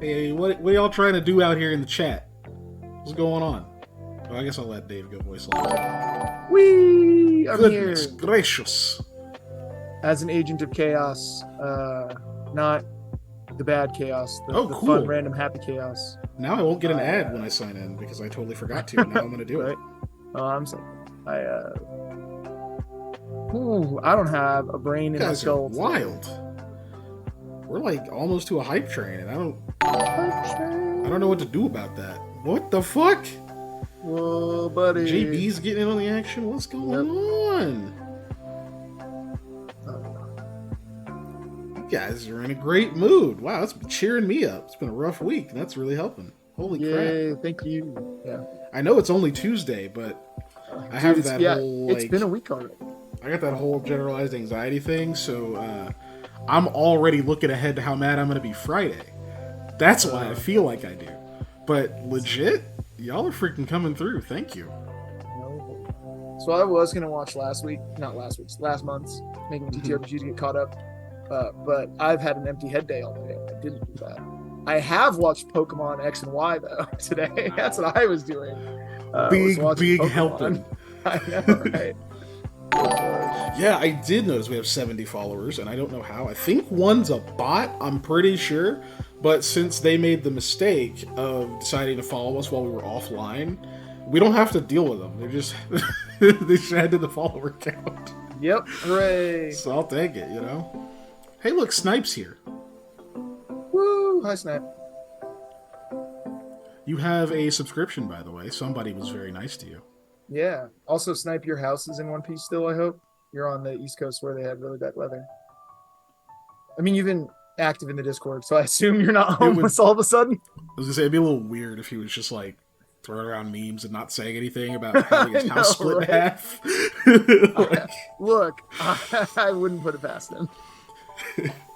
Hey, what are y'all trying to do out here in the chat? What's going on? Well, I guess I'll let Dave go voice line. Whee! I'm Goodness here gracious. as an agent of chaos, not the bad chaos, the cool. fun, random, happy chaos. Now I won't get an ad when I sign in because I totally forgot to, and now I'm going to do right? it. Oh, I'm sorry. I don't have a brain in my skull. Wild. We're like almost to a hype train, and I don't know what to do about that. What the fuck? Whoa, buddy. JB's getting in on the action. What's going on? You guys are in a great mood. Wow, that's cheering me up. It's been a rough week, and that's really helping. Holy crap. Thank you. Yeah. I know it's only Tuesday, but I have that whole, it's been a week already. I got that whole generalized anxiety thing, so I'm already looking ahead to how mad I'm going to be Friday. That's why I feel like I do. But legit, y'all are freaking coming through. Thank you. So I was going to watch last month's, making TTRPG to get caught up. But I've had an empty head day all day. I didn't do that. I have watched Pokemon X and Y, though, today. Wow. That's what I was doing. Big helping. I know, right? Yeah, I did notice we have 70 followers, and I don't know how. I think one's a bot, I'm pretty sure. But since they made the mistake of deciding to follow us while we were offline, we don't have to deal with them. They're just they just added the follower count. Yep, hooray. So I'll take it, you know? Hey, look, Snipe's here. Woo! Hi, Snipe. You have a subscription, by the way. Somebody was very nice to you. Yeah. Also, Snipe, your house is in one piece still, I hope. You're on the East Coast where they had really bad weather. I mean, you've been active in the Discord, so I assume you're not homeless all of a sudden. I was going to say, it'd be a little weird if he was just, like, throwing around memes and not saying anything about having his house split in half. Look, I wouldn't put it past him.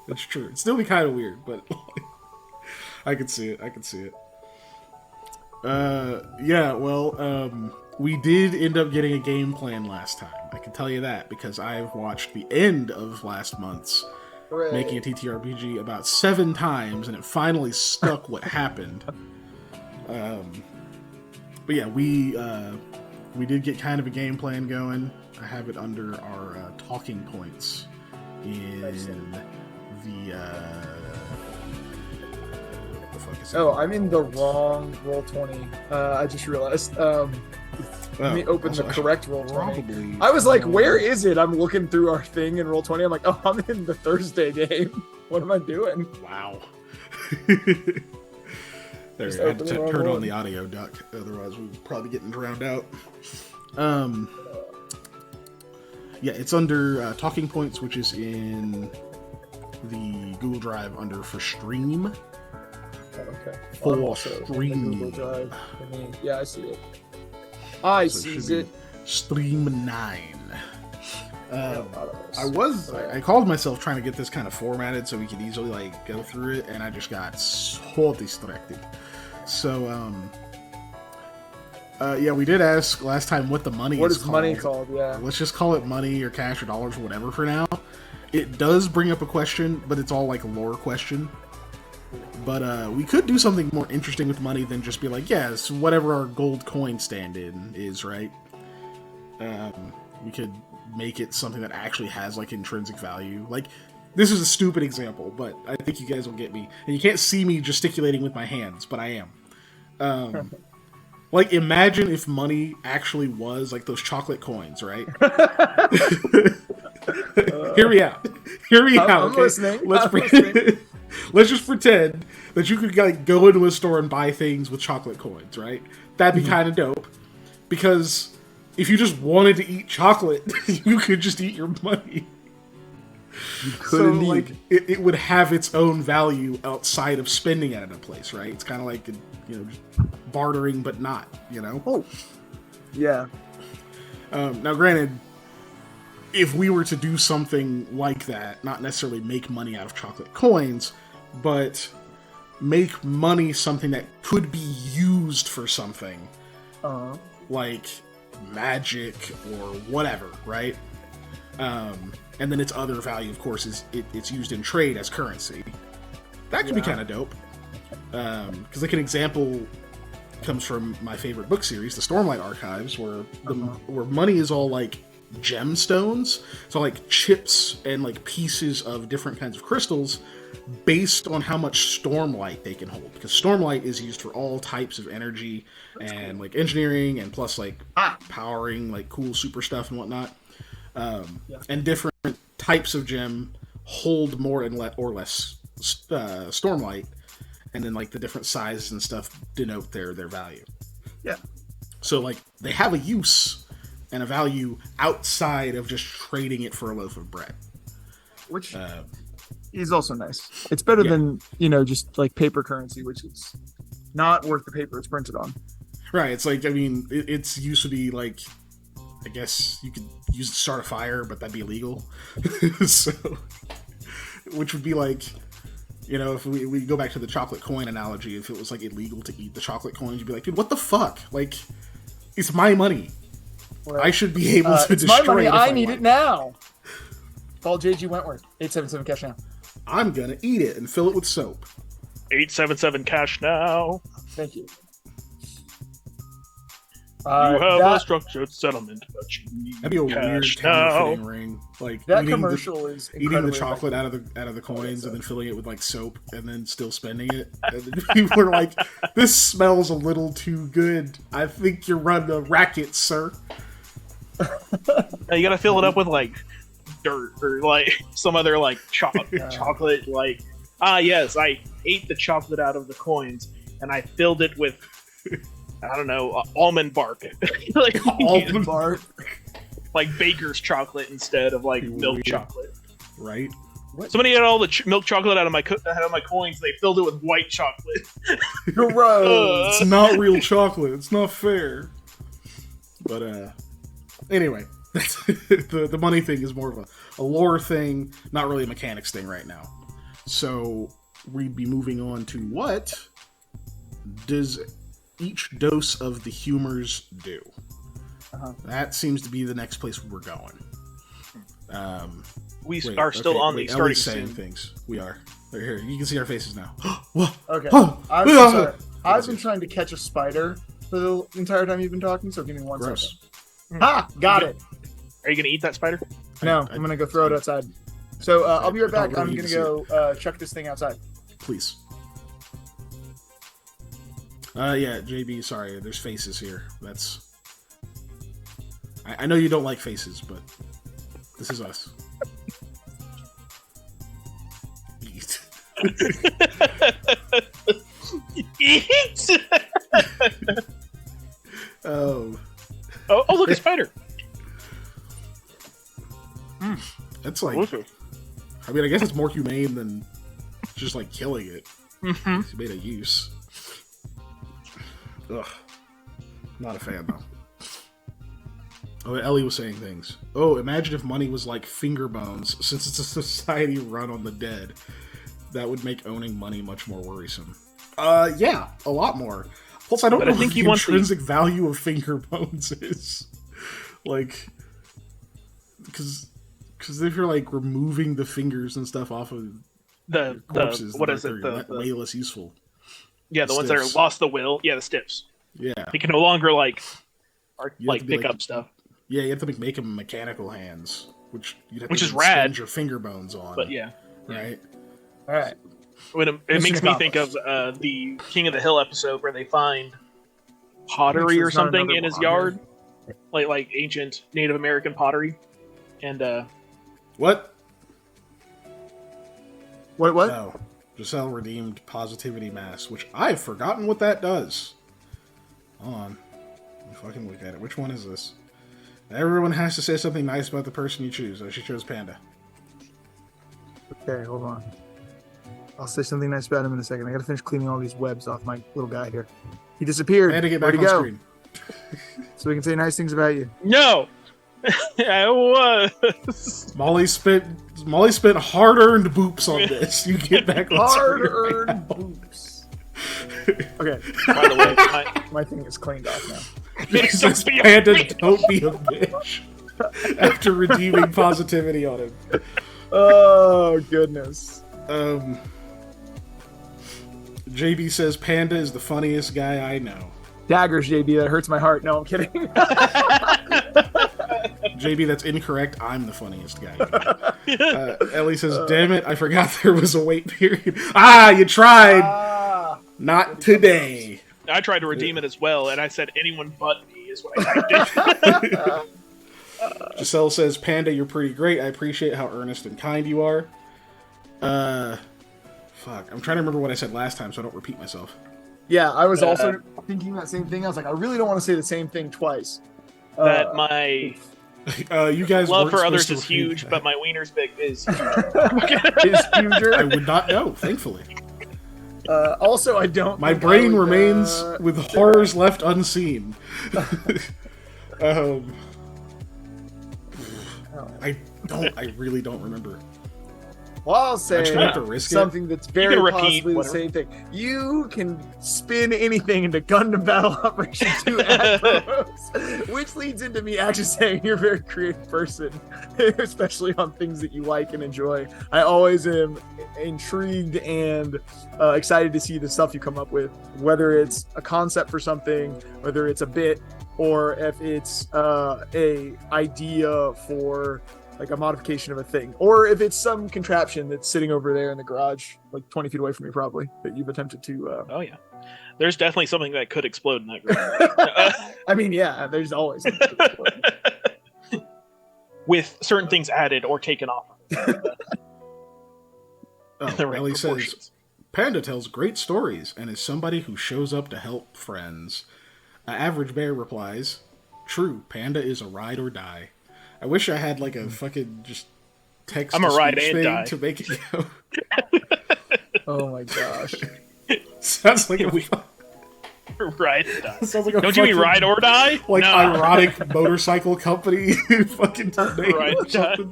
That's true. It'd still be kind of weird, but I could see it. Yeah, well, we did end up getting a game plan last time. I can tell you that because I've watched the end of last month's making a TTRPG about 7 times, and it finally stuck what happened. But yeah, we did get kind of a game plan going. I have it under our talking points in the what the fuck is it? I'm in the wrong Roll20. I just realized. Let me open the correct Roll20. I was like, where is it? I'm looking through our thing in Roll20. I'm like, I'm in the Thursday game. What am I doing? Wow. There, I had to turn on the audio duck, otherwise we would probably getting drowned out. Yeah, it's under talking points, which is in the Google Drive under for stream. Okay. For stream. Google Drive. Yeah, I see it. I see it. Stream 9. I called myself trying to get this kind of formatted so we could easily like go through it, and I just got so distracted. So yeah, we did ask last time what the money what is is called. Money called? Yeah, let's just call it money or cash or dollars or whatever for now. It does bring up a question, but it's all like a lore question. But we could do something more interesting with money than just be like, yes, whatever our gold coin stand-in is, right? We could make it something that actually has like intrinsic value. Like, this is a stupid example, but I think you guys will get me. And you can't see me gesticulating with my hands, but I am. Like, imagine if money actually was like those chocolate coins, right? Hear me out. I'm okay? listening. Let's just pretend that you could like go into a store and buy things with chocolate coins, right? That'd be kind of dope. Because if you just wanted to eat chocolate, you could just eat your money. You could indeed. Like, it would have its own value outside of spending it at a place, right? It's kind of like, just bartering, but not, Oh, yeah. Now, granted, if we were to do something like that, not necessarily make money out of chocolate coins, but make money something that could be used for something, like magic or whatever, right? And then its other value, of course, is it's used in trade as currency. That could be kind of dope. Because like an example comes from my favorite book series, the Stormlight Archives, where where money is all like gemstones, so like chips and like pieces of different kinds of crystals based on how much stormlight they can hold, because stormlight is used for all types of energy and like engineering, and plus like powering like cool super stuff and whatnot. And different types of gem hold more and or less stormlight, and then like the different sizes and stuff denote their value. Yeah. So like they have a use and a value outside of just trading it for a loaf of bread, which is also nice. It's better than, you know, just like paper currency, which is not worth the paper it's printed on. Right. It's like, I mean, it's used to be like, I guess you could use it to start a fire, but that'd be illegal. So, which would be like, you know, if we go back to the chocolate coin analogy, if it was like illegal to eat the chocolate coins, you'd be like, dude, what the fuck? Like, it's my money. Well, I should be able to destroy it. It's my money. I need it now. Call JG Wentworth. 877 cash now. I'm gonna eat it and fill it with soap. 877 cash now. Thank you. You have a structured settlement, but you need that'd be a weird counterfeiting ring. Like that commercial is eating the chocolate out of the coins and then filling it with like soap and then still spending it. And then people are like, "This smells a little too good. I think you're running a racket, sir." You gotta fill it up with like dirt or like some other like chocolate. Like, yes, I ate the chocolate out of the coins and I filled it with, I don't know, almond bark. Like almond bark, like baker's chocolate instead of like milk chocolate. Right. What? Somebody had all the milk chocolate out of my coins. They filled it with white chocolate. Gross. It's not real chocolate. It's not fair. But anyway, the money thing is more of a lore thing, not really a mechanics thing right now. So we'd be moving on to what does each dose of the humors do? That seems to be the next place we're going. We are still on the starting saying scene. Things. We are. They're here. You can see our faces now. Whoa. Okay. Oh. I'm sorry. I've been trying to catch a spider for the entire time you've been talking, so give me one second. Ha! Got it. Are you gonna eat that spider? No, I'm gonna go throw it outside. So I'll be right back. I'm gonna go chuck this thing outside. Please. Yeah, JB, sorry, there's faces here. That's... I know you don't like faces, but this is us. Eat. Eat! Oh, look, a spider! That's like... I mean, I guess it's more humane than just, like, killing it. Mm-hmm. It's made a use. Ugh. Not a fan, though. Oh, Ellie was saying things. Oh, imagine if money was like finger bones, since it's a society run on the dead. That would make owning money much more worrisome. Yeah, a lot more. Plus, I don't know what the intrinsic value of finger bones is. Like, because if you're like removing the fingers and stuff off of the corpses, what is it? Way less useful. Yeah, the ones that are lost the will. Yeah, the stiffs. Yeah, they can no longer pick up stuff. Yeah, you have to make them mechanical hands, which is rad. Your finger bones on. But yeah, right. All right. It makes me think of the King of the Hill episode where they find pottery or something in his yard, like ancient Native American pottery, and what? What? Oh, Giselle redeemed positivity mass, which I've forgotten what that does. Hold on. Let me fucking look at it. Which one is this? Everyone has to say something nice about the person you choose. Oh, she chose Panda. Okay, hold on. I'll say something nice about him in a second. I gotta finish cleaning all these webs off my little guy here. He disappeared. I had to get back on screen. So we can say nice things about you. No! I was. Molly spent hard-earned boops on this. You get back on hard-earned right boops. Okay. By the way, my thing is cleaned off now. Jesus, Panda, don't be a bitch. After redeeming positivity on him. Oh goodness. JB says Panda is the funniest guy I know. Daggers, JB. That hurts my heart. No, I'm kidding. JB, that's incorrect. I'm the funniest guy. Ellie says, damn it, I forgot there was a wait period. Ah, you tried! Not today. I tried to redeem it as well, and I said anyone but me is what I did. Giselle says, Panda, you're pretty great. I appreciate how earnest and kind you are. Fuck. I'm trying to remember what I said last time so I don't repeat myself. Yeah, I was also thinking that same thing. I was like, I really don't want to say the same thing twice. That my you guys love weren't for others supposed is to repeat huge, that. but my wiener's big is huge. Is huger. I would not know, thankfully. Also, I don't. My think I brain would, remains with horrors left unseen. I really don't remember. Well, I'll I just say have to risk something that's very can repeat possibly the whatever. same thing. You can spin anything into Gundam Battle Operation 2 ad promos, which leads into me actually saying you're a very creative person, especially on things that you like and enjoy. I always am intrigued and excited to see the stuff you come up with, whether it's a concept for something, whether it's a bit, or if it's a idea for like a modification of a thing, or if it's some contraption that's sitting over there in the garage, like 20 feet away from me, probably, that you've attempted to. Oh yeah, there's definitely something that could explode in that garage. I mean, yeah, there's always something to explode. With certain things added or taken off. The right Ellie says, proportions. Panda tells great stories and is somebody who shows up to help friends. Average Bear replies, true, Panda is a ride or die. I wish I had like a fucking just text I'm a ride speech and thing die. to make it go. Oh my gosh. Sounds like a Ride or die. sounds like a Don't you mean fucking, ride or die? like No. ironic motorcycle company fucking name Ride or or something.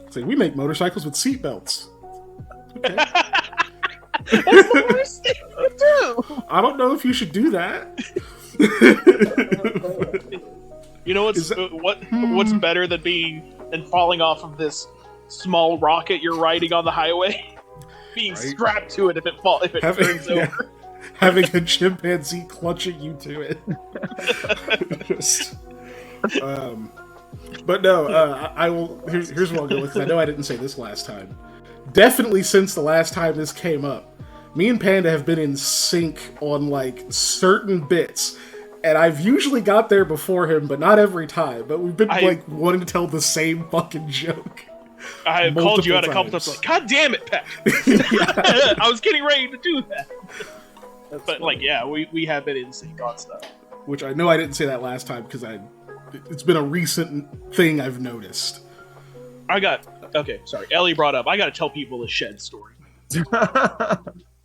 Say, we make motorcycles with seatbelts. Okay. That's the worst thing to do. I don't know if you should do that. You know what's better than falling off of this small rocket you're riding on the highway? Being Right. strapped to it if it turns over. Having a chimpanzee clutching you to it. Just, but no, I will. Here's what I'll go with. 'Cause I know I didn't say this last time. Definitely since the last time this came up, me and Panda have been in sync on like certain bits. And I've usually got there before him, but not every time. But we've been like wanting to tell the same fucking joke. I have called you out a multiple couple times, times. like, God damn it, Pat! I was getting ready to do that. That's But like, yeah, we have been in sync on stuff. Which I know I didn't say that last time because it's been a recent thing I've noticed. Okay, sorry. Ellie brought up, I gotta tell people the shed story.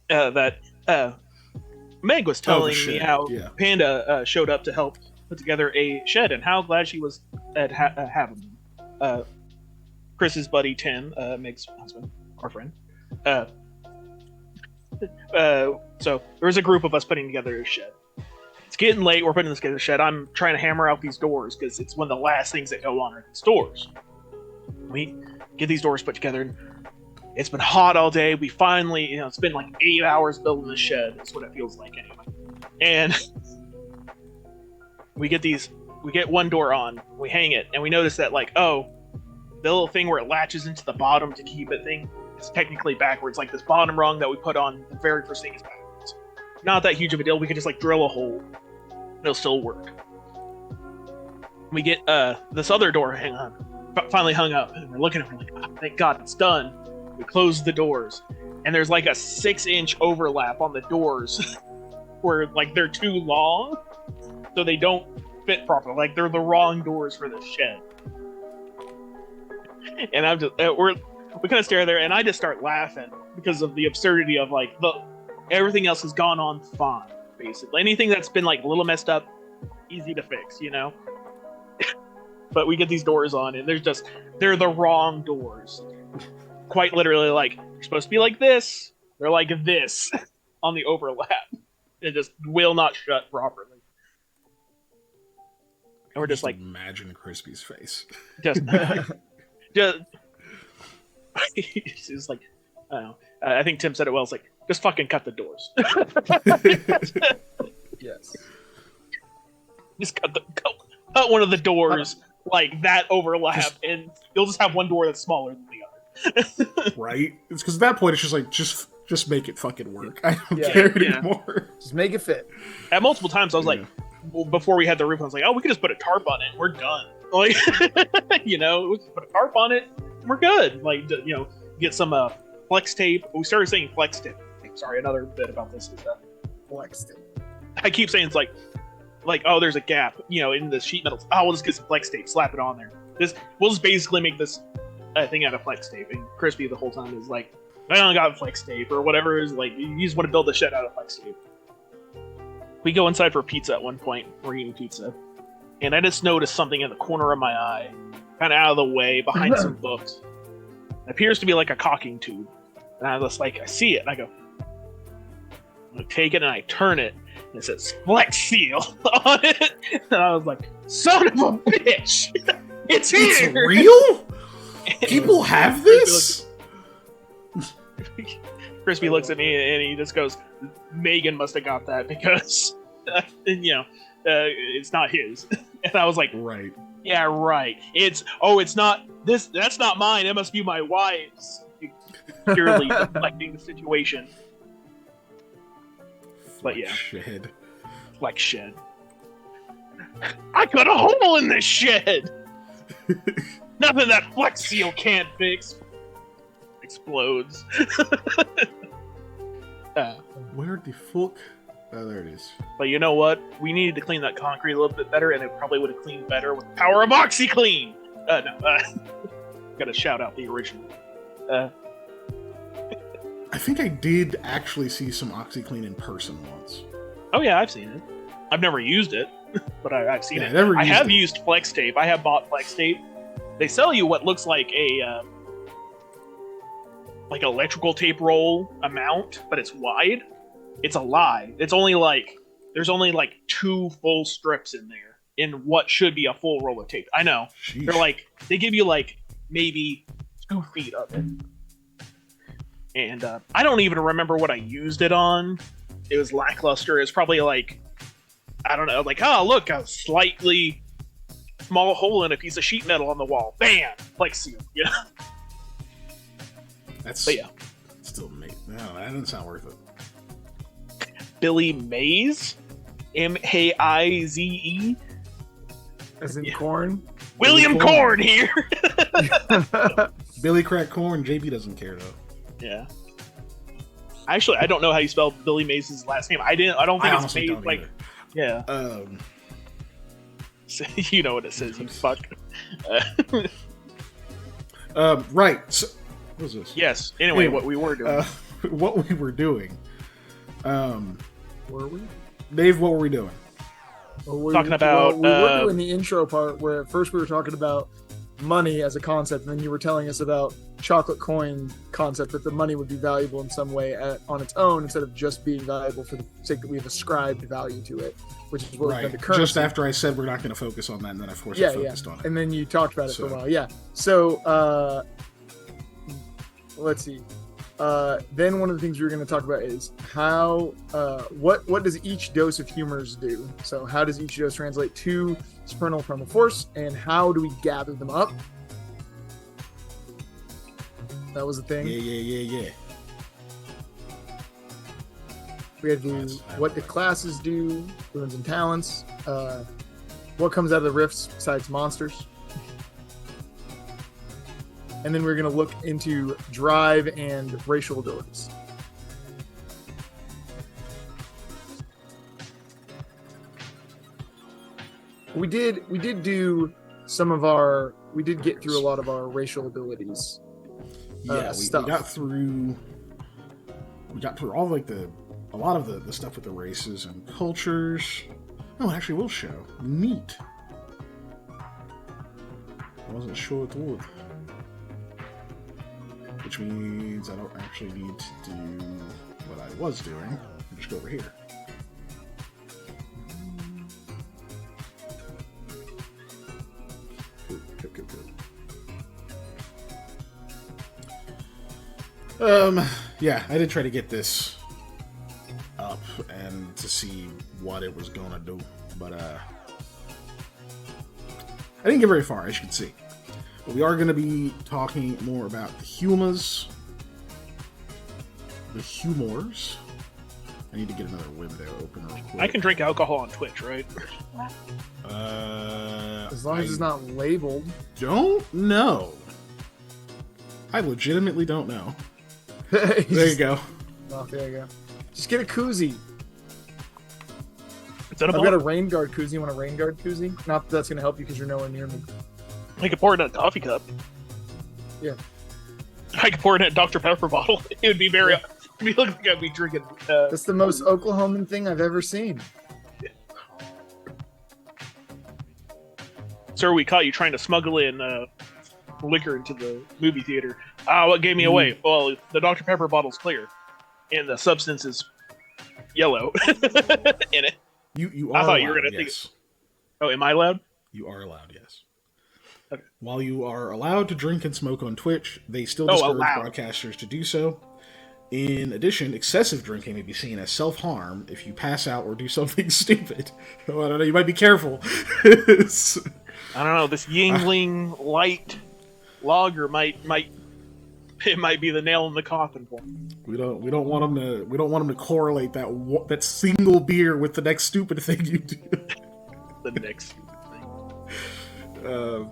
That Meg was telling me shed, how yeah. Panda showed up to help put together a shed and how glad she was at having them. Chris's buddy Tim, Meg's husband, our friend. So there was a group of us putting together a shed. It's getting late. We're putting this together a shed. I'm trying to hammer out these doors because it's one of the last things that go on are these doors. We get these doors put together. And it's been hot all day. We finally, it's been like 8 hours building the shed. That's what it feels like anyway. And we get one door on, we hang it, and we notice that like, oh, the little thing where it latches into the bottom to keep it thing is technically backwards. Like this bottom rung that we put on the very first thing is backwards. Not that huge of a deal. We could just like drill a hole. It'll still work. We get this other door finally hung up, and we're looking at it, we're like, oh, thank God it's done. We close the doors, and there's like a 6-inch overlap on the doors where like they're too long, so they don't fit properly. Like they're the wrong doors for the shed. And I'm just we kind of stare there, and I just start laughing because of the absurdity of like everything else has gone on fine. Basically, anything that's been like a little messed up, easy to fix, But we get these doors on, and they're the wrong doors. Quite literally, like, you're supposed to be like this. They're like this on the overlap. It just will not shut properly. And we're just like, imagine Crispy's face. just it's like, I don't know. I think Tim said it well. It's like, just fucking cut the doors. Yes. Just cut one of the doors like that overlap, and you'll just have one door that's smaller than the other. Right? It's because at that point it's just like just make it fucking work. I don't care anymore. Just make it fit. At multiple times, I was like, before we had the roof, I was like, oh, we could just put a tarp on it, and we're done. Like, we just put a tarp on it, and we're good. Like, get some flex tape. We started saying flex tape. Sorry, another bit about this is Flex tape. I keep saying it's like, oh, there's a gap, in the sheet metal. Oh, we'll just get some flex tape, slap it on there. We'll just basically make this thing out of flex tape. And Crispy the whole time is like, I don't got flex tape or whatever. Is like, you just want to build the shed out of flex tape. We go inside for pizza at one point. We're eating pizza, and I just noticed something in the corner of my eye, kind of out of the way, behind some books. It appears to be like a caulking tube, and I was like, I see it, and I go, I take it and I turn it, and it says Flex Seal on it. And I was like, son of a bitch! It's here! It's real? People have this? Crispy looks at me and he just goes, Megan must have got that because, it's not his. And I was like, right. Yeah, right. It's not this. That's not mine. It must be my wife's. Purely deflecting the situation. But yeah. Shed. Like shed. I cut a hole in this shed! Nothing that Flex Seal can't fix. Explodes. Where the fuck? Oh, there it is. But you know what? We needed to clean that concrete a little bit better, and it probably would have cleaned better with the power of OxyClean! Gotta shout out the original. I think I did actually see some OxyClean in person once. Oh yeah, I've seen it. I've never used it, but I've seen it. I have used Flex Tape. I have bought Flex Tape. They sell you what looks like a electrical tape roll amount, but it's wide. It's a lie. It's only there's only 2 full strips in there in what should be a full roll of tape. I know. Sheesh. They're they give you maybe 2 feet of it. And I don't even remember what I used it on. It was lackluster. It's probably I don't know, oh, look, a slightly small hole in a piece of sheet metal on the wall. Bam! Flex Seal, But yeah. Still no, that doesn't sound worth it. Billy Mays? M-A-I-Z-E? As in corn? William Corn here! Billy Crack Corn. JB doesn't care, though. Yeah. Actually, I don't know how you spell Billy Mays' last name. I don't think it's Mays. Yeah. You know what it says, you fuck. Right. So, what was this? Yes. Anyway, what we were doing. What we were doing. Were we? Dave, what were we doing? We were doing the intro part where at first we were talking about money as a concept, and then you were telling us about chocolate coin concept, that the money would be valuable in some way on its own instead of just being valuable for the sake that we've ascribed value to it, which is what we've done to currency. Just after I said we're not going to focus on that, and then I focused on it. And then you talked about it for a while. Yeah. So let's see. Then one of the things we were going to talk about is how what does each dose of humors do? So how does each dose translate to supernal primal force, and how do we gather them up? That was the thing. Yeah. We had to do what the classes do, runes and talents, what comes out of the rifts besides monsters. And then we're going to look into drive and racial abilities. We did do some of our. We did get through a lot of our racial abilities. Yeah, we got through. We got through all a lot of the stuff with the races and cultures. No, it actually will show. Neat. I wasn't sure it would. Which means I don't actually need to do what I was doing. I just go over here. Good. Yeah, I did try to get this up and to see what it was gonna do, but I didn't get very far, as you can see. But we are going to be talking more about the humors. The humors. I need to get another window open real quick. I can drink alcohol on Twitch, right? As long as it's not labeled. Don't know. I legitimately don't know. There you go. Oh, there you go. Just get a koozie. I've got a rain guard koozie. You want a rain guard koozie? Not that that's going to help you because you're nowhere near me. I could pour it in a coffee cup. Yeah. I could pour it in a Dr. Pepper bottle. It would be very... It would look like I'd be drinking... That's the most Oklahoman thing I've ever seen. Sir, we caught you trying to smuggle in liquor into the movie theater. What gave me away? Well, the Dr. Pepper bottle's clear. And the substance is yellow in it. You are I thought allowed, you were going to yes. think... Oh, am I loud? You are allowed, yes. Okay. While you are allowed to drink and smoke on Twitch, they still discourage broadcasters to do so. In addition, excessive drinking may be seen as self-harm if you pass out or do something stupid. Oh, I don't know, you might be careful. I don't know, this Yingling light lager might be the nail in the coffin for me. We don't want them to correlate that single beer with the next stupid thing you do. The next stupid thing.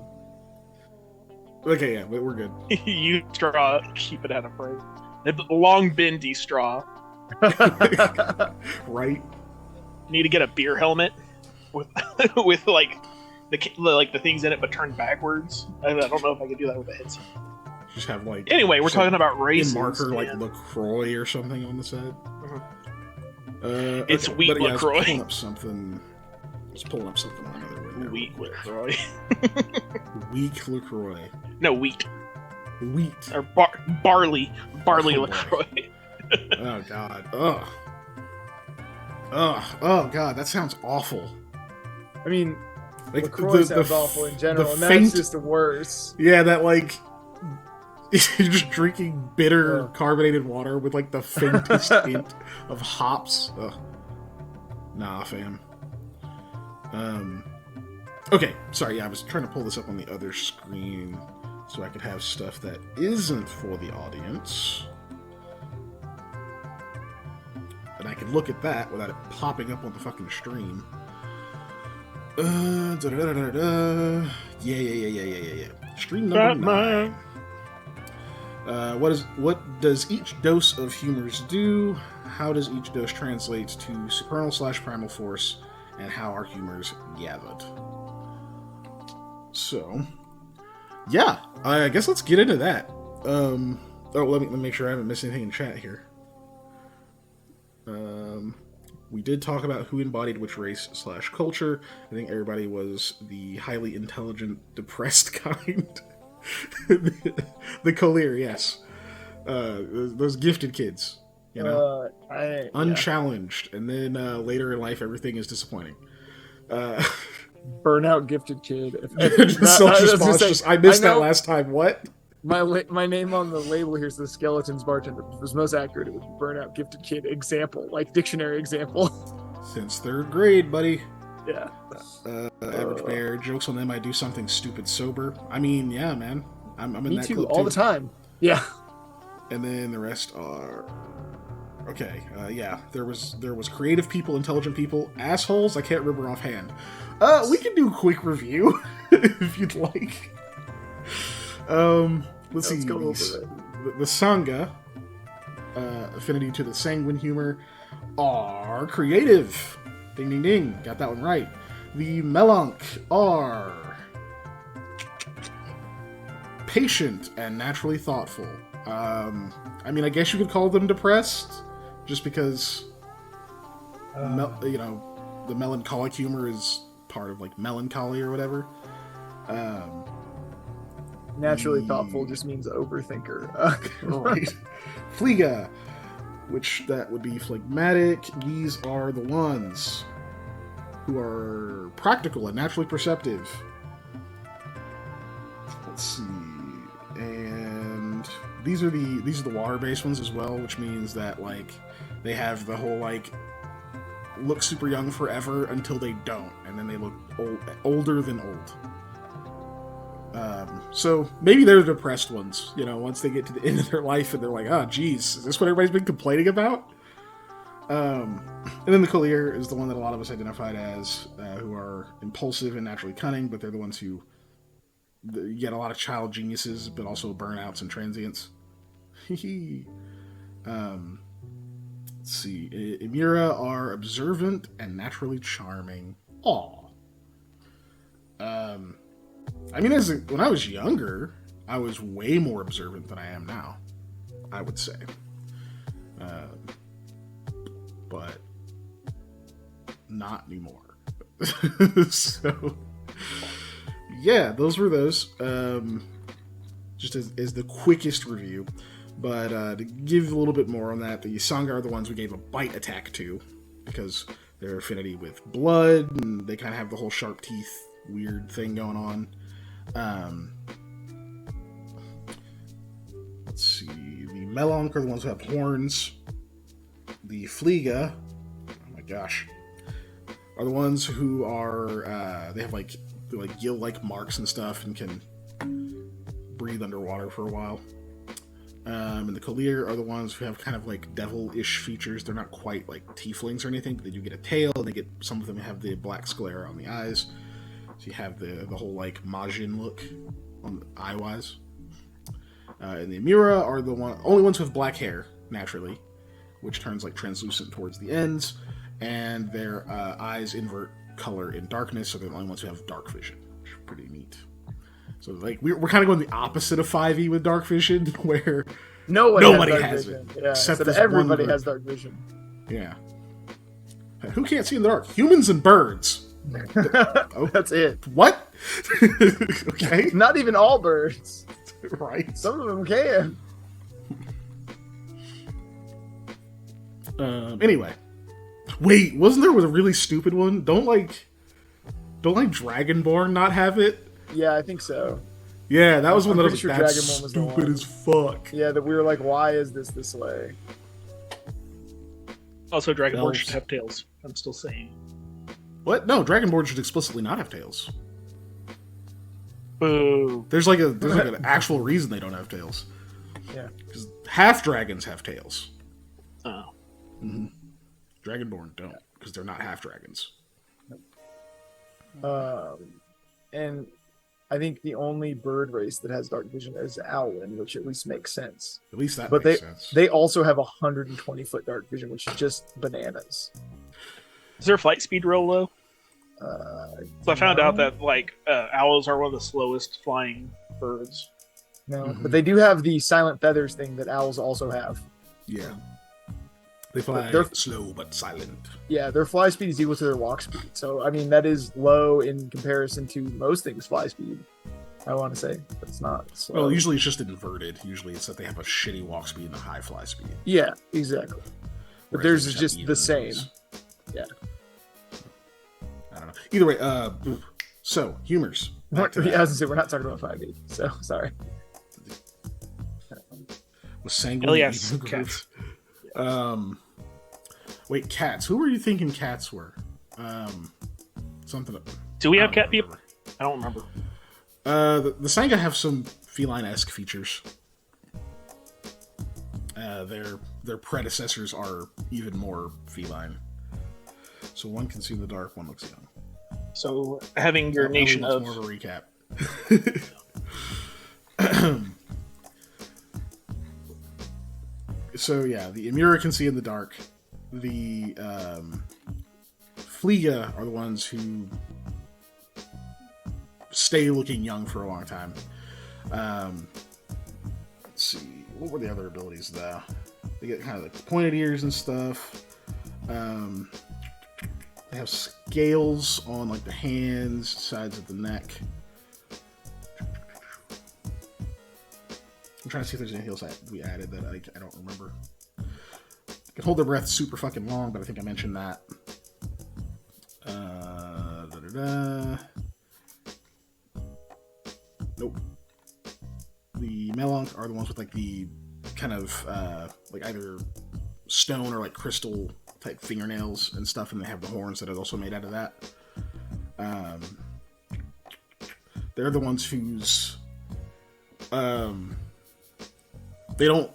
Okay, yeah, we're good. You straw, keep it out of phrase. The long bendy straw. Right. Need to get a beer helmet with like the things in it, but turned backwards. I don't know if I could do that with a headset. Just have like. Anyway, we're talking about races. Marker like LaCroix or something on the side. Mm-hmm. It's wheat but, yeah, LaCroix. I was pulling up something on another window. Wheat LaCroix. Weak LaCroix. No, wheat. Wheat. Or barley. Barley Oh, LaCroix. Oh, God. Ugh. Ugh. Oh, God, that sounds awful. I mean, Like, LaCroix sounds awful in general, and that's just worse. Yeah, that, like... You're just drinking bitter carbonated water with, like, the faintest hint of hops. Ugh. Nah, fam. Okay, sorry, yeah, I was trying to pull this up on the other screen so I could have stuff that isn't for the audience. And I could look at that without it popping up on the fucking stream. Yeah. Stream number 9. What does each dose of humors do? How does each dose translate to supernal/primal force? And how are humors gathered? So, yeah, I guess let's get into that. Let me make sure I haven't missed anything in chat here. We did talk about who embodied which race/culture. I think everybody was the highly intelligent, depressed kind. The Collier, yes. Those gifted kids, you know, unchallenged, and then later in life, everything is disappointing. Burnout gifted kid. I missed that last time. What? My name on the label here is the Skeleton's Bartender. If it was most accurate, it would be Burnout Gifted Kid example, like dictionary example. Since 3rd grade, buddy. Yeah. Average Bear, jokes on them, I do something stupid sober. I mean, yeah, man. I'm in that club all the time. Yeah. And then the rest are... Okay, yeah. There was creative people, intelligent people, assholes, I can't remember offhand. We can do a quick review, if you'd like. Let's see. Go over it. The Sangha, affinity to the sanguine humor, are creative. Ding, ding, ding. Got that one right. The Melanch are patient and naturally thoughtful. I mean, I guess you could call them depressed, just because, the melancholic humor is part of, like, melancholy or whatever. Naturally thoughtful just means overthinker. Right. Fliga, which that would be phlegmatic. These are the ones who are practical and naturally perceptive. Let's see. And these are the water-based ones as well, which means that like they have the whole like look super young forever until they don't, and then they look older than old. So maybe they're the depressed ones, you know, once they get to the end of their life and they're like, oh, geez, is this what everybody's been complaining about? And then the collier is the one that a lot of us identified as, who are impulsive and naturally cunning, but they're the ones who get a lot of child geniuses, but also burnouts and transients. Let's see. Emira are observant and naturally charming. Aw. I mean, when I was younger, I was way more observant than I am now, I would say. But not anymore. So, yeah, those were those. Just as the quickest review. But to give a little bit more on that, the Sangha are the ones we gave a bite attack to, because their affinity with blood, and they kind of have the whole sharp teeth weird thing going on. Let's see. The Melonk are the ones who have horns. The Fliega, oh my gosh, are the ones who are they have like gill-like marks and stuff and can breathe underwater for a while. And the Collier are the ones who have kind of like devil-ish features. They're not quite like tieflings or anything, but they do get a tail. And some of them have the black sclera on the eyes. So you have the whole like Majin look on the eye-wise. And the Emira are the only ones who have black hair, naturally, which turns like translucent towards the ends, and their eyes invert color in darkness, so they're the only ones who have dark vision, which is pretty neat. So like we're kind of going the opposite of 5e with dark vision, where nobody has it. Yeah, except everybody has dark vision. Yeah. Who can't see in the dark? Humans and birds. Oh, that's it. What? Okay. Not even all birds. Right. Some of them can. Anyway. Wait, wasn't there a really stupid one? Don't Dragonborn not have it? Yeah, I think so. Yeah, that was one that I was sure like, that's Dragonborn was stupid as fuck. Yeah, that we were like, why is this way? Also, Dragonborn should have tails. I'm still saying. What? No, Dragonborn should explicitly not have tails. Boo. There's like an actual reason they don't have tails. Yeah. Because half dragons have tails. Oh. Mm-hmm. Dragonborn don't, because they're not half dragons. And I think the only bird race that has dark vision is Owlin, which at least makes sense. At least that makes sense. They also have 120-foot dark vision, which is just bananas. Is their flight speed real low? So I found out that like owls are one of the slowest flying birds. No, but they do have the silent feathers thing that owls also have. Yeah. They fly slow but silent. Yeah, their fly speed is equal to their walk speed. So, I mean, that is low in comparison to most things' fly speed, I want to say. But it's not slow. Well, usually it's just inverted. Usually it's that they have a shitty walk speed and a high fly speed. Yeah, exactly. But theirs is just the same. Yeah. I don't know. Either way, so, humors. Yeah, I was going to say, we're not talking about 5e, so sorry. With sanguine. Oh, yes, cats. Wait, cats. Who were you thinking cats were? Something. Do we have cat people? I don't remember. The Sangha have some feline-esque features. Their predecessors are even more feline. So one can see in the dark, one looks young. So having your nation of more of a recap. So yeah, the Emira can see in the dark. The Fliega are the ones who stay looking young for a long time. Let's see, what were the other abilities though? They get kind of like pointed ears and stuff. They have scales on like the hands, sides of the neck. I'm trying to see if there's anything else we added that I don't remember. They can hold their breath super fucking long, but I think I mentioned that. Nope. The Melonk are the ones with like the kind of like either stone or like crystal type fingernails and stuff, and they have the horns that are also made out of that. They're the ones whose they don't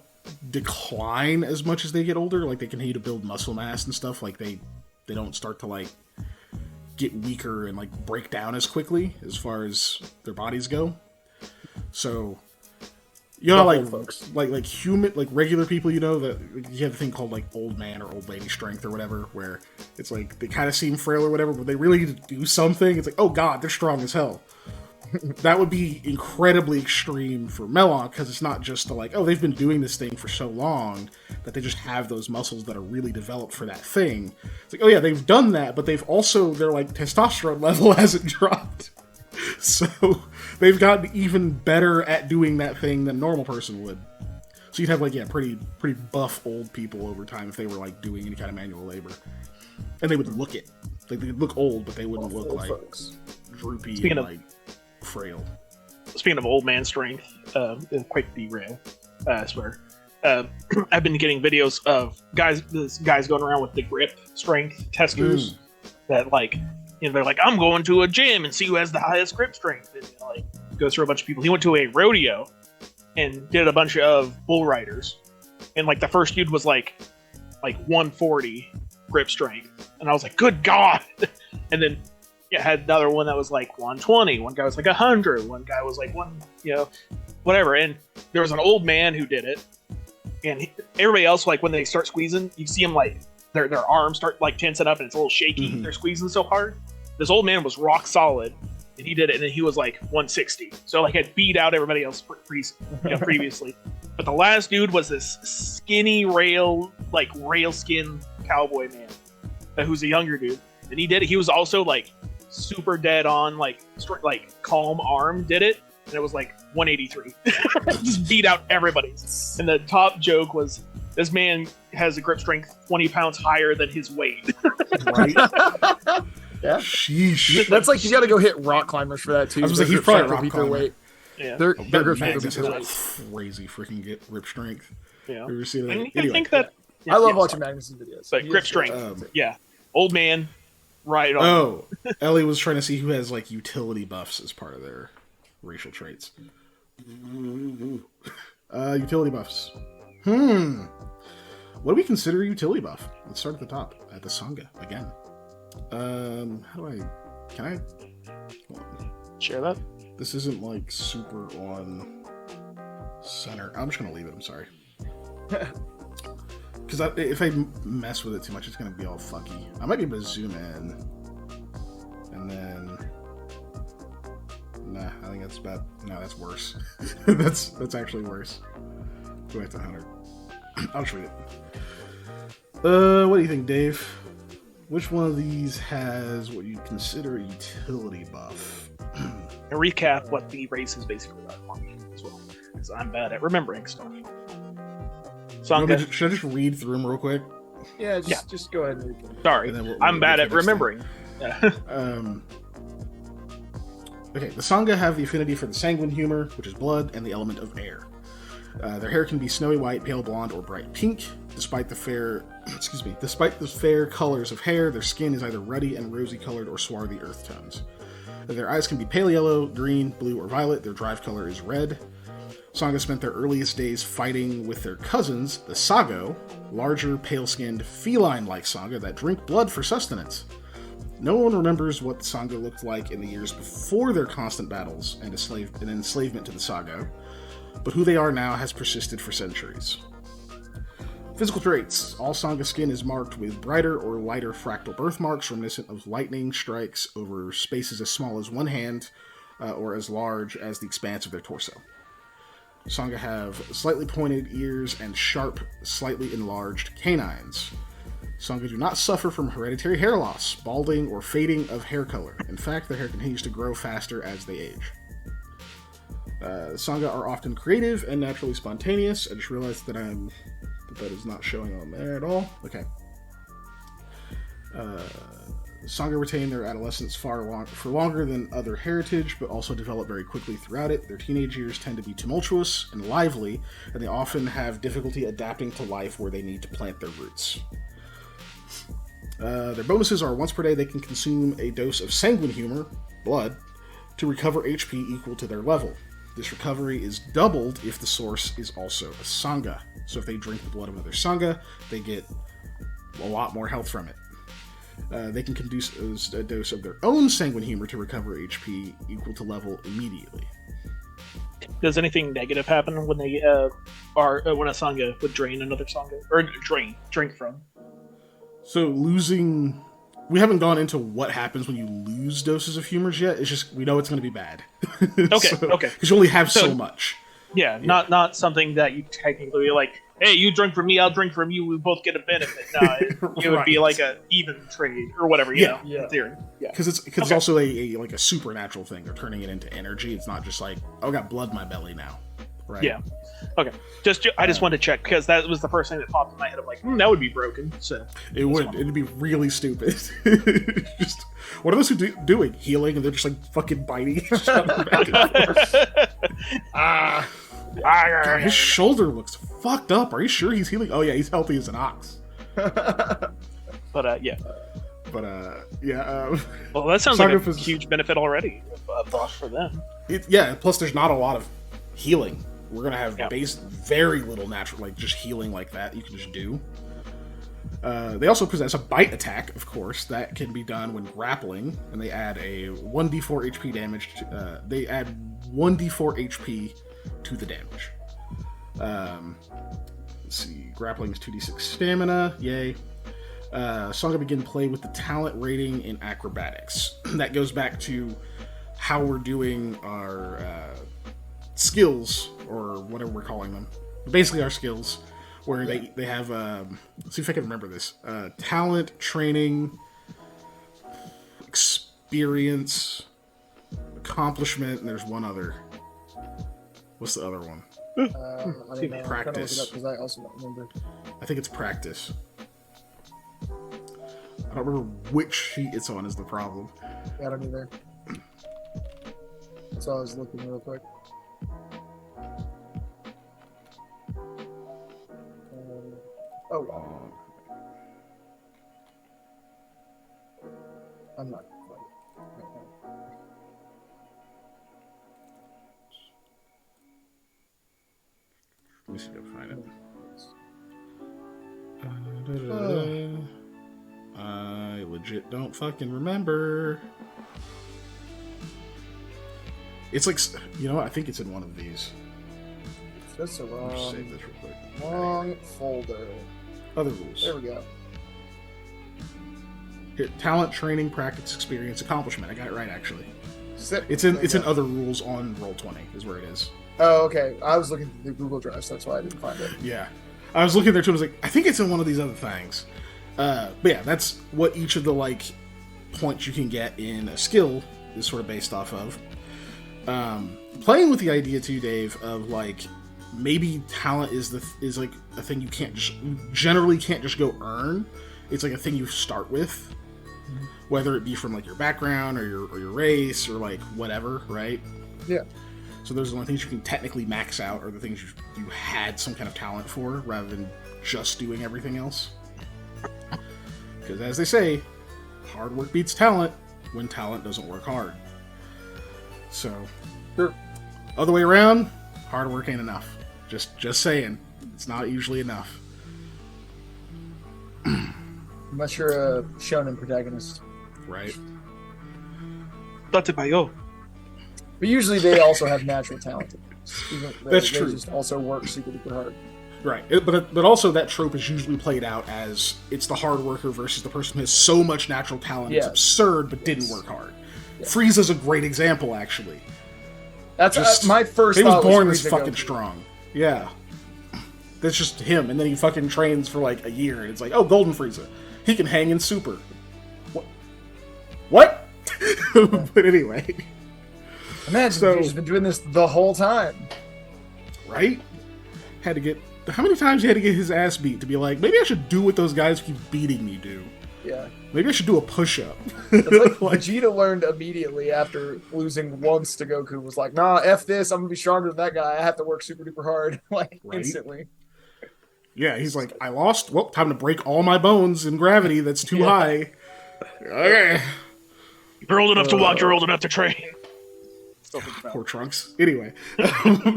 decline as much as they get older. Like they continue to build muscle mass and stuff. Like they don't start to like get weaker and like break down as quickly as far as their bodies go. So you know, like human, like regular people, you know, that you have a thing called like old man or old lady strength or whatever, where it's like they kind of seem frail or whatever, but they really need to do something. It's like, oh god, they're strong as hell. That would be incredibly extreme for Melonk, because it's not just the like, oh, they've been doing this thing for so long that they just have those muscles that are really developed for that thing. It's like, oh yeah, they've done that, but they've also, their like testosterone level hasn't dropped. So they've gotten even better at doing that thing than a normal person would. So you'd have like, yeah, pretty buff old people over time if they were like doing any kind of manual labor. And they would look it. Like they'd look old, but they wouldn't look like droopy and like frail. Speaking of old man strength, quick derail, I swear. I've been getting videos of guys going around with the grip strength testers that like, you know, they're like, I'm going to a gym and see who has the highest grip strength, and you know, like goes through a bunch of people. He went to a rodeo and did a bunch of bull riders, and like the first dude was like 140 grip strength, and I was like, good god. And then yeah, had another one that was like 120. One guy was like 100. One guy was like whatever. And there was an old man who did it, and everybody else, like when they start squeezing, you see them like their arms start like tensing up and it's a little shaky. They're squeezing so hard. This old man was rock solid, and he did it, and then he was like 160. So like had beat out everybody else previously. But the last dude was this skinny rail skin cowboy man who's a younger dude, and he did it. He was also like super dead on, like calm arm did it, and it was like 183. Just beat out everybody. And the top joke was, this man has a grip strength 20 pounds higher than his weight. Right? Yeah. Sheesh. That's like, you got to go hit rock climbers for that too. I was like, he's probably rock climber. Weight. Yeah. Their That grip Magnus has strength a will beat their weight. crazy freaking grip strength. Yeah. Have you ever seen that? I Anyway. think that I love watching Magnus' videos. but grip strength. Yeah. Old man, right on. Oh, Ellie was trying to see who has like utility buffs as part of their racial traits. Utility buffs. What do we consider a utility buff? Let's start at the top, at the Sangha again. Can I hold on. Share that? This isn't like super on center. I'm just gonna leave it. I'm sorry. Because if I mess with it too much, it's gonna be all fucky. I might be able to zoom in, and then nah. I think that's about. No, that's worse. that's actually worse. Go back to 100. I'll just read it. What do you think, Dave? Which one of these has what you consider a utility buff? And recap what the race is basically like for me as well, because I'm bad at remembering stuff. Sangha. Should I just read through them real quick? Yeah, just go ahead and read them. Sorry, I'm bad at remembering. Okay, the Sangha have the affinity for the sanguine humor, which is blood, and the element of air. Their hair can be snowy white, pale blonde, or bright pink. Despite the fair colors of hair, their skin is either ruddy and rosy colored or swarthy earth tones. Their eyes can be pale yellow, green, blue, or violet. Their drive color is red. Sangha spent their earliest days fighting with their cousins, the Sago, larger, pale-skinned, feline-like Sangha that drink blood for sustenance. No one remembers what the Sangha looked like in the years before their constant battles and enslavement to the Sago, but who they are now has persisted for centuries. Physical traits. All Sangha skin is marked with brighter or lighter fractal birthmarks reminiscent of lightning strikes over spaces as small as one hand or as large as the expanse of their torso. Sangha have slightly pointed ears and sharp, slightly enlarged canines. Sangha do not suffer from hereditary hair loss, balding, or fading of hair color. In fact, their hair continues to grow faster as they age. Sangha are often creative and naturally spontaneous. I just realized that that is not showing on there at all. Okay. Sangha retain their adolescence for longer than other heritage, but also develop very quickly throughout it. Their teenage years tend to be tumultuous and lively, and they often have difficulty adapting to life where they need to plant their roots. Their bonuses are once per day they can consume a dose of sanguine humor, blood, to recover HP equal to their level. This recovery is doubled if the source is also a Sangha. So if they drink the blood of another Sangha, they get a lot more health from it. They can conduce a dose of their own sanguine humor to recover HP equal to level immediately. Does anything negative happen when they when a Sangha would drain another Sangha or drink from? So losing, we haven't gone into what happens when you lose doses of humors yet. It's just we know it's going to be bad. Okay, okay. Because you only have so much. Yeah, not something that you technically like. Hey, you drink from me, I'll drink from you. We both get a benefit. No, it would be like a even trade or whatever. You know, in theory. Yeah, because it's also a supernatural thing. They're turning it into energy. It's not just like, oh, I got blood in my belly now. Right. Yeah. Okay. I just wanted to check because that was the first thing that popped in my head. I'm like, that would be broken. So it would. Fun. It'd be really stupid. Just what are those doing? Healing, and they're just like fucking biting each other back and forth. God, his shoulder looks fucked up. Are you sure he's healing? Oh yeah, he's healthy as an ox. But yeah. Well, that sounds like a huge benefit already for them. Plus there's not a lot of healing. We're gonna have very little natural, like just healing like that you can just do. They also possess a bite attack, of course, that can be done when grappling, and they add a 1d4 HP damage. They add 1d4 HP to the damage. Let's see, grappling is 2d6 stamina. Yay. Sangha begin play with the talent rating in acrobatics. That goes back to how we're doing our skills, or whatever we're calling them. Basically our skills, where they have, let's see if I can remember this. Talent, training, experience, accomplishment, and there's one other. What's the other one? I don't know. Practice. Because I also don't remember. I think it's practice. I don't remember which sheet it's on is the problem. Yeah, I don't either. So I was looking real quick. Oh, wow. I'm not. Let me see if I can find it. I legit don't fucking remember. It's like, you know what? I think it's in one of these. That's a wrong. I'll save this real quick. Wrong folder. Other rules. There we go. Here, talent, training, practice, experience, accomplishment. I got it right, actually. It's in other rules on Roll20 is where it is. Oh, okay. I was looking through the Google Drive, so that's why I didn't find it. Yeah. I was looking there too, I was like, I think it's in one of these other things. But yeah, that's what each of the, like, points you can get in a skill is sort of based off of. Playing with the idea too, Dave, of, like, maybe talent is like a thing you generally can't just go earn. It's like a thing you start with. Whether it be from, like, your background or your race or, like, whatever, right? Yeah. So those are the only things you can technically max out, or the things you had some kind of talent for, rather than just doing everything else. Because as they say, hard work beats talent when talent doesn't work hard. So, sure. Other way around, hard work ain't enough. Just saying, it's not usually enough. Unless you're a shonen protagonist. Right. That's Bayo. But usually they also have natural talent. That's true. They just also work super duper hard. Right, but also that trope is usually played out as it's the hard worker versus the person who has so much natural talent it's absurd but didn't work hard. Yeah. Frieza's a great example, actually. That's my first. He was born this fucking strong. Yeah, that's just him, and then he fucking trains for like a year, and it's like, oh, Golden Frieza, he can hang in super. What? But anyway, imagine he's been doing this the whole time, right? How many times he had to get his ass beat to be like, maybe I should do what those guys who keep beating me do. Yeah. Maybe I should do a push-up. It's like Vegeta learned immediately after losing once to Goku, was like, nah, F this, I'm gonna be stronger than that guy. I have to work super duper hard. Like Right? instantly. Yeah, he's like, I lost. Well, time to break all my bones in gravity that's too high. Okay. You're old enough to walk, you're old enough to train. Poor Trunks. Anyway,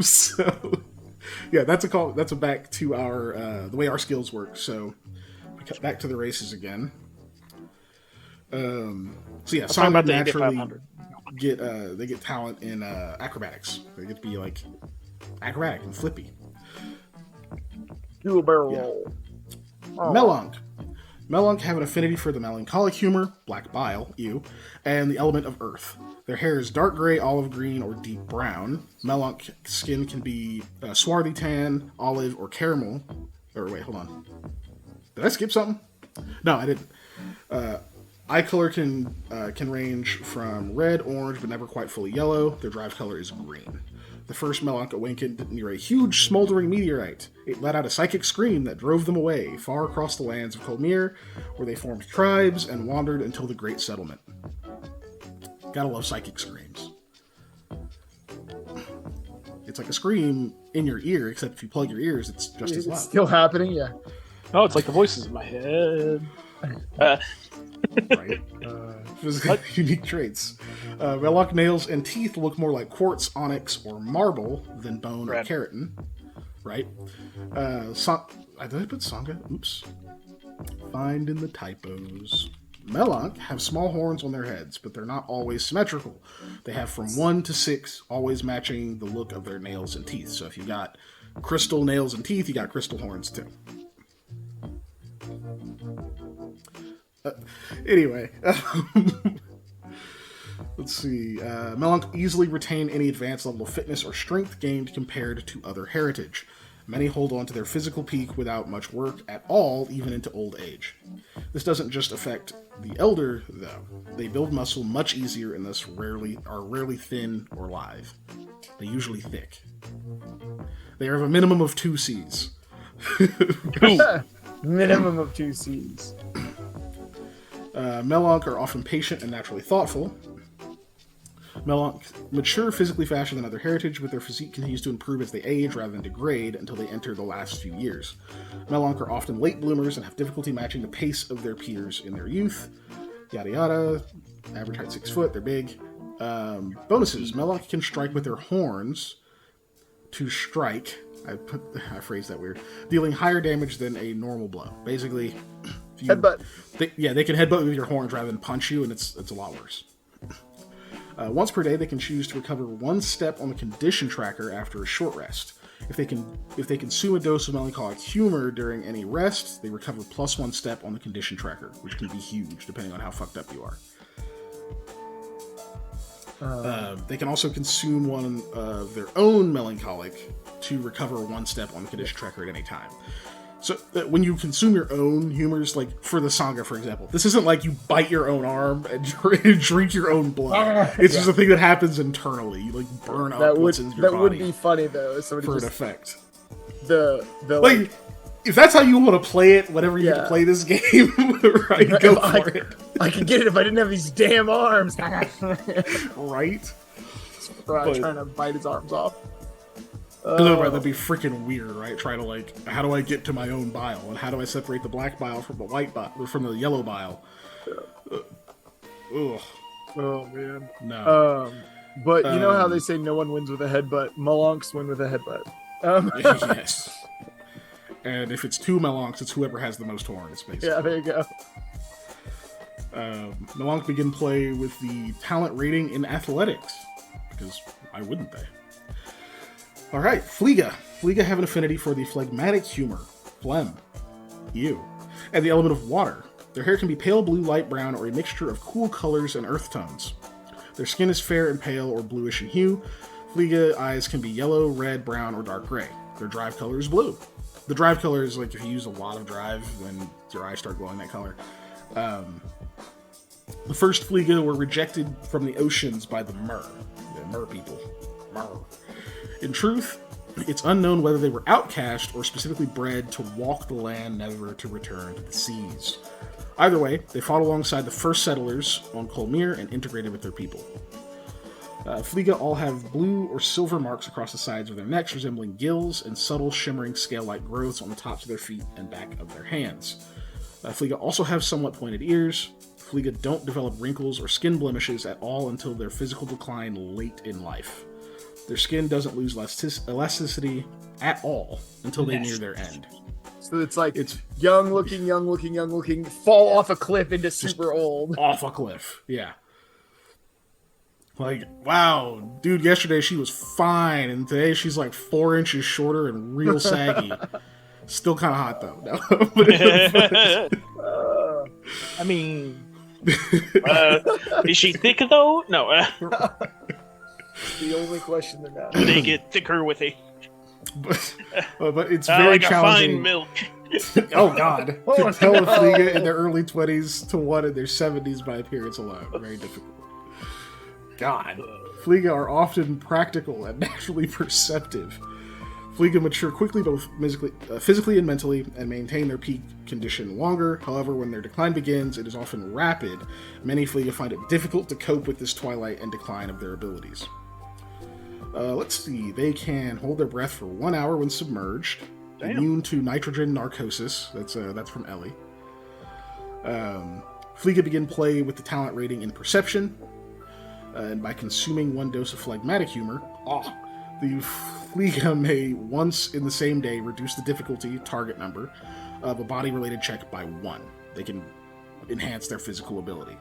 so yeah, that's a back to our the way our skills work. So we cut back to the races again. So yeah, Samba naturally they get talent in acrobatics. They get to be like acrobatic and flippy. Do a barrel roll. Melonk. Melonk have an affinity for the melancholic humor, black bile, and the element of earth. Their hair is dark gray, olive green, or deep brown. Melonk skin can be swarthy tan, olive, or caramel. Or wait, hold on. Did I skip something? No, I didn't. Eye color can range from red, orange, but never quite fully yellow. Their drive color is green. The first Melonk awakened near a huge smoldering meteorite. It let out a psychic scream that drove them away, far across the lands of Colmir, where they formed tribes and wandered until the Great Settlement. Gotta love psychic screams. It's like a scream in your ear, except if you plug your ears, it's just as loud. It's still happening, yeah. Oh, it's like the voices in my head. Right. Unique traits. Melonk nails and teeth look more like quartz, onyx, or marble than bone or keratin. Right. Did I put Sanga? Oops. Find in the typos. Melonk have small horns on their heads, but they're not always symmetrical. They have from 1 to 6, always matching the look of their nails and teeth. So if you got crystal nails and teeth, you got crystal horns too. Anyway, let's see. Melonk easily retain any advanced level of fitness or strength gained compared to other heritage. Many hold on to their physical peak without much work at all, even into old age. This doesn't just affect the elder, though. They build muscle much easier and thus are rarely thin or lithe. They're usually thick. They have a minimum of 2 Cs. Minimum of 2 Cs. Melonk are often patient and naturally thoughtful. Melonk mature physically faster than other heritage, but their physique continues to improve as they age rather than degrade until they enter the last few years. Melonk are often late bloomers and have difficulty matching the pace of their peers in their youth. Yada yada. Average height 6 foot, they're big. Bonuses. Melonk can strike with their horns to strike. I phrased that weird. Dealing higher damage than a normal blow. Basically, headbutt. They can headbutt with your horns rather than punch you, and it's a lot worse. Once per day, they can choose to recover 1 step on the condition tracker after a short rest. If they consume a dose of melancholic humor during any rest, they recover +1 step on the condition tracker, which can be huge depending on how fucked up you are. They can also consume one of their own melancholic to recover 1 step on the condition tracker at any time. So when you consume your own humors, like for the Sangha, for example, this isn't like you bite your own arm and drink your own blood. It's just a thing that happens internally. You like burn up what's in your body. That would be funny though. For an effect. The like if that's how you want to play it, whenever you get to play this game, right? Go for it. I could get it if I didn't have these damn arms. Right? Trying to bite his arms off. That'd be freaking weird, right? Try to like, how do I get to my own bile, and how do I separate the black bile from the white bile, or from the yellow bile? Ugh. Oh man. No. But you know how they say no one wins with a headbutt? Melonks win with a headbutt. Yes. And if it's 2 Melonks, it's whoever has the most horns, basically. Yeah, there you go. Melonk begin play with the talent rating in athletics, because why wouldn't they? All right, Fleega. Fleega have an affinity for the phlegmatic humor, phlegm, and the element of water. Their hair can be pale blue, light brown, or a mixture of cool colors and earth tones. Their skin is fair and pale or bluish in hue. Fleega eyes can be yellow, red, brown, or dark gray. Their drive color is blue. The drive color is like if you use a lot of drive, then your eyes start glowing that color. The first Fleega were rejected from the oceans by the Mer people. Mer. In truth, it's unknown whether they were outcast or specifically bred to walk the land, never to return to the seas. Either way, they fought alongside the first settlers on Colmere and integrated with their people. Fliga all have blue or silver marks across the sides of their necks, resembling gills, and subtle, shimmering scale-like growths on the tops of their feet and back of their hands. Fliga also have somewhat pointed ears. Fliga don't develop wrinkles or skin blemishes at all until their physical decline late in life. Their skin doesn't lose elasticity at all until they near their end. So it's young looking, fall off a cliff into super old. Off a cliff, yeah. Like, wow, dude, yesterday she was fine, and today she's like 4 inches shorter and real saggy. Still kind of hot, though. No. I mean, is she thick, though? No. The only question they're not. They get thicker with age. But it's very like challenging. A fine milk. Oh, God. To tell a Fliga in their early 20s to one in their 70s by appearance alone. Very difficult. God. Fliga are often practical and naturally perceptive. Fliga mature quickly both physically and mentally and maintain their peak condition longer. However, when their decline begins, it is often rapid. Many Fliga find it difficult to cope with this twilight and decline of their abilities. Let's see. They can hold their breath for 1 hour when submerged. Damn. Immune to nitrogen narcosis. That's from Ellie. Fliga begin play with the talent rating in perception. And by consuming 1 dose of phlegmatic humor, the Fliga may once in the same day reduce the difficulty target number of a body-related check by 1. They can enhance their physical ability.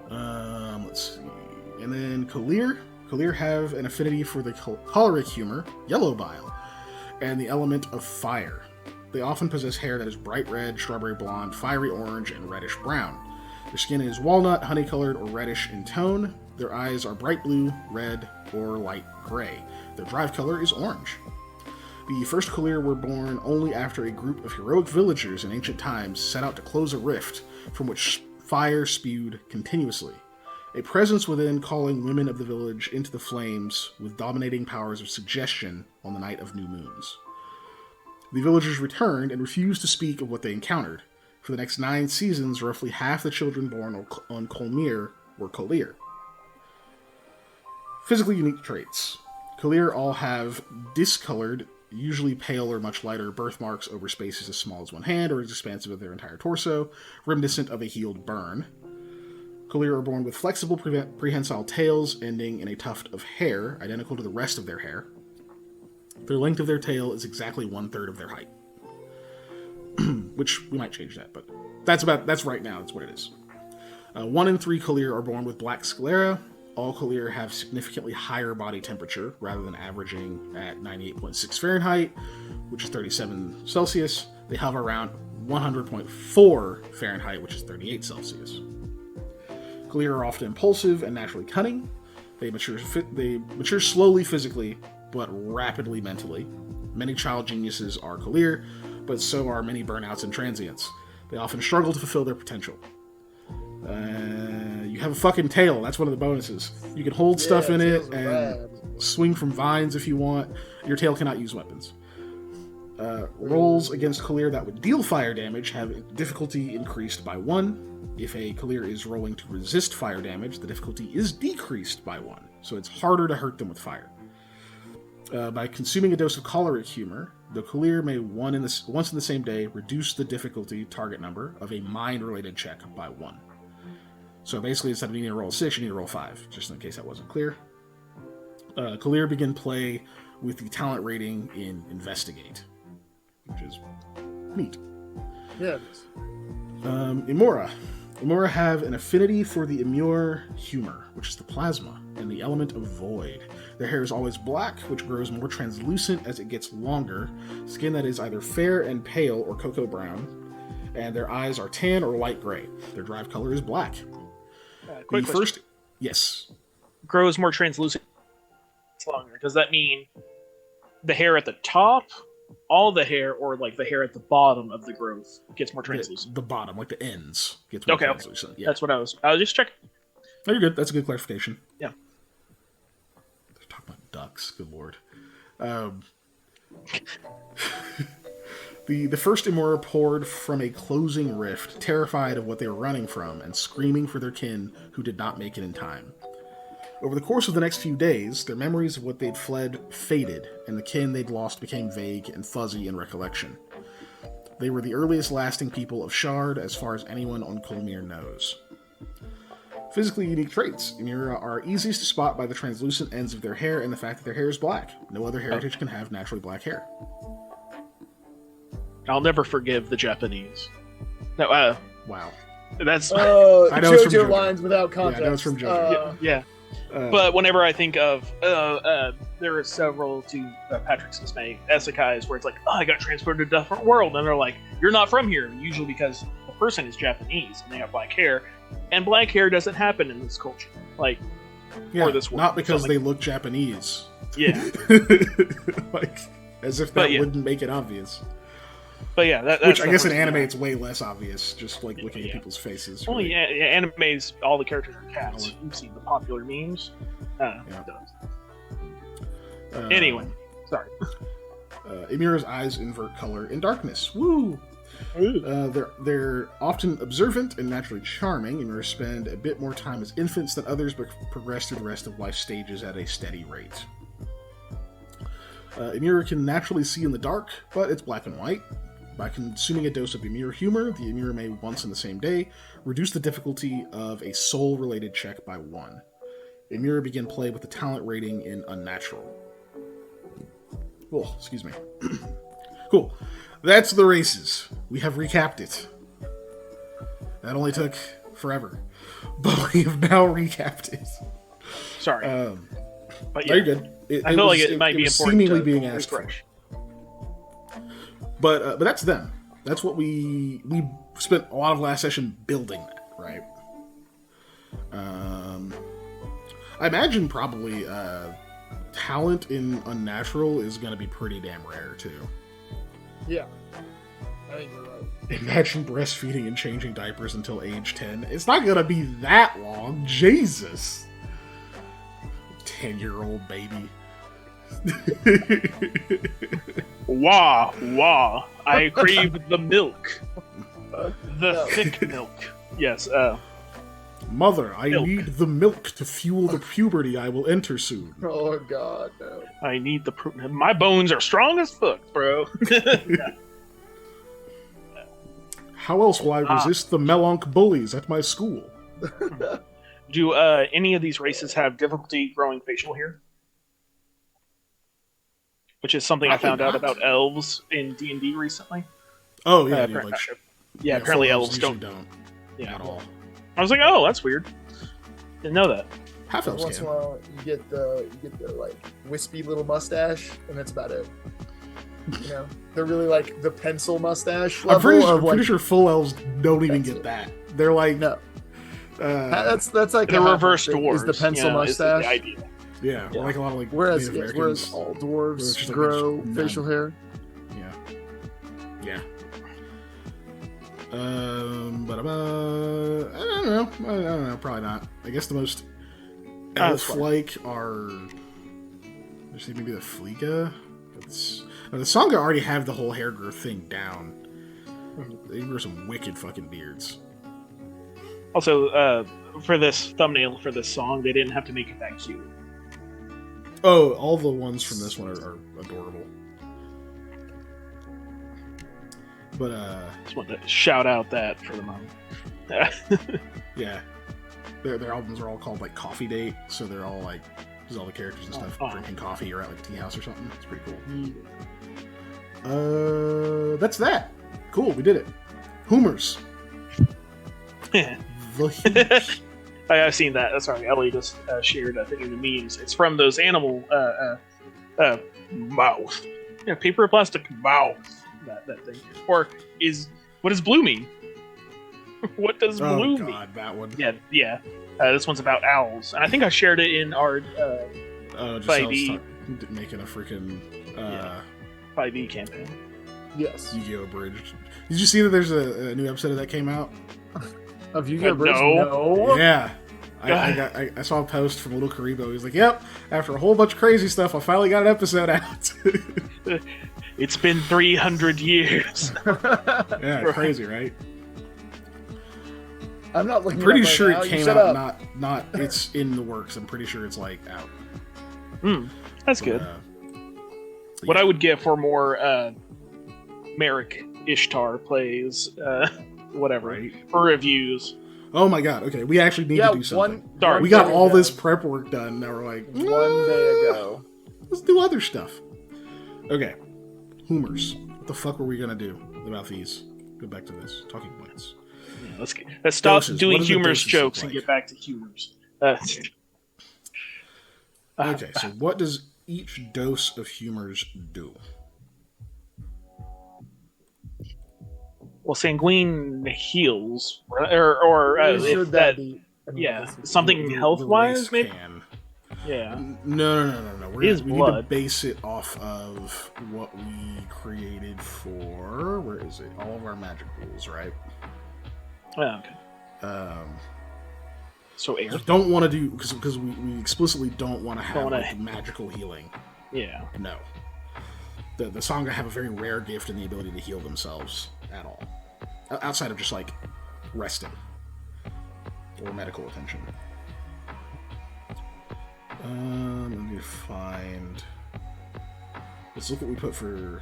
Let's see. And then Collier. Collier have an affinity for the choleric humor, yellow bile, and the element of fire. They often possess hair that is bright red, strawberry blonde, fiery orange, and reddish brown. Their skin is walnut, honey-colored, or reddish in tone. Their eyes are bright blue, red, or light gray. Their drive color is orange. The first Collier were born only after a group of heroic villagers in ancient times set out to close a rift from which fire spewed continuously. A presence within calling women of the village into the flames with dominating powers of suggestion on the night of new moons. The villagers returned and refused to speak of what they encountered. For the next 9 seasons, roughly half the children born on Colmere were Collier. Physically unique traits. Collier all have discolored, usually pale or much lighter birthmarks over spaces as small as 1 hand or as expansive as their entire torso, reminiscent of a healed burn. Collier are born with flexible prehensile tails ending in a tuft of hair, identical to the rest of their hair. The length of their tail is exactly 1/3 of their height. Which, we might change that, but that's right now, that's what it is. 1 in 3 Collier are born with black sclera. All Collier have significantly higher body temperature, rather than averaging at 98.6 Fahrenheit, which is 37 Celsius. They hover around 100.4 Fahrenheit, which is 38 Celsius. Collier are often impulsive and naturally cunning. They mature slowly physically, but rapidly mentally. Many child geniuses are Collier, but so are many burnouts and transients. They often struggle to fulfill their potential. You have a fucking tail. That's one of the bonuses. You can hold stuff in it and swing from vines if you want. Your tail cannot use weapons. Rolls against Collier that would deal fire damage have difficulty increased by 1. If a Collier is rolling to resist fire damage, the difficulty is decreased by 1. So it's harder to hurt them with fire. By consuming a dose of choleric humor, the Collier may once in the same day reduce the difficulty target number of a mind-related check by 1. So basically, instead of needing to roll 6, you need to roll 5, just in case that wasn't clear. Collier begin play with the talent rating in Investigate, which is neat. Yeah, it is. Imora. Imora have an affinity for the immure humor, which is the plasma, and the element of void. Their hair is always black, which grows more translucent as it gets longer, skin that is either fair and pale or cocoa brown, and their eyes are tan or light gray. Their drive color is black. Quick question. Yes. Grows more translucent. It's longer. Does that mean the hair at the top, all the hair, or like the hair at the bottom of the growth gets more translucent? The bottom, like the ends, gets more translucent. Okay. Yeah. That's what I was just checking. Oh, you're good. That's a good clarification. Yeah. They're talking about ducks. Good lord. The first Imura poured from a closing rift, terrified of what they were running from, and screaming for their kin who did not make it in time. Over the course of the next few days, their memories of what they'd fled faded, and the kin they'd lost became vague and fuzzy in recollection. They were the earliest lasting people of Shard, as far as anyone on Kulmir knows. Physically unique traits. Imura are easiest to spot by the translucent ends of their hair and the fact that their hair is black. No other heritage can have naturally black hair. I'll never forgive the Japanese. No, Wow. that's I know it's from JoJo JoJo. lines without context. Yeah, I know it's from JoJo. yeah. But whenever I think of, there are several to Patrick's dismay isekais where it's like, oh, I got transported to a different world, and they're like, you're not from here. Usually because the person is Japanese and they have black hair, and black hair doesn't happen in this culture, like, or this world. Not because So, they look Japanese. Yeah. Like, as if that wouldn't make it obvious. But yeah, that's which I the guess in first anime thing. it's way less obvious, just like looking at people's faces. Well, really. yeah, animes, all the characters are cats. You've seen the popular memes. Anyway, sorry. Imura's eyes invert color in darkness. Woo! They're often observant and naturally charming. Imura spend a bit more time as infants than others, but progress through the rest of life stages at a steady rate. Imura can naturally see in the dark, but it's black and white. By consuming a dose of Imura humor, the Imura may once in the same day reduce the difficulty of a soul-related check by 1. Imura begin play with the talent rating in Unnatural. Oh, excuse me. Cool. That's the races. We have recapped it. That only took forever, but we have now recapped it. Sorry. But yeah, you're good. I feel like it might be important seemingly to being asked for. But that's them. That's what we spent a lot of last session building that, right? I imagine probably talent in Unnatural is going to be pretty damn rare too. Yeah, I think you're right. Imagine breastfeeding and changing diapers until age 10. It's not going to be that long. Jesus. 10-year-old baby. Wah, wah. I crave the milk. The thick milk. Yes, Mother, I Milk. need the milk to fuel the puberty I will enter soon. Oh God, no. I need the my bones are strong as fuck, bro. How else will I resist the Melonk bullies at my school? Do any of these races have difficulty growing facial hair? Which is something I found out about elves in D&D recently. Oh, yeah. Apparently elves usually don't. at all. I was like, oh, that's weird. Didn't know that. Half elves Once in can. a while, you get the like wispy little mustache, and that's about it. You know, they're really like the pencil mustache level. I'm pretty of, like, sure full elves don't even That's get it. that. They're like, no. That's like The a reverse half- dwarves. is the pencil is mustache. the idea. yeah, Yeah. like a lot of like Whereas Native whereas Americans. all where it's dwarves just like grow none. facial hair. Yeah. But I don't know. Probably not. I guess the most That's fine. elf-like are just maybe the Fleeka. The Sangha already have the whole hair growth thing down. They grow some wicked fucking beards. Also, for this thumbnail for this song, they didn't have to make it that cute. Oh, all the ones from this one are adorable. But Just wanted to shout out that for the moment. yeah, their albums are all called like Coffee Date, so they're all like, there's all the characters and stuff drinking coffee or at like a tea house or something. It's pretty cool. That's that. Cool, we did it. Hoomers. The Hoomers. I've seen that. Sorry, Ellie just shared, I think, in the memes. It's from those animal mouth. Yeah, paper or plastic mouth. That thing. Or what does blue mean? What does blue Oh mean? god, that one. Yeah. This one's about owls, and I think I shared it in our Just 5e making a freaking 5e campaign. Yes. Yu-Gi-Oh! Bridge. Did you see that there's a new episode of that came out? Of Yu-Gi-Oh! Bridge? No. No. Yeah. I saw a post from Little Karibo. He's like, yep, after a whole bunch of crazy stuff, I finally got an episode out. It's been 300 years. Yeah, crazy, right? I'm not looking. I'm pretty it up right sure now. it You came shut out. up. Not. It's in the works. I'm pretty sure it's like out. That's But, good. What I would get for more Merrick Ishtar plays, whatever, Right. for reviews. Oh my god. Okay, we actually need to do something. Sorry. We got day all ago. this prep work done. Now we're like, One day ago. let's do other stuff. Okay, humors. What the fuck were we gonna do about these? Go back to this talking points. Yeah, let's stop Doses. doing What do the humorous doses jokes look and like? get back to humors. Okay, so what does each dose of humors do? Well, Sanguine heals, or Why if should that, be? I mean, yeah, this is- something The health-wise, race maybe. can. Yeah, No. We Is need to blood. base it off of what we created for. Where is it? All of our magic rules, right? oh, okay. So air. We don't want to do because we explicitly don't want to have wanna- like, magical healing. Yeah. No. The Sangha have a very rare gift in the ability to heal themselves at all, outside of just like resting or medical attention. Let me find. Let's look what we put for.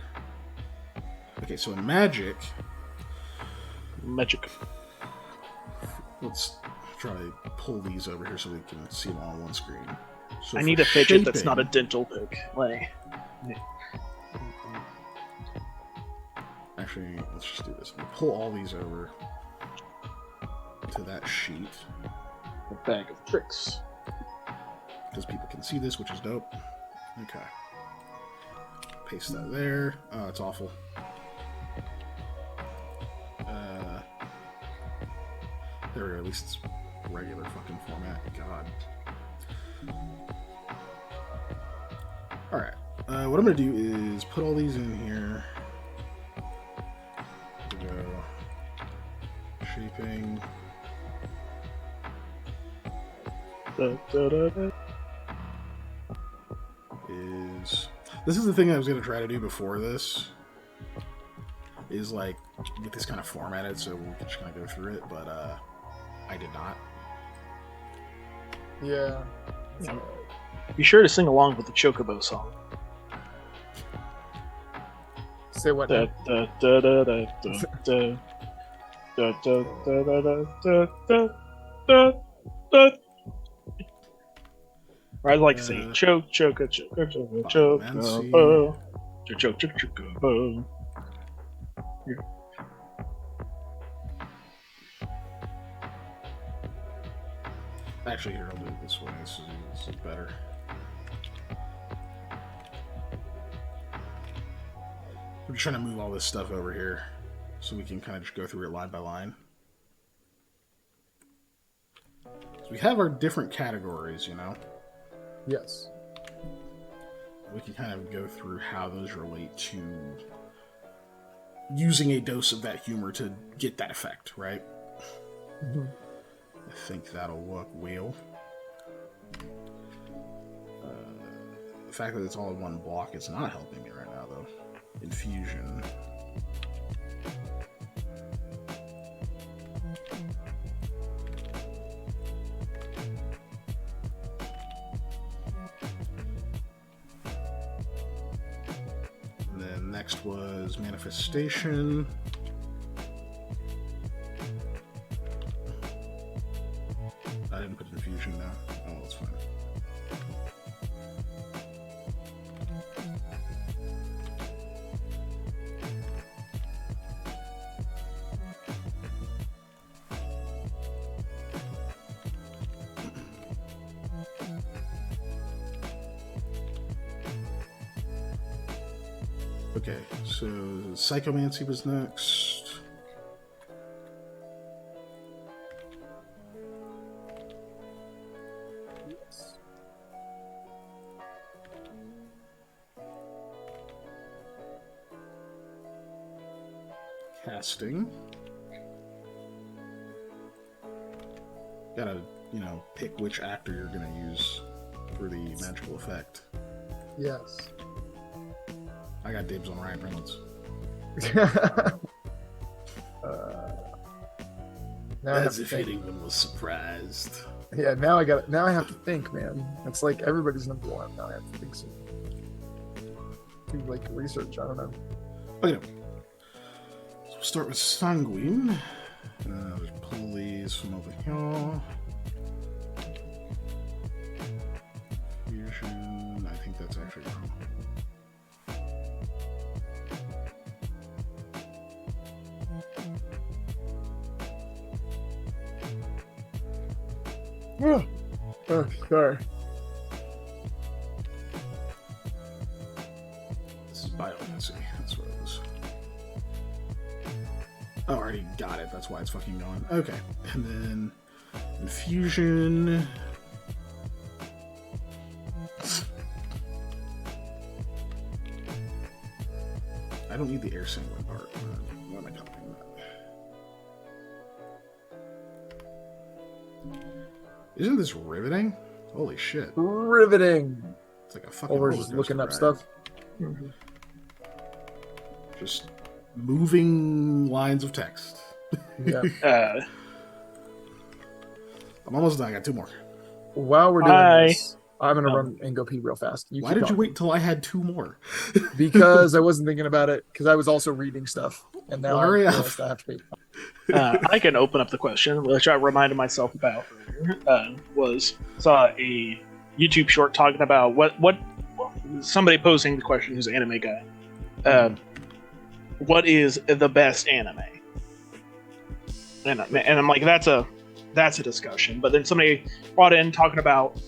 Okay, so in magic, Magic. let's try to pull these over here so we can see them all on one screen. So I for need a fidget that's shaping- not a dental pick. Like, Actually, let's just do this. We'll pull all these over to that sheet a bag of tricks. because people can see this, which is dope. Okay. Paste that there. Oh, it's awful. There we go. At least it's regular fucking format. God. Alright. What I'm going to do is put all these in here. There we go. Shaping. This is the thing I was going to try to do before this. Is like get this kind of formatted so we can just kind of go through it, but I did not. Yeah. Yeah. Be sure to sing along with the Chocobo song. Say what? Da, da, da, da, da, da, da, da, da, da, da, da, da, da. Or I'd like to say choke, choke, choke, choke, choke, chocobo. Choke, choke, chocobo. Actually, here, I'll do it this way. This is better. We're just trying to move all this stuff over here so we can kind of just go through it line by line. So we have our different categories, you know? Yes. We can kind of go through how those relate to using a dose of that humor to get that effect, right? Mm-hmm. I think that'll work well. The fact that it's all in one block is not helping me right now, though. Infusion. And then next was manifestation. I didn't put infusion now. Oh, that's fine. Okay, so psychomancy was next. Casting. Gotta, pick which actor you're gonna use for the magical effect. Yes. I got dibs on Ryan Reynolds. Now I have As to if think. anyone was surprised. Yeah, now I have to think, man. It's like everybody's number one. Now I have to think some. Do like research. I don't know. Okay. So we'll start with Sanguine. There's pulleys from over here. Fusion. I think that's actually wrong. Oh, sorry. This is biomancy. That's what it is. Oh, I already got it. That's why it's fucking gone. Okay. And then infusion. I don't need the air sanguine part. Why am I copying that? Isn't this riveting? Holy shit. Riveting. It's like a fucking Over roller just coaster looking up ride. stuff. Just moving lines of text. Yeah. I'm almost done. I got 2 more. While we're doing Hi. this, I'm gonna run and go pee real fast. Why keep did you talking. wait till I had 2 more? Because I wasn't thinking about it. Because I was also reading stuff, and now I Hurry up. realized I have to pee. I can open up the question, which I reminded myself about earlier. Saw a YouTube short talking about what somebody posing the question, who's an anime guy. What is the best anime? And I'm like, that's a discussion. But then somebody brought in talking about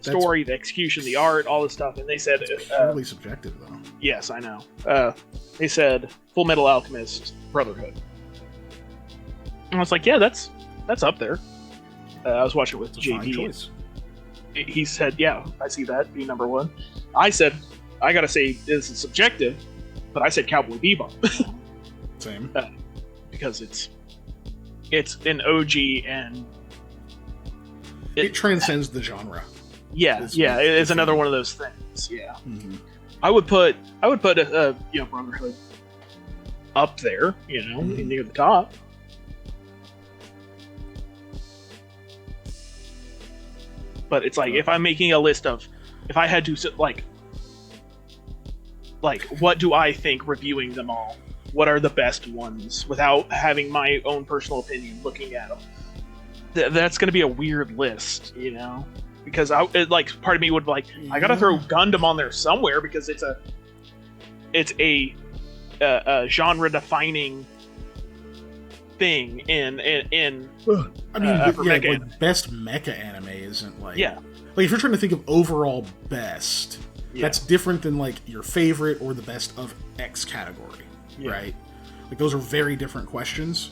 story, the execution, the art, all this stuff, and they said Purely subjective, though. yes, I know. They said Full Metal Alchemist Brotherhood. And I was like, yeah, that's up there. I was watching it with It's a fine JD. choice. He said, yeah, I see that being number 1. I said, I gotta say this is subjective, but I said Cowboy Bebop Same. because it's an OG and It transcends the genre. it's another one of those things. Yeah, Mm-hmm. I would put Brotherhood up there, near the top. But it's like if I'm making a list of, if I had to like what do I think reviewing them all? What are the best ones without having my own personal opinion looking at them? That's going to be a weird list, because part of me would I gotta throw Gundam on there somewhere because it's a genre defining thing in I mean, for yeah, mecha like best mecha anime isn't like yeah. Like if you're trying to think of overall best, Yeah. that's different than like your favorite or the best of X category, Yeah. right? Like those are very different questions.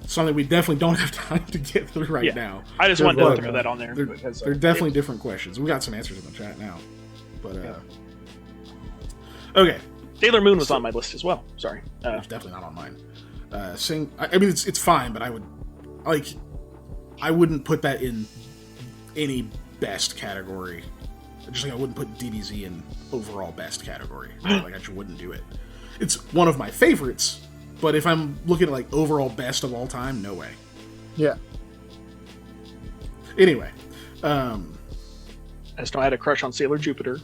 Something we definitely don't have time to get through right Yeah. now. I just They're wanted to look, throw that on there They're, because they're definitely different questions. We got some answers in the chat now, but okay, Sailor Moon was on my list as well. Sorry. it's definitely not on mine. I mean, it's fine, but I wouldn't put that in any best category. Just like I wouldn't put DBZ in overall best category. Like I just wouldn't do it. It's one of my favorites, but if I'm looking at like overall best of all time, no way. Yeah. Anyway, I just know I had a crush on Sailor Jupiter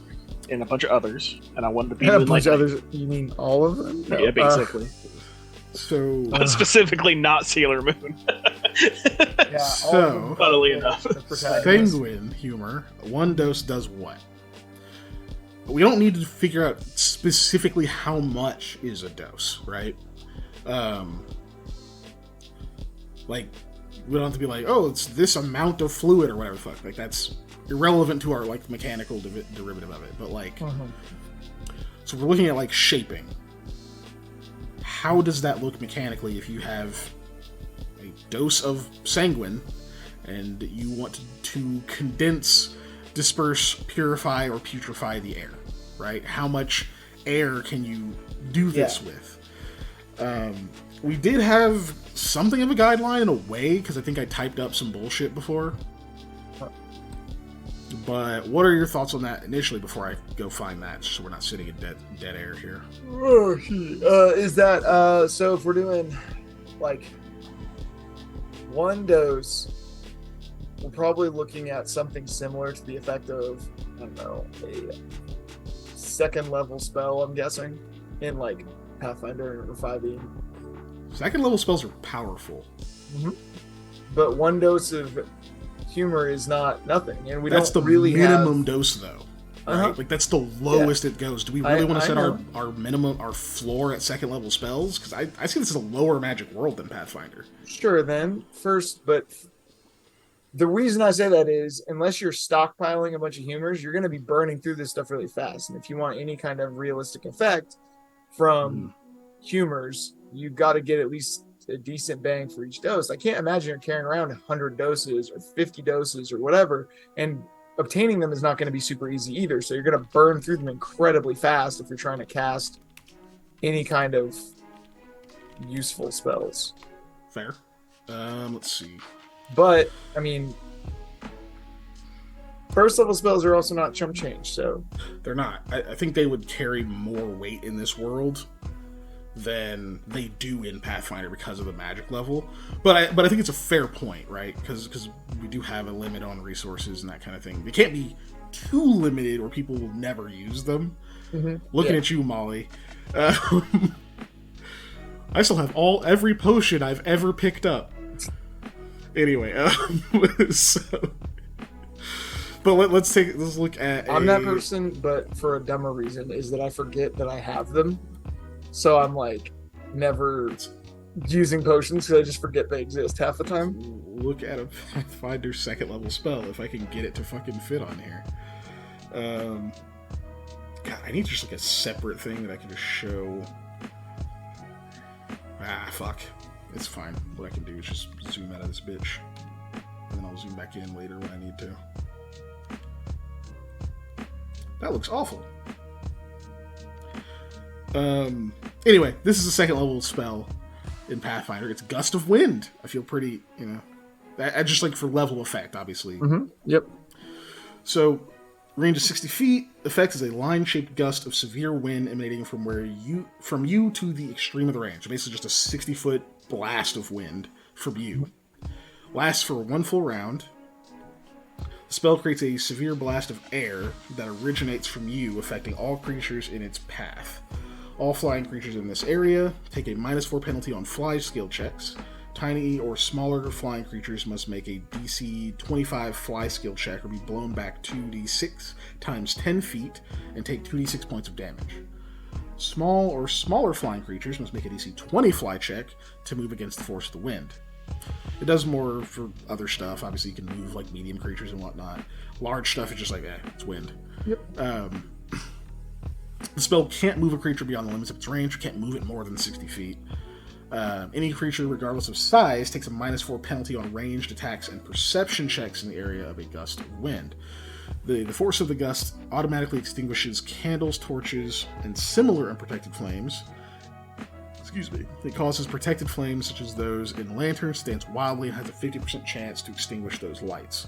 and a bunch of others, and I wanted to be And a with bunch of others. You mean all of them? No, Yeah, basically. so But specifically not Sailor Moon. Yeah, all of them. Funnily enough. The protagonist. Sanguine humor, 1 dose does what? We don't need to figure out specifically how much is a dose, right? Like, we don't have to be like, oh, it's this amount of fluid or whatever the fuck. Like, that's irrelevant to our, like, mechanical derivative of it. But, like, so we're looking at, like, shaping. How does that look mechanically if you have a dose of sanguine and you want to condense, disperse, purify, or putrefy the air, right? How much air can you do this with? We did have something of a guideline in a way, because I think I typed up some bullshit before. But what are your thoughts on that initially before I go find that, so we're not sitting in dead air here? Is that so if we're doing like one dose, we're probably looking at something similar to the effect of, I don't know, a second level spell, I'm guessing, in like Pathfinder or 5e. Second level spells are powerful. Mm-hmm. But one dose of humor is not nothing, and that's don't the really minimum have... dose, though. Right? Uh-huh. Like that's the lowest it goes. Do we really want to set know. our minimum, our floor at second level spells? Because I see this as a lower magic world than Pathfinder. Sure, then first, but the reason I say that is unless you're stockpiling a bunch of humors, you're going to be burning through this stuff really fast. And if you want any kind of realistic effect from humors, you've got to get at least a decent bang for each dose. I can't imagine you're carrying around 100 doses or 50 doses or whatever, and obtaining them is not going to be super easy either. So you're going to burn through them incredibly fast if you're trying to cast any kind of useful spells. Fair. Let's see. But I mean, first level spells are also not chump change, so they're not. I think they would carry more weight in this world than they do in Pathfinder because of the magic level. But I think it's a fair point, right? Because we do have a limit on resources and that kind of thing. They can't be too limited or people will never use them. Mm-hmm. Looking at you, Molly. I still have every potion I've ever picked up. Anyway, so... But let's look at I'm that person, but for a dumber reason, is that I forget that I have them. So I'm like never using potions because I just forget they exist half the time. Look at a Pathfinder second level spell if I can get it to fucking fit on here. God, I need just like a separate thing that I can just show. Fuck. It's fine. What I can do is just zoom out of this bitch. And then I'll zoom back in later when I need to. That looks awful. Anyway, this is a second level spell in Pathfinder. It's Gust of Wind. I feel pretty, I just like for level effect, obviously. Mm-hmm. Yep. So, range of 60 feet. Effect is a line-shaped gust of severe wind emanating from you to the extreme of the range. So basically just a 60-foot blast of wind from you. Lasts for one full round. The spell creates a severe blast of air that originates from you, affecting all creatures in its path. All flying creatures in this area take a -4 penalty on fly skill checks. Tiny or smaller flying creatures must make a DC 25 fly skill check or be blown back 2d6 times 10 feet and take 2d6 points of damage. Small or smaller flying creatures must make a DC 20 fly check to move against the force of the wind. It does more for other stuff. Obviously, you can move like medium creatures and whatnot. Large stuff is just like, it's wind. Yep. The spell can't move a creature beyond the limits of its range, or can't move it more than 60 feet. Any creature, regardless of size, takes a -4 penalty on ranged attacks and perception checks in the area of a gust of wind. The force of the gust automatically extinguishes candles, torches, and similar unprotected flames. Excuse me. It causes protected flames, such as those in lanterns, to dance wildly and has a 50% chance to extinguish those lights.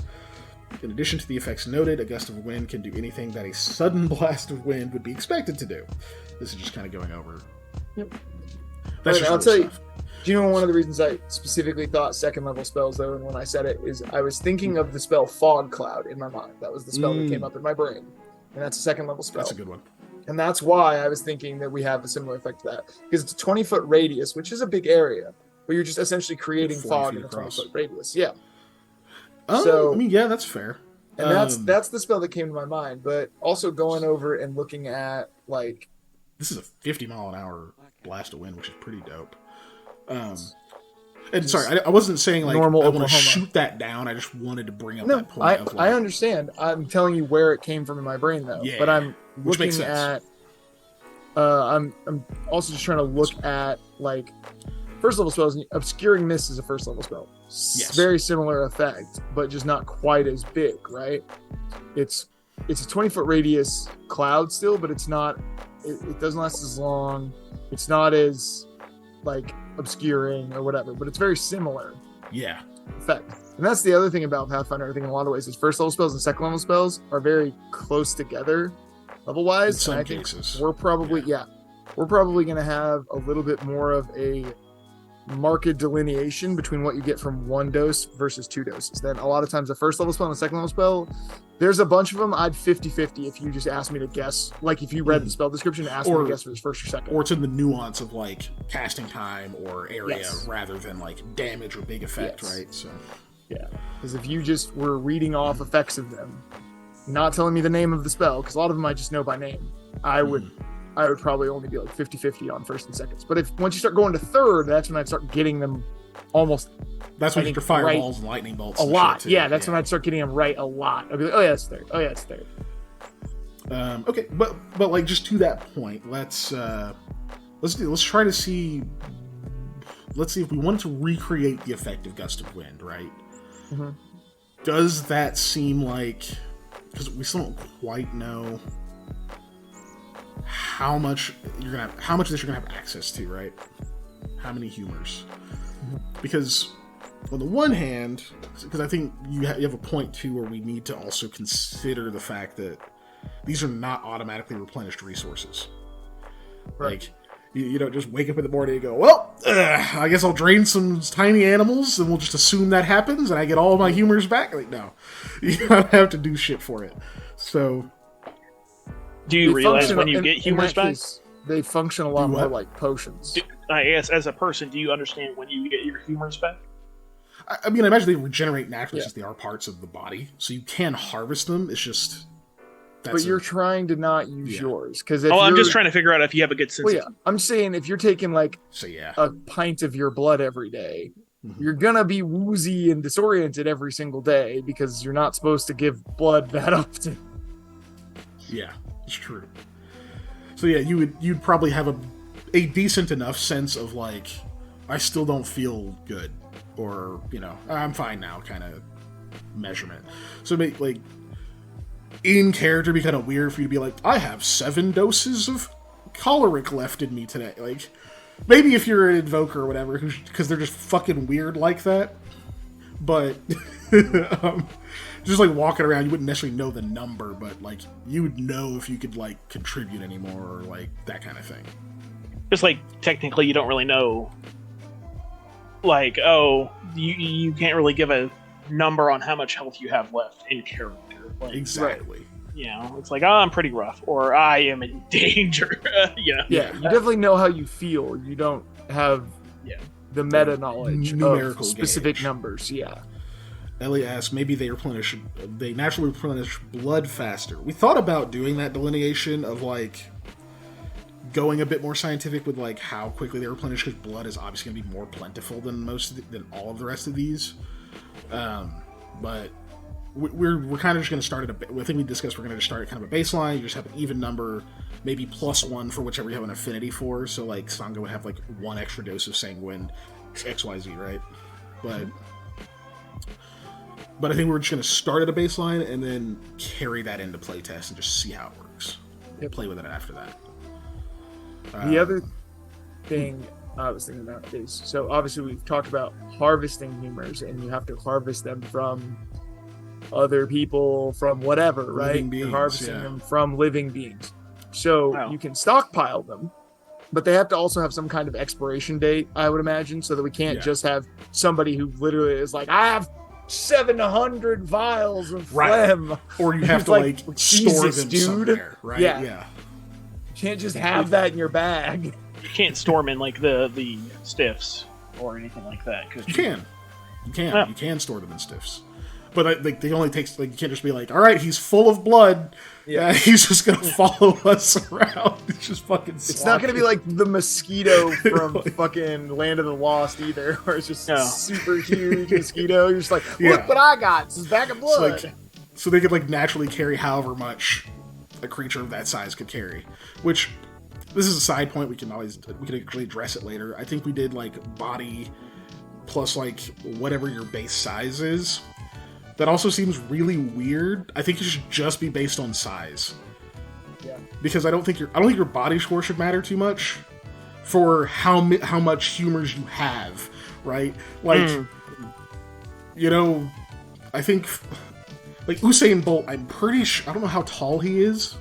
In addition to the effects noted, a gust of wind can do anything that a sudden blast of wind would be expected to do. This is just kind of going over. Yep. That's just I'll tell you. Stuff. Do you know one of the reasons I specifically thought second level spells, though, and when I said it, is I was thinking of the spell Fog Cloud in my mind. That was the spell that came up in my brain. And that's a second level spell. That's a good one. And that's why I was thinking that we have a similar effect to that. Because it's a 20-foot radius, which is a big area, but you're just essentially creating fog in a 20-foot radius. Yeah. So, I mean, yeah, that's fair. And that's the spell that came to my mind. But also going over and looking at, like... This is a 50-mile-an-hour blast of wind, which is pretty dope. And sorry, I wasn't saying, like, normal I want to Oklahoma. Shoot that down. I just wanted to bring up that point. I understand. I'm telling you where it came from in my brain, though. Yeah, but I'm which makes looking sense. at... I'm also just trying to look at, like... First level spells, Obscuring Mist is a first level spell. Yes. Very similar effect, but just not quite as big, right? It's a 20-foot radius cloud still, but it's not, it doesn't last as long. It's not as, like, obscuring or whatever, but it's very similar. Yeah. Effect. And that's the other thing about Pathfinder, I think in a lot of ways, is first level spells and second level spells are very close together level wise. In some and I think cases. we're probably going to have a little bit more of a marked delineation between what you get from one dose versus 2 doses. Then a lot of times a first level spell and a second level spell, there's a bunch of them I'd 50-50 if you just asked me to guess, like if you read the spell description and asked me to guess if it's first or second. Or it's in the nuance of like casting time or area rather than like damage or big effect, right? So yeah, because if you just were reading off effects of them, not telling me the name of the spell, because a lot of them I just know by name, I would probably only be like 50-50 on first and seconds. But if once you start going to third, that's when I'd start getting them almost. That's when you get your fireballs and lightning bolts. A lot, that's when I'd start getting them right a lot. I'd be like, oh yeah, it's third. Oh yeah, it's third. Okay, but like just to that point, let's try to see. Let's see if we wanted to recreate the effect of Gust of Wind, right? Mm-hmm. Does that seem like, because we still don't quite know how much of this you're gonna have access to, right? How many humors? Because on the one hand, because I think you have a point too where we need to also consider the fact that these are not automatically replenished resources. Right. Like you don't just wake up in the morning and go, well, I guess I'll drain some tiny animals and we'll just assume that happens and I get all my humors back. Like, no, you don't have to do shit for it. So. Do you realize when you get humors back? They function a lot more like potions. I guess as a person, do you understand when you get your humors back? I mean, I imagine they regenerate naturally since they are parts of the body. So you can harvest them. It's just... But you're trying to not use yours. I'm just trying to figure out if you have a good sense. Well, yeah. I'm saying if you're taking like a pint of your blood every day, you're going to be woozy and disoriented every single day because you're not supposed to give blood that often. Yeah, it's true. So yeah, you'd probably have a decent enough sense of like, I still don't feel good, or I'm fine now kind of measurement. So like in character, be kind of weird for you to be like, I have 7 doses of choleric left in me today. Like maybe if you're an invoker or whatever, because they're just fucking weird like that. But just like walking around, you wouldn't necessarily know the number, but like you would know if you could like contribute anymore or like that kind of thing. Just like technically you don't really know, like, oh, you can't really give a number on how much health you have left in character. Like, exactly. It's like, oh, I'm pretty rough, or I am in danger. Yeah, you definitely know how you feel. You don't have the meta knowledge of specific numbers. Yeah. Ellie asks, maybe they naturally replenish blood faster. We thought about doing that delineation of like going a bit more scientific with like how quickly they replenish, because blood is obviously going to be more plentiful than than all of the rest of these. But we're kind of just going to start at I think we discussed we're going to just start at kind of a baseline. You just have an even number, maybe +1 for whichever you have an affinity for. So like Sangha would have like 1 extra dose of Sanguine, XYZ, right? But I think we're just going to start at a baseline and then carry that into playtest and just see how it works. Play with it after that. The other thing I was thinking about is, so obviously we've talked about harvesting humors, and you have to harvest them from other people, from whatever, right? You're harvesting them from living beings. So you can stockpile them, but they have to also have some kind of expiration date, I would imagine, so that we can't just have somebody who literally is like, I have 700 vials of phlegm. Or you have to like store them somewhere, right? Yeah. You can't just have that in your bag. You can't store them in like the stiffs or anything like that. Cause you can. You can store them in stiffs. But like they only takes like you can't just be like, all right, he's full of blood. Yeah, he's just gonna follow us around. It's just fucking. It's not gonna be like the mosquito from fucking Land of the Lost either, where it's just super huge mosquito. You're just like, look what I got. It's this bag of blood. So they could like naturally carry however much a creature of that size could carry. Which this is a side point. We can actually address it later. I think we did like body plus like whatever your base size is. That also seems really weird. I think it should just be based on size. Yeah. Because I don't think your body score should matter too much for how much humors you have, right? Like You know, I think, like Usain Bolt, I'm pretty sure, I don't know how tall he is,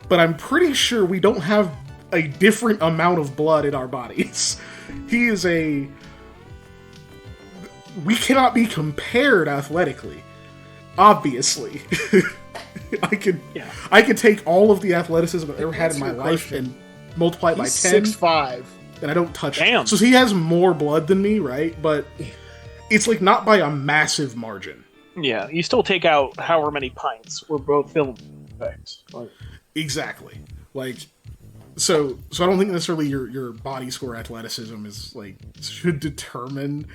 but I'm pretty sure we don't have a different amount of blood in our bodies. He is we cannot be compared athletically, obviously. I could take all of the athleticism I've ever had in my life and multiply it by 10. 6'5". And I don't touch Damn. it. So he has more blood than me, right? But it's like not by a massive margin. Yeah, you still take out however many pints. We're both filling effects. Like, Exactly. Like, so I don't think necessarily your body score athleticism is like should determine,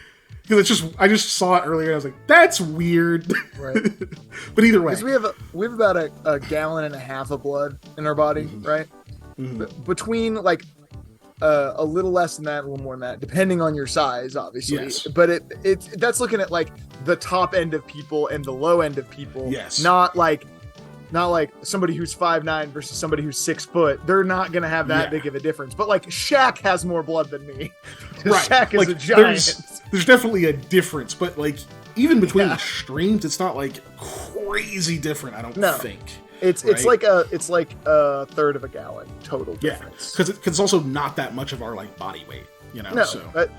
because it's just I just saw it earlier and I was like, that's weird. Right. But either way, Because we have about a gallon and a half of blood in our body, right? Between like a little less than that, a little more than that, depending on your size, obviously. Yes. But that's looking at like the top end of people and the low end of people. Yes. Not like somebody who's 5'9" versus somebody who's 6 foot. They're not gonna have that big of a difference. But like Shaq has more blood than me. right. Shaq is like, a giant. There's definitely a difference, but like even between extremes, it's not like crazy different. I don't think. It's like a third of a gallon total Yeah, difference. because it's also not that much of our like body weight, you know. No, So but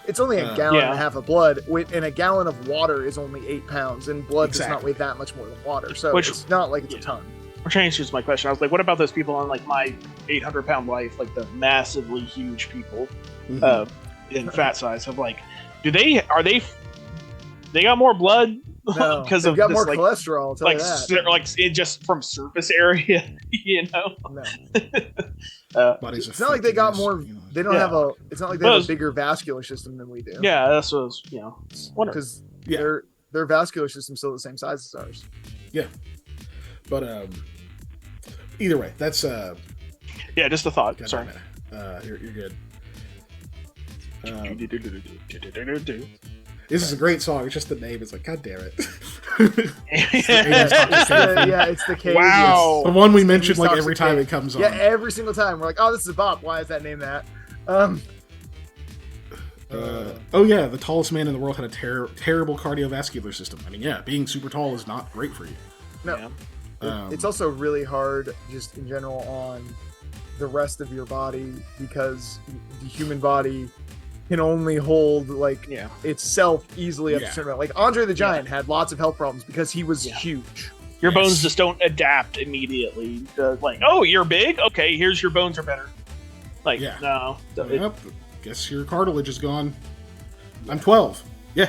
it's only a gallon and a half of blood, and a gallon of water is only 8 pounds, and blood does not weigh that much more than water. So it's not like it's a ton. Which answers my question. I was like, what about those people on like my 800-pound life, like the massively huge people in fat size? Of like, they got more blood? No, because they've of got this, more like, cholesterol. I'll tell you that. like it just from surface area, you know. No. Bodies It's not like they got more. you know. They don't have a. It's not like they have a bigger vascular system than we do. Yeah, that's what I was, wondering. Because their vascular system's still the same size as ours. Yeah, but either way, that's just a thought. God Sorry. damn it. You're good. This is a great song. It's just the name. It's like, God damn it. It's the cave. Wow. The one we mentioned like every time it comes on. Yeah, every single time we're like, oh, this is a bop. Why is that name that? The tallest man in the world had a terrible cardiovascular system. I mean, being super tall is not great for you. No. It's also really hard, just in general, on the rest of your body, because the human body can only hold itself easily up to a certain amount. Like Andre the Giant had lots of health problems because he was huge. Your bones just don't adapt immediately. Like, oh, you're big? Okay, here's your bones are better. Like, no. Guess your cartilage is gone. I'm 12. Yeah.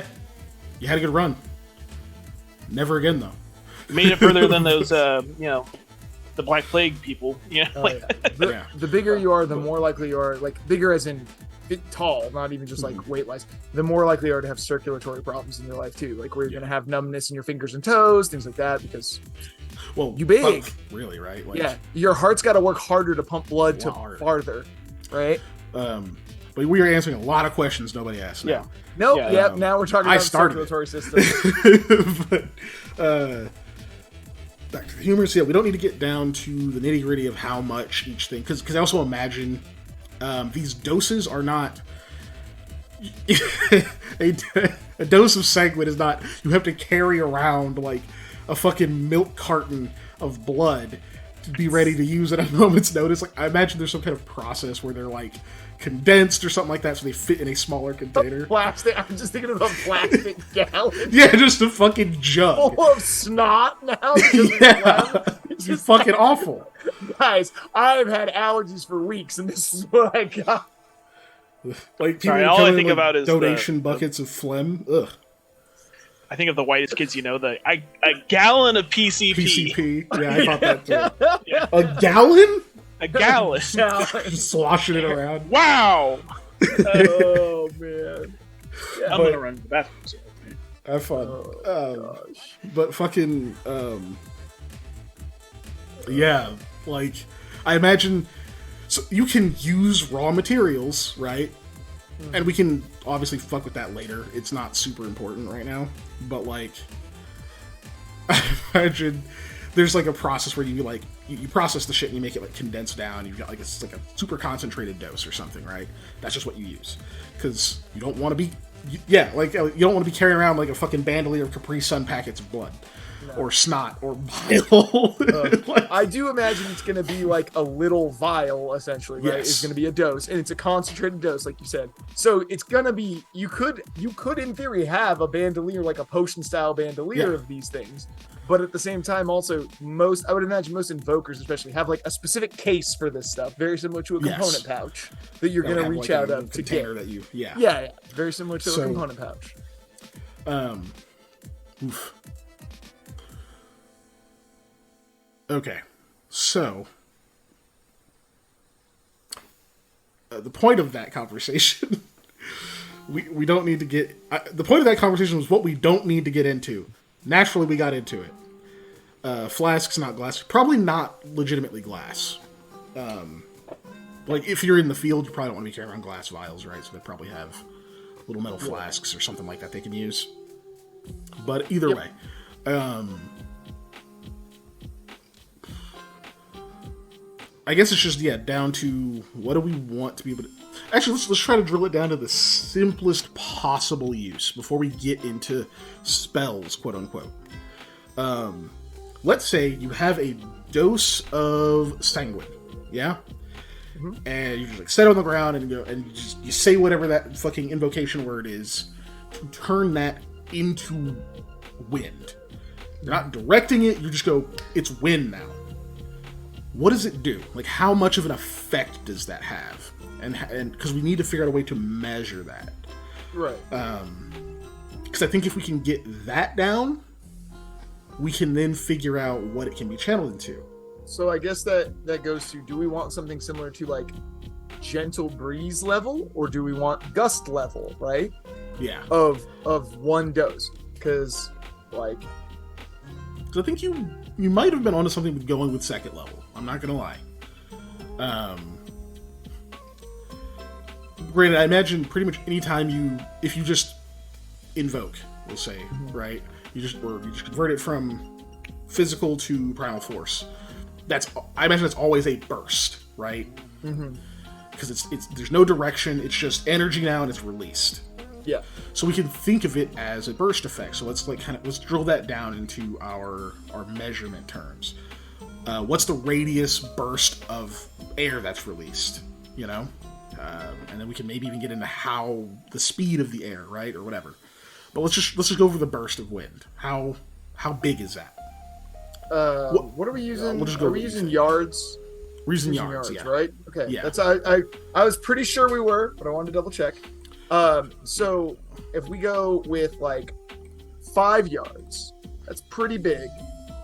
You had a good run. Never again, though. Made it further than those, the Black Plague people. Yeah. The bigger you are, the more likely you are, like, bigger as in tall, not even just like weight-wise, the more likely you are to have circulatory problems in your life too, like where you're gonna have numbness in your fingers and toes, things like that, because you big. Really, right? Like, your heart's got to work harder to pump blood to farther, right? But we are answering a lot of questions nobody asked. Now. Now we're talking about the circulatory system. But back to the humor. So we don't need to get down to the nitty-gritty of how much each thing, because I also imagine these doses are not a dose of sanguine is not you have to carry around like a fucking milk carton of blood to be ready to use at a moment's notice. Like, I imagine there's some kind of process where they're like condensed or something like that, so they fit in a smaller container. Plastic. I'm just thinking of a plastic gallon. Yeah, just a fucking jug full of snot now. It's just fucking awful. Guys, I've had allergies for weeks, and this is what I got. Like, people all I think about is donation buckets of phlegm. Ugh. I think of the whitest kids, a gallon of PCP. PCP. Yeah, I thought that too. A gallon? A gallon. Just sloshing it around. Wow. Oh man. Yeah, I'm gonna run to the bathroom. So. Have fun. Oh, gosh. But fucking like I imagine, so you can use raw materials, right? And we can obviously fuck with that later. It's not super important right now. But like, I imagine there's like a process where you like you process the shit and you make it like condensed down. You've got like it's like a super concentrated dose or something, right? That's just what you use because you don't want to be Yeah, like you don't want to be carrying around like a fucking bandolier of Capri Sun packets of blood. No. Or snot, or bile. I do imagine it's going to be like a little vial, essentially, right? Yes. It's going to be a dose, and it's a concentrated dose, like you said. So it's going to be, you could in theory have a bandolier, like a potion-style bandolier of these things. But at the same time, also, I would imagine most invokers especially have like a specific case for this stuff, very similar to a component pouch that you're going to reach out of to get. That you, yeah, very similar to a component pouch. Oof. Okay, so the point of that conversation, we don't need to get. The point of that conversation was what we don't need to get into. Naturally, we got into it. Flasks, not glass. Probably not legitimately glass. Like if you're in the field, you probably don't want to be carrying around glass vials, right? So they probably have little metal flasks or something like that they can use. But either way. I guess it's just, down to what do we want to be able to... Actually, let's try to drill it down to the simplest possible use before we get into spells, quote-unquote. Let's say you have a dose of sanguine, yeah? Mm-hmm. And you just like set it on the ground and you say whatever that fucking invocation word is to turn that into wind. You're not directing it, you just go, it's wind now. What does it do? Like, how much of an effect does that have? And because we need to figure out a way to measure that. Right. Because I think if we can get that down, we can then figure out what it can be channeled into. So I guess that goes to, do we want something similar to, like, gentle breeze level? Or do we want gust level, right? Yeah. Of one dose? Because, like... So I think you might have been onto something with going with second level. I'm not gonna lie. Granted, I imagine pretty much anytime if you just invoke, we'll say, right? You just convert it from physical to primal force. I imagine that's always a burst, right? Because it's there's no direction. It's just energy now, and it's released. Yeah. So we can think of it as a burst effect. So let's drill that down into our measurement terms. What's the radius burst of air that's released? You know, and then we can maybe even get into how the speed of the air, right, or whatever. But let's just go over the burst of wind. How big is that? What are we using? Are we using yards? We're using yards, right? Okay. Yeah. That's I was pretty sure we were, but I wanted to double check. So if we go with like 5 yards, that's pretty big.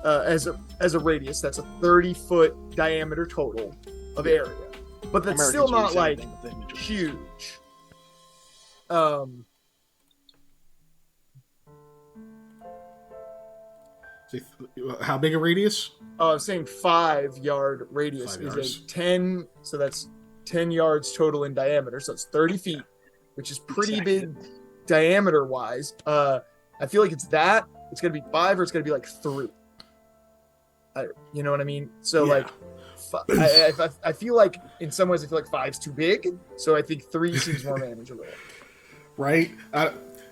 As a radius, that's a 30-foot diameter total of area, but that's still not like huge. How big a radius? I was saying 5-yard radius is a 10, so that's 10 yards total in diameter, so it's 30 feet, which is pretty big diameter wise. I feel like it's gonna be 5 or it's gonna be like 3. You know what I mean? So like, I feel like in some ways I feel like 5's too big, so I think 3 seems more manageable. Right?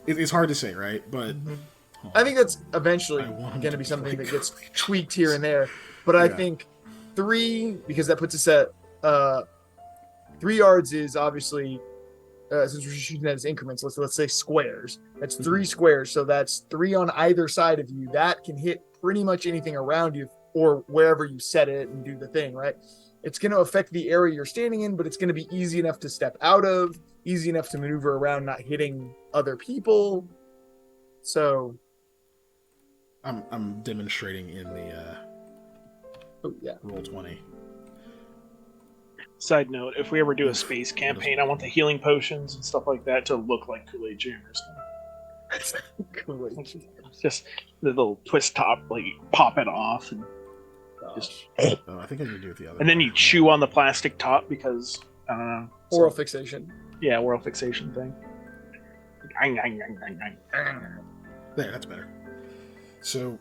It's hard to say, right? But I think that's eventually going to be something that gets tweaked here and there. But I think 3, because that puts us at 3 yards is obviously, since we're shooting that as increments, let's say squares. That's 3 squares, so that's 3 on either side of you. That can hit pretty much anything around you or wherever you set it and do the thing, right? It's going to affect the area you're standing in, but it's going to be easy enough to step out of, easy enough to maneuver around, not hitting other people. So... I'm demonstrating in the roll 20. Side note: if we ever do a space campaign, I want the healing potions and stuff like that to look like Kool-Aid Jammers. Just the little twist top, like you pop it off and just. Oh, I think I can do it the other. And then you chew on the plastic top because I don't know. Oral fixation. Yeah, oral fixation thing. There, that's better. So,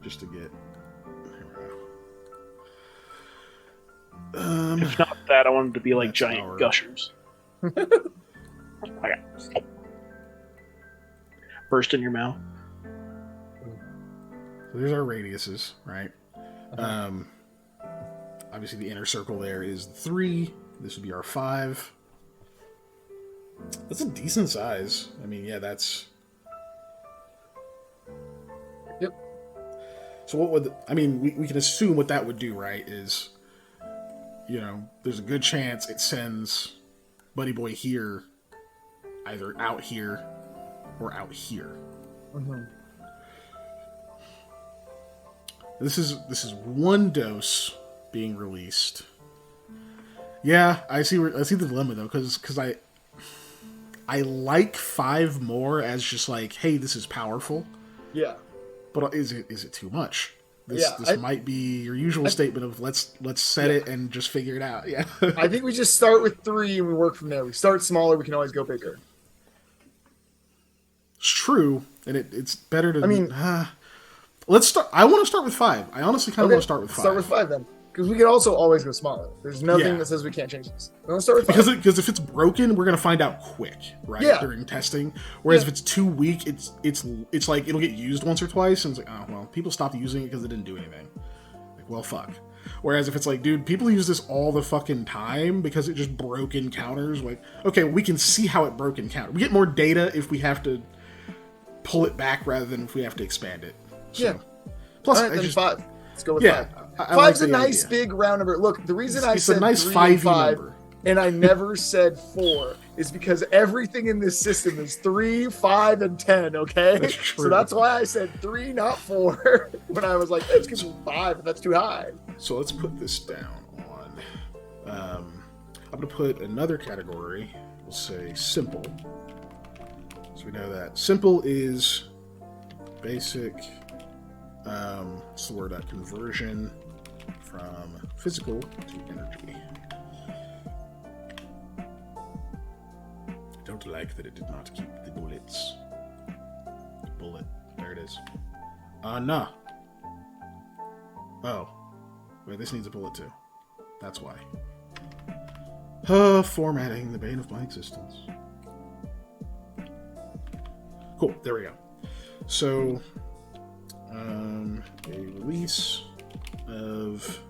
just to get... if not that, I wanted to be like giant gushers. Okay. burst in your mouth. So there's our radiuses, right? Obviously, the inner circle there is 3. This would be our 5. That's a decent size. I mean, yeah, that's... Yep. So what would... I mean, we can assume what that would do, right, is... You know, there's a good chance it sends Buddy Boy here, either out here or out here. Mm-hmm. This is 1 dose being released. Yeah, I see the dilemma though, because I like 5 more as just like, hey, this is powerful. Yeah. But is it too much? This might be your usual statement of let's set it and just figure it out. Yeah. I think we just start with 3 and we work from there. We start smaller, we can always go bigger. It's true, and it's better to. I mean, let's start. I want to start with 5. I honestly kind of want to start with 5. Start with 5 then, because we can also always go smaller. There's nothing that says we can't change this. Let's start with 5. Because if it's broken, we're gonna find out quick, right? Yeah. During testing. Whereas if it's too weak, it's like it'll get used once or twice, and it's like, oh well, people stopped using it because it didn't do anything. Like, well, fuck. Whereas if it's like, dude, people use this all the fucking time because it just broke encounters. Like, okay, we can see how it broke encounter. We get more data if we have to pull it back rather than if we have to expand it. So, yeah. Plus, all right, then 5. Let's go with 5. I 5's like a nice idea. big round number. Look, the reason I said a nice 3 5 and 5 number. and I never said 4 is because everything in this system is 3, 5, and 10. Okay, That's true. So that's why I said 3, not 4. When I was like, it's gonna be 5, but that's too high. So let's put this down on. I'm gonna put another category. We'll say simple. So we know that simple is basic. What's the word? Conversion from physical to energy. I don't like that it did not keep the bullets. Bullet. There it is. Nah. Oh. Wait, this needs a bullet too. That's why. Formatting, the bane of my existence. Cool, there we go. So, a release of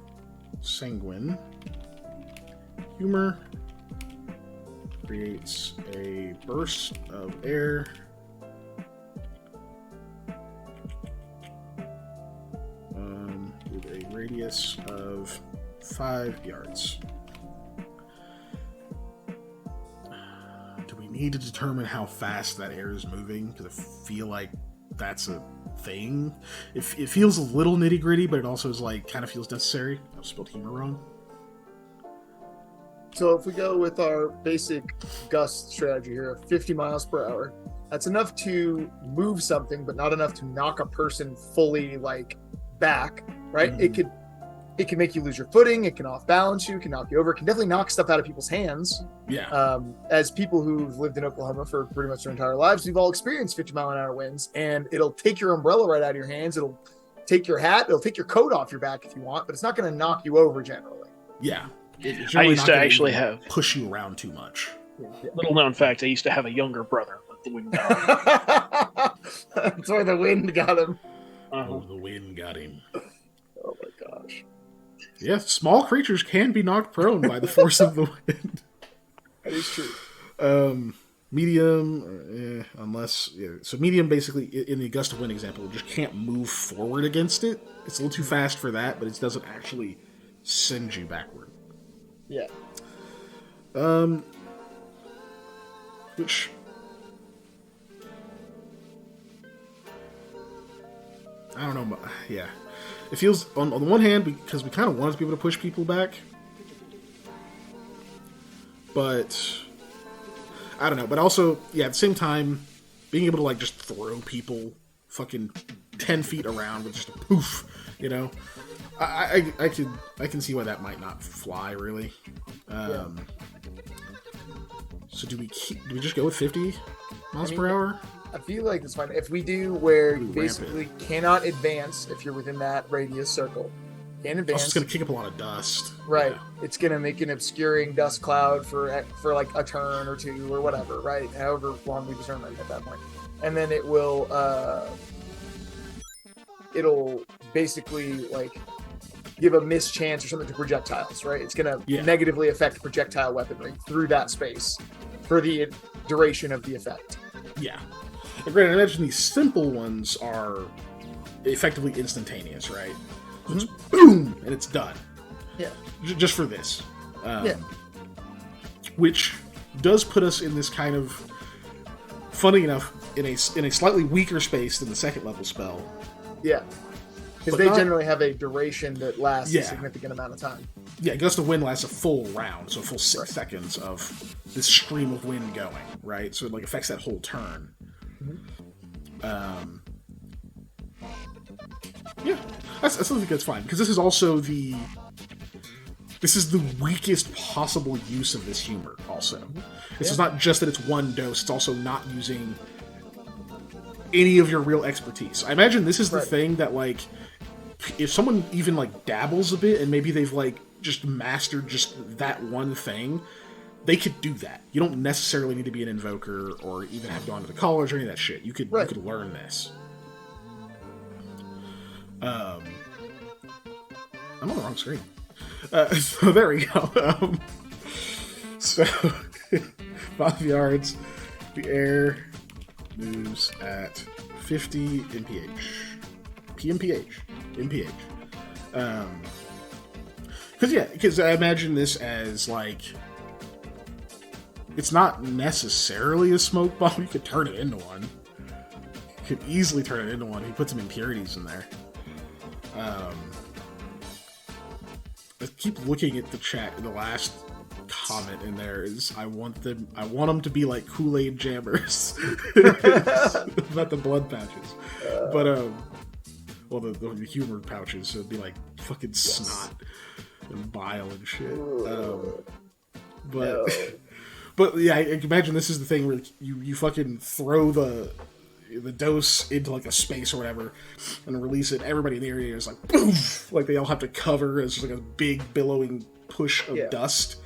sanguine humor creates a burst of air with a radius of 5 yards. Do we need to determine how fast that air is moving? Because I feel like that's a thing. It feels a little nitty gritty, but it also is like kind of feels necessary. I spelled humor wrong. So if we go with our basic gust strategy here of 50 miles per hour, that's enough to move something, but not enough to knock a person fully like back, right? Mm-hmm. It can make you lose your footing. It can off balance you. It can knock you over. It can definitely knock stuff out of people's hands. Yeah. As people who've lived in Oklahoma for pretty much their entire lives, we've all experienced 50-mile-an-hour winds, and it'll take your umbrella right out of your hands. It'll take your hat. It'll take your coat off your back if you want, but it's not going to knock you over generally. Yeah. I used to actually have push you around too much. Little known fact: I used to have a younger brother, but the wind got him. That's where the wind got him. Oh, the wind got him. Oh my gosh. Yeah, small creatures can be knocked prone by the force of the wind. That is true. Medium, unless... Yeah, so medium, basically, in the gust of wind example, just can't move forward against it. It's a little too fast for that, but it doesn't actually send you backward. Yeah. Which... I don't know, but yeah. It feels, on the one hand, because we kind of want to be able to push people back. But, I don't know. But also, yeah, at the same time, being able to, like, just throw people fucking 10 feet around with just a poof, you know? I can see why that might not fly, really. So do we just go with 50 miles per hour? I feel like it's fine. If we do where you basically cannot advance if you're within that radius circle. Can't advance. It's going to kick up a lot of dust. Right. Yeah. It's going to make an obscuring dust cloud for like a turn or two or whatever, right? However long we determine at that point. and then it'll basically like give a mischance or something to projectiles, right? It's gonna negatively affect projectile weaponry through that space for the duration of the effect. Yeah. And granted, I imagine these simple ones are effectively instantaneous, right? So it's boom, and it's done. Yeah. Just for this. Which does put us in this kind of, funny enough, in a slightly weaker space than the second level spell. Yeah. Because they generally have a duration that lasts a significant amount of time. Yeah, Gust of Wind lasts a full round, so a full 6 seconds of this stream of wind going, right? So it like affects that whole turn. Yeah, I still think that's fine, because this is also the weakest possible use of this humor, also. This is not just that it's one dose, it's also not using any of your real expertise. I imagine this is the thing that, like, if someone even, like, dabbles a bit, and maybe they've, like, just mastered just that one thing, they could do that. You don't necessarily need to be an invoker, or even have gone to the college, or any of that shit. You could learn this. I'm on the wrong screen. So there we go. So 5 yards, the air moves at 50 mph. Because I imagine this as like, it's not necessarily a smoke bomb. You could turn it into one. You could easily turn it into one. He put some impurities in there. I keep looking at the chat. The last comment in there is, I want them to be like Kool-Aid jammers. Not the blood patches. But well, the humor pouches, so it'd be like fucking snot and bile and shit. But yeah, I can imagine this is the thing where you fucking throw the dose into like a space or whatever and release it. Everybody in the area is like, poof! Like they all have to cover as like a big billowing push of dust.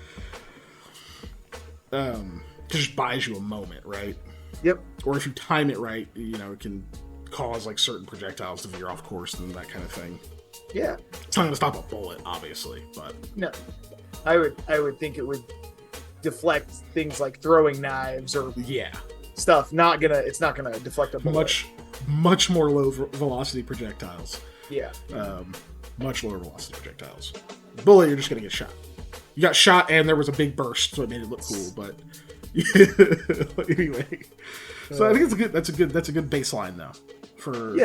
It just buys you a moment, right? Yep. Or if you time it right, you know, it can cause like certain projectiles to veer off course and that kind of thing. Yeah. It's not gonna stop a bullet, obviously, but no. I would think it would deflect things like throwing knives or stuff. It's not gonna deflect a bullet. Much more low velocity projectiles. Yeah. Much lower velocity projectiles. Bullet, you're just gonna get shot. You got shot, and there was a big burst, so it made it look cool. But anyway, so I think that's a good baseline though. For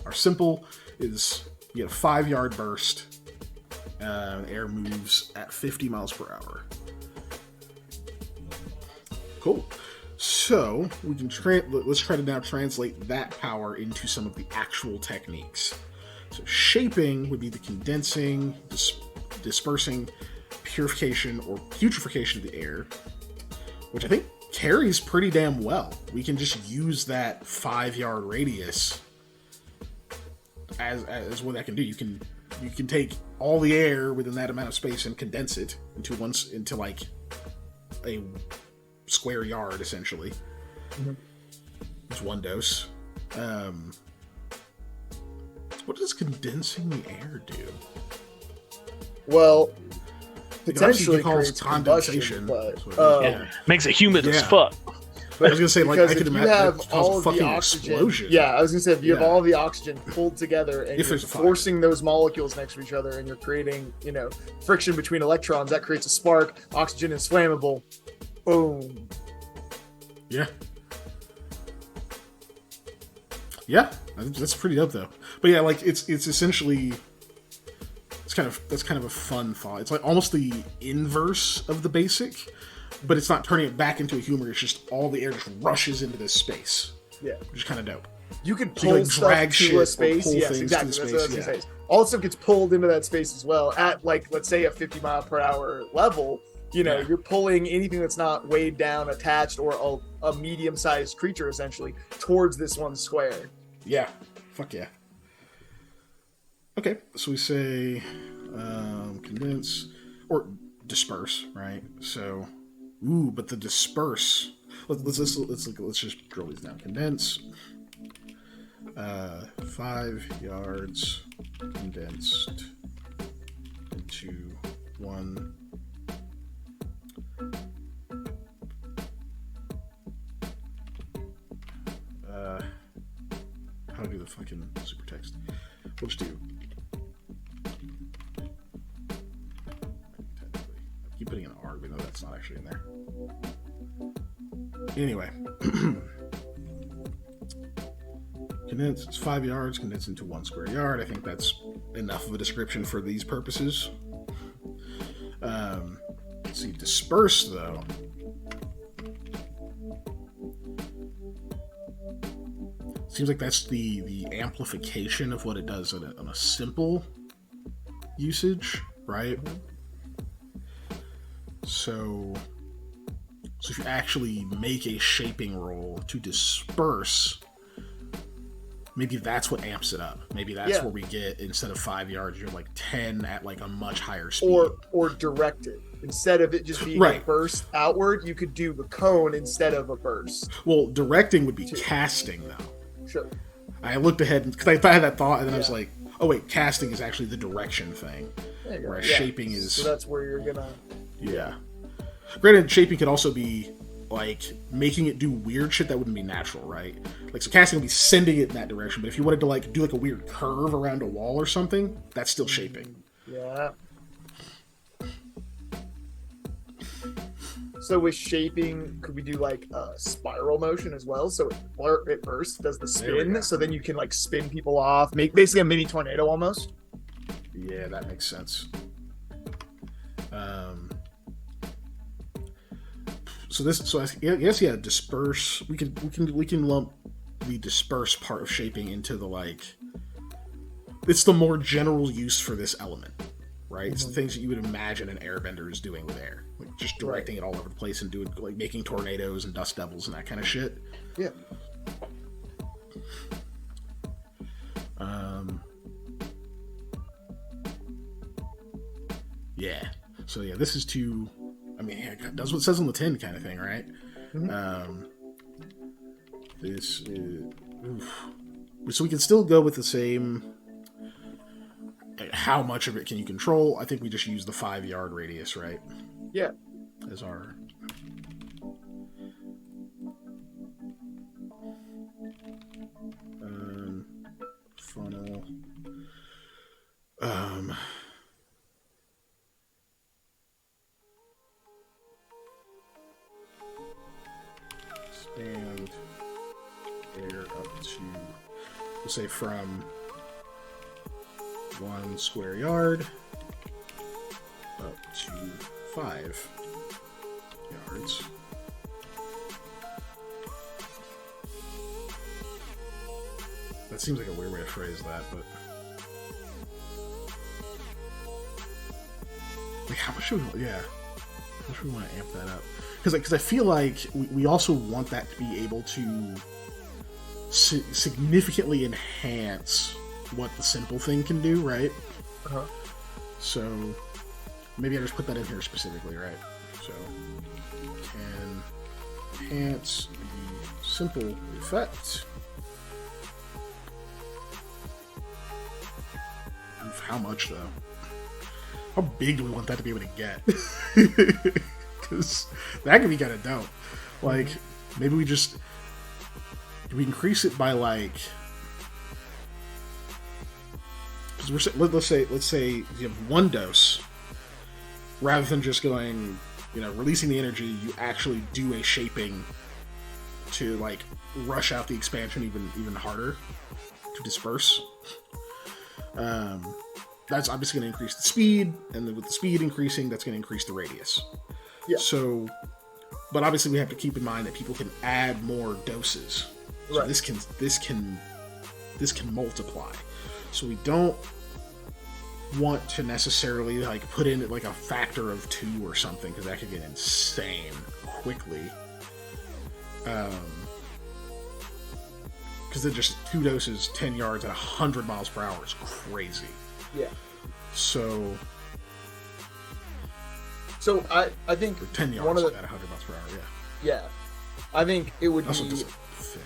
our simple is you get a 5-yard burst. Air moves at 50 miles per hour. Cool. So we can let's try to now translate that power into some of the actual techniques. So shaping would be the condensing, dispersing, purification, or putrefaction of the air, which I think carries pretty damn well. We can just use that 5-yard radius as what that can do. You can take all the air within that amount of space and condense it into like a square yard, essentially. It's one dose. What does condensing the air do? Well, potentially creates condensation, but makes it humid as fuck. But I was gonna say, like, I could you imagine have it all cause a of the fucking oxygen. explosion. Yeah, I was gonna say, if you have all the oxygen pulled together and If you're there's a fire. forcing those molecules next to each other, and you're creating, friction between electrons, that creates a spark. Oxygen is flammable. Boom. Yeah. Yeah, I think that's pretty dope though. But yeah, like it's essentially that's kind of a fun thought. It's like almost the inverse of the basic, but it's not turning it back into a humor. It's just all the air just rushes into this space. Yeah, which is kind of dope. You can pull stuff to a space. Yes, exactly. That's what I was gonna say. All the stuff gets pulled into that space as well. At like, let's say a 50 mile per hour level, you're pulling anything that's not weighed down, attached, or a medium-sized creature essentially towards this one square. Yeah. Fuck yeah. Okay, so we say condense or disperse, right? So, but the disperse. let's just drill these down. Condense. 5 yards condensed into 1. How to do the fucking super text? We'll just do. Technically, I keep putting an R, even though that's not actually in there. Anyway. Condense, it's 5 yards, condensed into 1 square yard. I think that's enough of a description for these purposes. Let's see, disperse, though. Seems like that's the amplification of what it does on a simple usage, right? So if you actually make a shaping roll to disperse, maybe that's what amps it up. Maybe that's where we get, instead of 5 yards, you're like 10 at like a much higher speed. Or direct it. Instead of it just being a burst outward, you could do a cone instead of a burst. Well, directing would be casting, though. Sure. I looked ahead, because I had that thought, and then I was like, oh wait, casting is actually the direction thing. Whereas shaping is... So that's where you're gonna... Yeah. Granted, shaping could also be like making it do weird shit that wouldn't be natural, right? Like, so casting would be sending it in that direction, but if you wanted to like do like a weird curve around a wall or something, that's still shaping. Yeah. So with shaping, could we do like a spiral motion as well? So it first does the spin, so then you can like spin people off, make basically a mini tornado almost. Yeah, that makes sense. So I guess disperse. We can lump the disperse part of shaping into the like. It's the more general use for this element, right? It's the things that you would imagine an airbender is doing with air, like just directing it all over the place and doing like making tornadoes and dust devils and that kind of shit. Yeah. Yeah. So yeah, this is to. I mean, it does what it says on the tin, kind of thing, right? This is. So we can still go with the same. How much of it can you control? I think we just use the 5 yard radius, right? Yeah. As our. Funnel. Expand air up to, we'll say from 1 square yard up to 5 yards. That seems like a weird way to phrase that, but like, how much should we? Yeah, how much do we want to amp that up? Because I feel like we also want that to be able to significantly enhance what the simple thing can do, right? So maybe I just put that in here specifically, right? So can enhance the simple effect. How much though? How big do we want that to be able to get? Because that could be kind of dope. Like, maybe we increase it by like, because let's say you have 1 dose, rather than just going, releasing the energy, you actually do a shaping to like rush out the expansion even harder to disperse. That's obviously going to increase the speed, and then with the speed increasing, that's going to increase the radius. Yeah. So, but obviously we have to keep in mind that people can add more doses. So right. This can multiply. So we don't want to necessarily like put in like a factor of 2 or something, because that could get insane quickly. Because they're just 2 doses, 10 yards at 100 miles per hour is crazy. Yeah. So I think for 10 yards one of the, at 100 miles per hour, yeah. I think it would Also be. doesn't fit,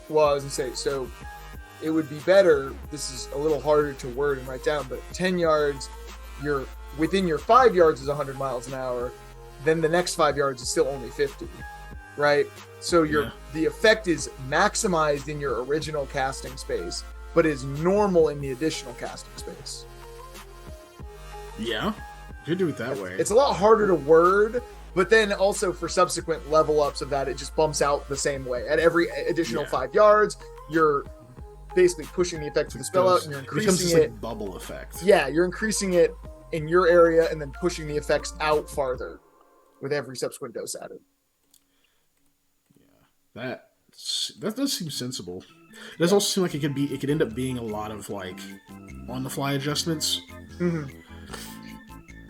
Well, I was gonna say, so it would be better. This is a little harder to word and write down, but 10 yards, you're within your 5 yards is 100 miles an hour. Then the next 5 yards is still only 50, right? So the effect is maximized in your original casting space, but is normal in the additional casting space. Yeah, you could do it that way. It's a lot harder to word, but then also for subsequent level ups of that, it just bumps out the same way. At every additional 5 yards, you're basically pushing the effect of the spell out, and you're increasing this, it. like, bubble effect. Yeah, you're increasing it in your area and then pushing the effects out farther with every subsequent dose added. Yeah, that does seem sensible. It does also seem like it could end up being a lot of like on the fly adjustments. Mm-hmm.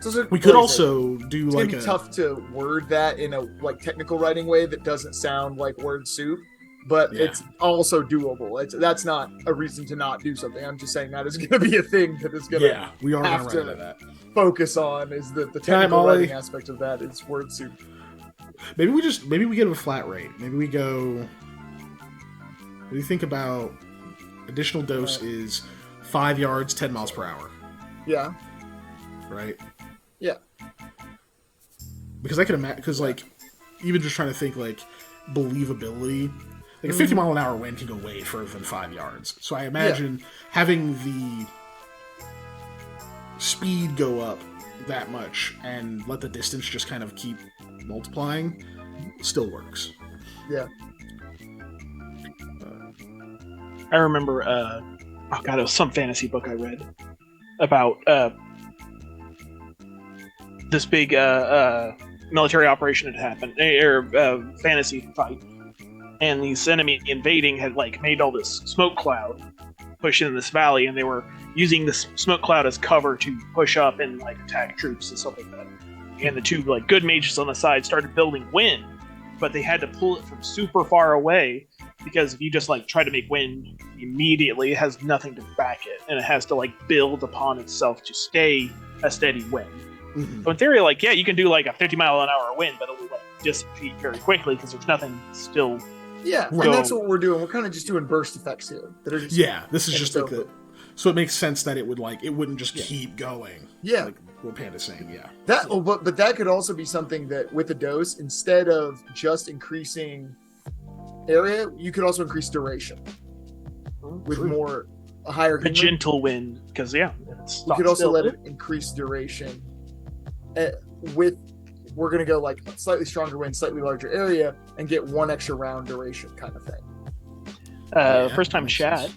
So We could also do it's like gonna be tough to word that in a like technical writing way that doesn't sound like word soup, but it's also doable. That's not a reason to not do something. I'm just saying that is going to be a thing that is going to we are have going to to that. focus on is the technical writing aspect of that. It's word soup. Maybe we give a flat rate. Maybe we go. We think about additional dose is 5 yards, 10 miles per hour. Yeah. Right. Yeah. Because I can imagine, because like, even just trying to think like believability, like a 50-mile-an-hour wind can go way further than 5 yards. So I imagine having the speed go up that much and let the distance just kind of keep multiplying still works. Yeah. I remember, it was some fantasy book I read about this big military operation had happened, or fantasy fight, and these enemy invading had like made all this smoke cloud push into this valley, and they were using this smoke cloud as cover to push up and like attack troops and stuff like that. And the two like good mages on the side started building wind, but they had to pull it from super far away, because if you just like try to make wind immediately, it has nothing to back it, and it has to like build upon itself to stay a steady wind. Mm-hmm. So in theory, like, yeah, you can do like a 50-mile-an-hour wind, but it will like dissipate very quickly because there's nothing still. Yeah, and that's what we're doing. We're kind of just doing burst effects here. That are just this is just like the. So it makes sense that it wouldn't just keep going. Yeah, like what Panda's saying. Yeah. That, but that could also be something that with a dose, instead of just increasing area, you could also increase duration with a higher. A gentle wind, because you could also let it increase duration. We're going to go like slightly stronger wind, slightly larger area, and get one extra round duration kind of thing. First time chat,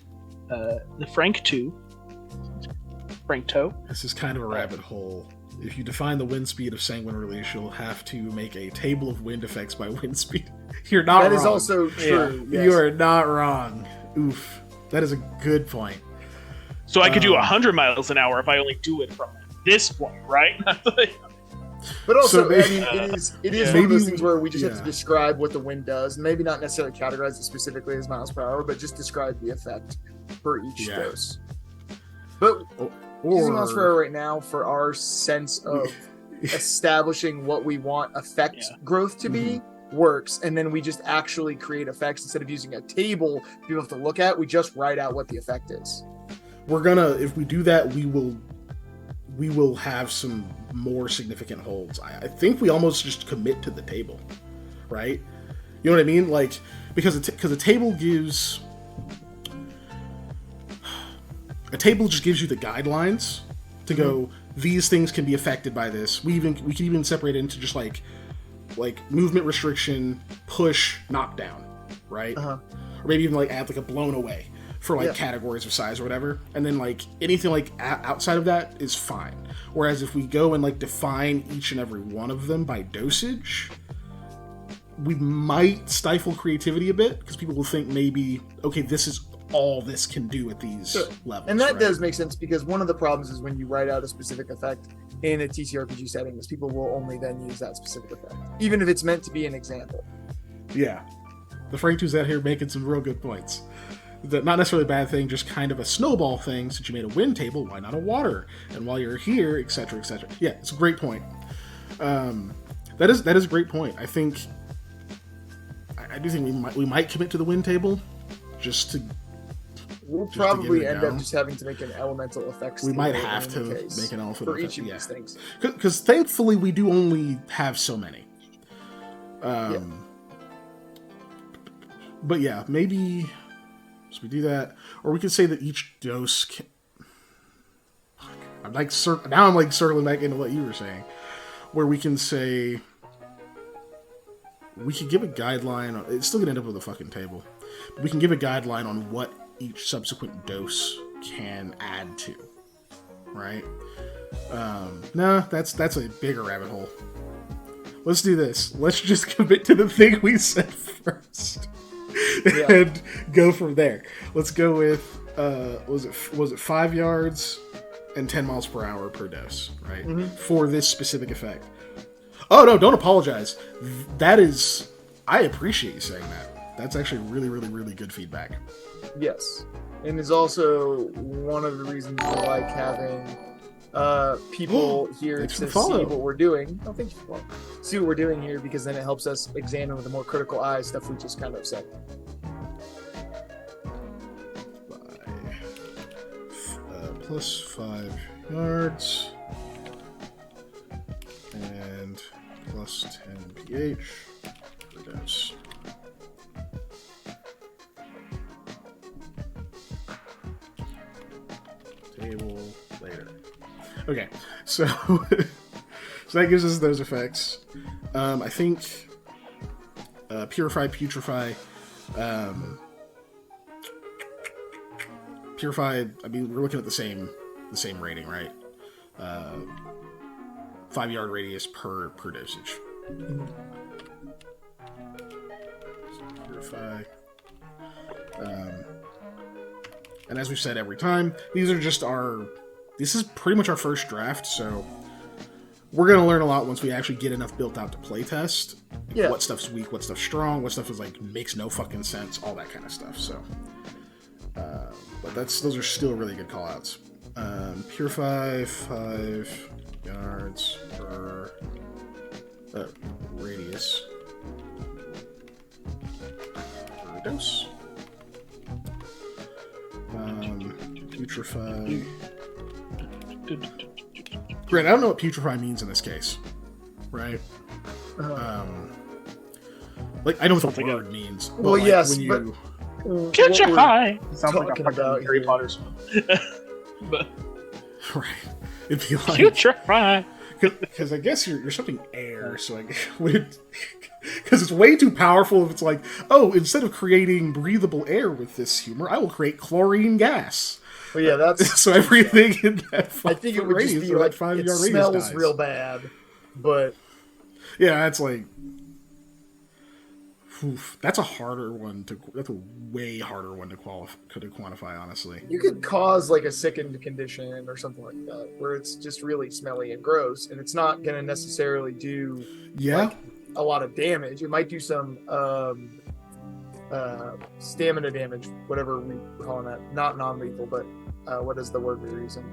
the Frank 2. Frank Toe. This is kind of a rabbit hole. If you define the wind speed of Sanguine Release, you'll have to make a table of wind effects by wind speed. You're not wrong. That is also true. Yeah. Yes. You are not wrong. Oof. That is a good point. So I could do 100 miles an hour if I only do it from this point, right? But also, I mean, it is one of those things where we just have to describe what the wind does, and maybe not necessarily categorize it specifically as miles per hour, but just describe the effect for each dose. But using miles per hour right now for our sense of establishing what we want effect growth to be works, and then we just actually create effects instead of using a table people have to look at. We just write out what the effect is. If we do that, we will have some more significant holds. I think we almost just commit to the table, right? You know what I mean? Like, because a table just gives you the guidelines to go, these things can be affected by this. We can even separate it into just like movement restriction, push, knockdown, right? Or maybe even like add like a blown away for like categories of size or whatever, and then like anything like outside of that is fine. Whereas if we go and like define each and every one of them by dosage, we might stifle creativity a bit, because people will think maybe, okay, this is all this can do at these levels. And that does make sense, because one of the problems is when you write out a specific effect in a TTRPG setting is people will only then use that specific effect, even if it's meant to be an example. Yeah. The Frank 2's out here making some real good points. Not necessarily a bad thing, just kind of a snowball thing. Since you made a wind table, why not a water? And while you're here, etc., etc. Yeah, it's a great point. That is a great point. I think I do think we might commit to the win table, just to. We'll just probably to get it end down. up just having to make an elemental effects. We might table have in to any case make an elemental for effect, each of yeah. these things. Because thankfully we do only have so many. But yeah, maybe so we do that, or we could say that each dose. I'm like circling back into what you were saying, where we can say we could give a guideline. It's still gonna end up with a fucking table, but we can give a guideline on what each subsequent dose can add to. Right? No, that's a bigger rabbit hole. Let's do this. Let's just commit to the thing we said first, and go from there. Let's go with was it 5 yards and 10 miles per hour per dose, right? For this specific effect. Oh no, don't apologize. That is, I appreciate you saying that. That's actually really, really, really good feedback. Yes, and is also one of the reasons we like having people here Thanks for to the see follow. what we're doing. Oh, thank you. Well, see what we're doing here, because then it helps us examine with a more critical eye stuff we just kind of said. Plus 5 yards and plus 10 pH per dose. Table later. Okay, so so that gives us those effects. I think Purify, Putrefy, Purify. I mean, we're looking at the same rating, right? 5 yard radius per dosage. Purify. And as we've said every time, these are just this is pretty much our first draft, so we're going to learn a lot once we actually get enough built out to playtest. Yeah. What stuff's weak, what stuff's strong, what stuff is like makes no fucking sense, all that kind of stuff. So, but those are still really good callouts. Purify 5 yards per radius per dose. Putrefy. Grant, I don't know what putrefy means in this case, right? Like, I know what the word means. But Well, like, yes, when you... Putrefy! Sounds like a talking fucking about Harry here- Potter song. But Right. It'd be like... putrefy! Because I guess you're something air, so because it's way too powerful if it's like, oh, instead of creating breathable air with this humor, I will create chlorine gas. But yeah, that's. So everything in that I think it would radius, just be that like 5 it yard radius smells dies. real bad, but Yeah, that's like. Oof, that's a harder one to. That's a way harder one to quantify, honestly. you could cause like a sickened condition or something like that, where it's just really smelly and gross, and it's not going to necessarily do Yeah. like a lot of damage. It might do some stamina damage, whatever we're calling that. Not non-lethal, but what is the word we're using?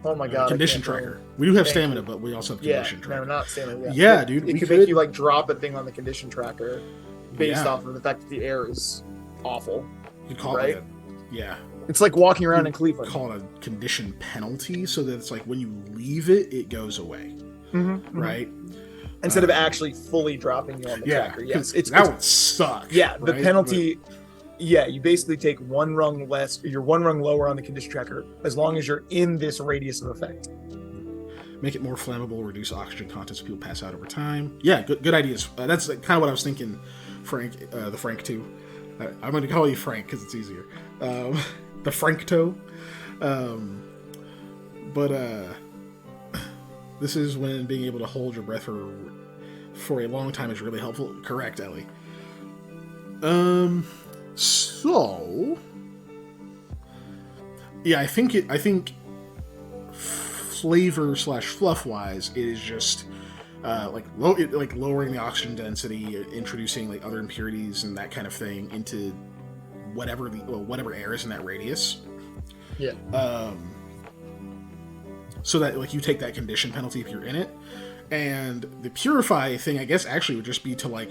Oh my god! Condition I can't tracker. remember. We do have Thank stamina, you. but we also have Yeah, condition tracker. no, not stamina. Yeah, dude, It we could could- make you like drop a thing on the condition tracker based Yeah. off of the fact that the air is awful. You call right? it yeah. It's like walking around in Cleveland. Call it a condition penalty, so that it's like when you leave it, it goes away, right? Instead of actually fully dropping you on the Yeah, tracker. Yes, that would suck. yeah. The right? penalty. Yeah, you basically take one rung less. You're one rung lower on the condition tracker as long as you're in this radius of effect. Make it more flammable, reduce oxygen content so people pass out over time. Yeah, good ideas. That's kind of what I was thinking, Frank. The Frank 2. I'm going to call you Frank because it's easier. The Frank toe. But this is when being able to hold your breath for a long time is really helpful. Correct, Ellie. So yeah, I think flavor / fluff wise, it is just like lowering the oxygen density, introducing like other impurities and that kind of thing into whatever air is in that radius. Yeah. So that like you take that condition penalty if you're in it, and the purify thing, I guess, actually would just be to like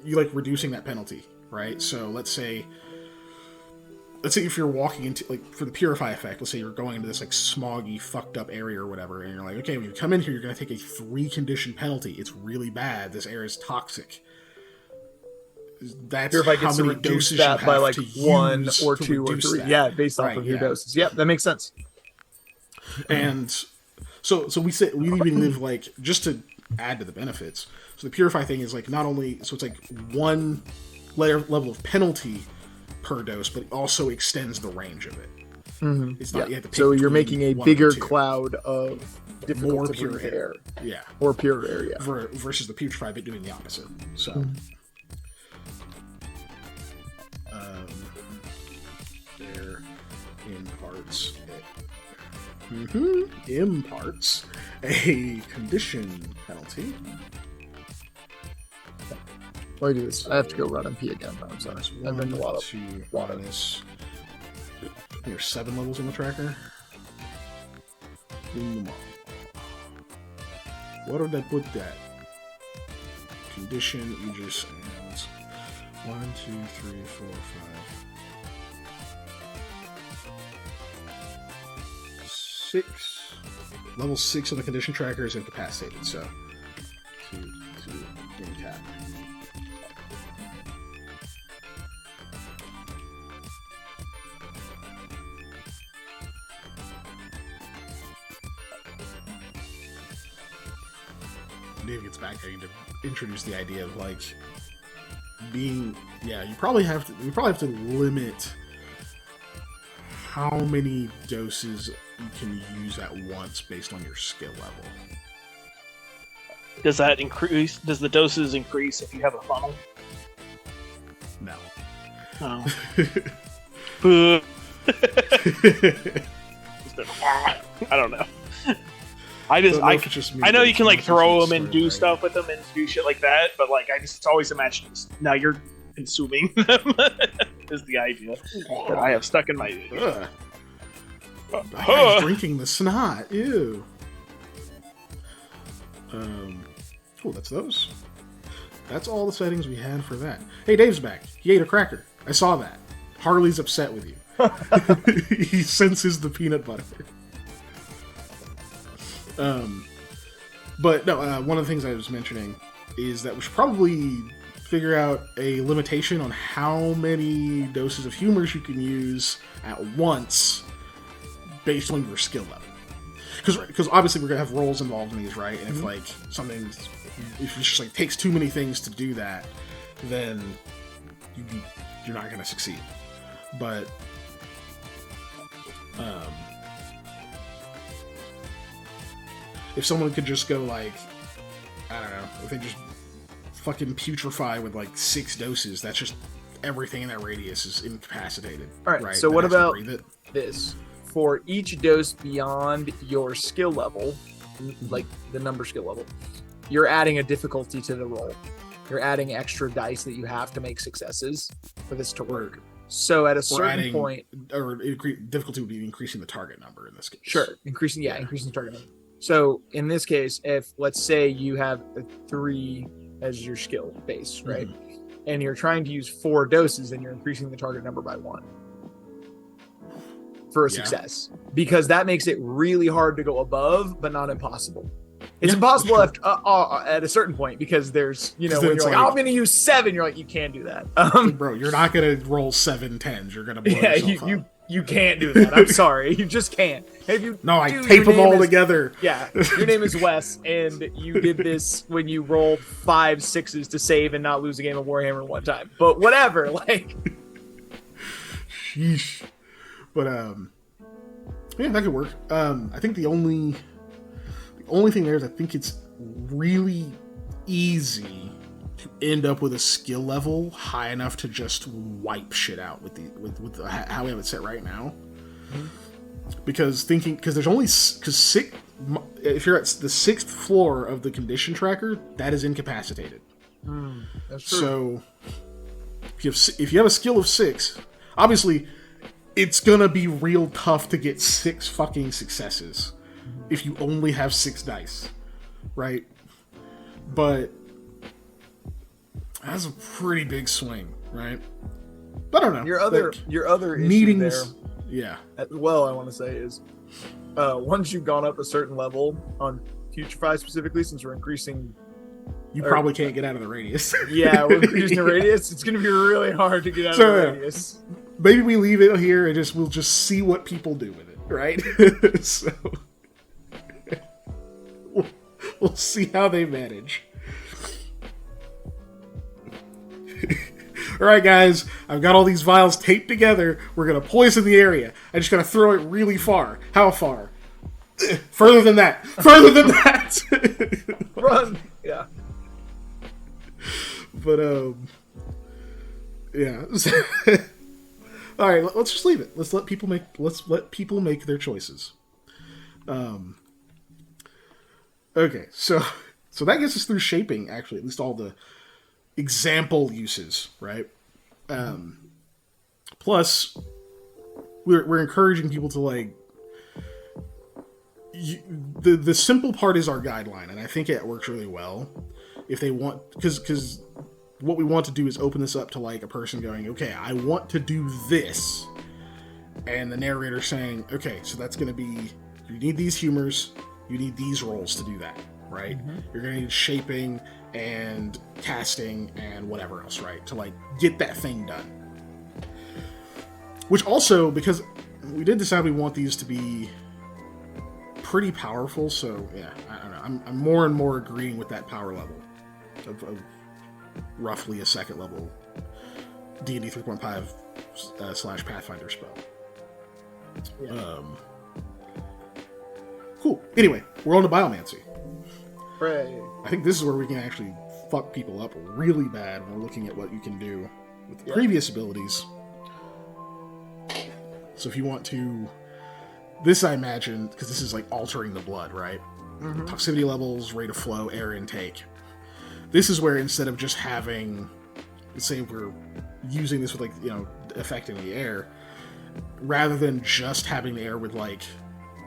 you like reducing that penalty, right? So let's say if you're walking into, like, for the purify effect, let's say you're going into this like smoggy, fucked up area or whatever, and you're like, okay, when you come in here, you're going to take a 3 condition penalty. It's really bad. This area is toxic. That's Purify how gets to many reduce doses that you by have like to 1 use or to 2 or reduce 3. that. Yeah, based off Right, of your yeah. doses. Yep, that makes sense. And so we even live, like, just to add to the benefits. So the purify thing is like not only, so it's like 1 level of penalty per dose, but it also extends the range of it. Mm-hmm. It's not, you have to pick so you're between making a 1 or bigger 2. cloud of difficult More to pure breathe air. air. Yeah. Or pure air, yeah. Versus the putrefy bit doing the opposite. So there imparts imparts a condition penalty. Why do this? I have to go run and pee again. I'm sorry. I've been a lot of 2 water. minus. There's 7 levels on the tracker. What did I put that? Condition Aegis and 1, 2, 3, 4, 5, 6. Level 6 on the condition tracker is incapacitated, so 2 incap. Dave gets back, I need to introduce the idea of like being, you probably have to limit how many doses you can use at once based on your skill level. Does that increase? Does the doses increase if you have a funnel? No. Oh. Boo. I don't know. I know you can like throw them and do stuff with them and do shit like that, but like I just always imagine now you're consuming them is the idea that I have stuck in my. I'm drinking the snot. Ew. Cool. That's those. That's all the settings we had for that. Hey, Dave's back. He ate a cracker. I saw that. Harley's upset with you. He senses the peanut butter. But no, one of the things I was mentioning is that we should probably figure out a limitation on how many doses of humors you can use at once based on your skill level. Because obviously we're gonna have rolls involved in these, right? And if like if it just like takes too many things to do that, then you're not gonna succeed. But if someone could just go like, I don't know, if they just fucking putrefy with like 6 doses, that's just everything in that radius is incapacitated. All right, so what about this? For each dose beyond your skill level, like the number skill level, you're adding a difficulty to the roll. You're adding extra dice that you have to make successes for this to work. So at a certain point, or difficulty would be increasing the target number in this case. Sure, increasing the target number. So in this case, if let's say you have a 3 as your skill base, right, and you're trying to use 4 doses, and you're increasing the target number by 1 for a success, because that makes it really hard to go above, but not impossible. It's impossible at a certain point, because there's, when you're like, I'm going to use 7, you're like, you can't do that. Bro, you're not going to roll 7 10s. You're going to blow yourself up. You can't do that. I'm sorry. You just can't. I tape them all together. Yeah. Your name is Wes, and you did this when you rolled 5 6s to save and not lose a game of Warhammer one time. But whatever, like. Sheesh. But, that could work. I think the only thing there is I think it's really easy to end up with a skill level high enough to just wipe shit out with how we have it set right now. Because there's only if you're at the 6th floor of the condition tracker, that is incapacitated. That's true. So if you have a skill of 6, obviously it's gonna be real tough to get 6 fucking successes if you only have 6 dice, right? But That's a pretty big swing, right? But I don't know. Your other issue meetings. there, Yeah. I want to say is, once you've gone up a certain level on Putrefy specifically, since we're increasing, You probably can't get out of the radius. yeah, we're increasing the radius. It's going to be really hard to get out of the radius. Maybe we leave it here and we'll just see what people do with it, right? So we'll see how they manage. All right, guys, I've got all these vials taped together. We're gonna poison the area. I just gotta throw it really far. How far? Further than that. Further than that. Run. Yeah. But yeah. All right, let's just leave it. Let's let people make their choices. Okay, so that gets us through shaping. Actually, at least all the example uses, right? Plus, we're encouraging people to like. The simple part is our guideline, and I think it works really well. If they want, because what we want to do is open this up to like a person going, okay, I want to do this, and the narrator saying, okay, so that's going to be, you need these humors, you need these roles to do that, right? Mm-hmm. You're going to need shaping and casting and whatever else, right? To like get that thing done. Which also, because we did decide we want these to be pretty powerful, so yeah, I don't know. I'm more and more agreeing with that power level of roughly a second level D&D 3.5 / Pathfinder spell. Yeah. Cool. Anyway, we're on to Biomancy. Right. I think this is where we can actually fuck people up really bad when we're looking at what you can do with the previous abilities. So if you want to... This, I imagine, because this is like altering the blood, right? Mm-hmm. Toxicity levels, rate of flow, air intake. This is where instead of just having... Let's say we're using this with like, affecting the air, rather than just having the air with like...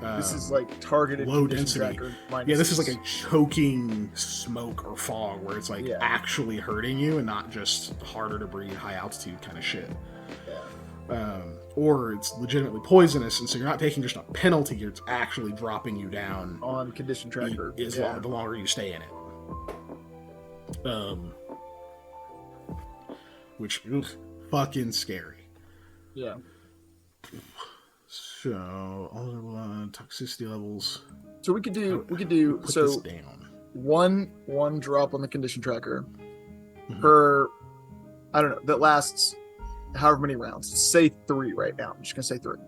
this is like targeted low density. Yeah, this is like a choking smoke or fog where it's like actually hurting you and not just harder to breathe, high altitude kind of shit. Yeah. Or it's legitimately poisonous, and so you're not taking just a penalty; it's actually dropping you down on condition tracker. The longer you stay in it. Which fucking scary. Yeah. So all the toxicity levels. So we could do so this down. one drop on the condition tracker per, I don't know, that lasts however many rounds. Say 3 right now. I'm just gonna say 3.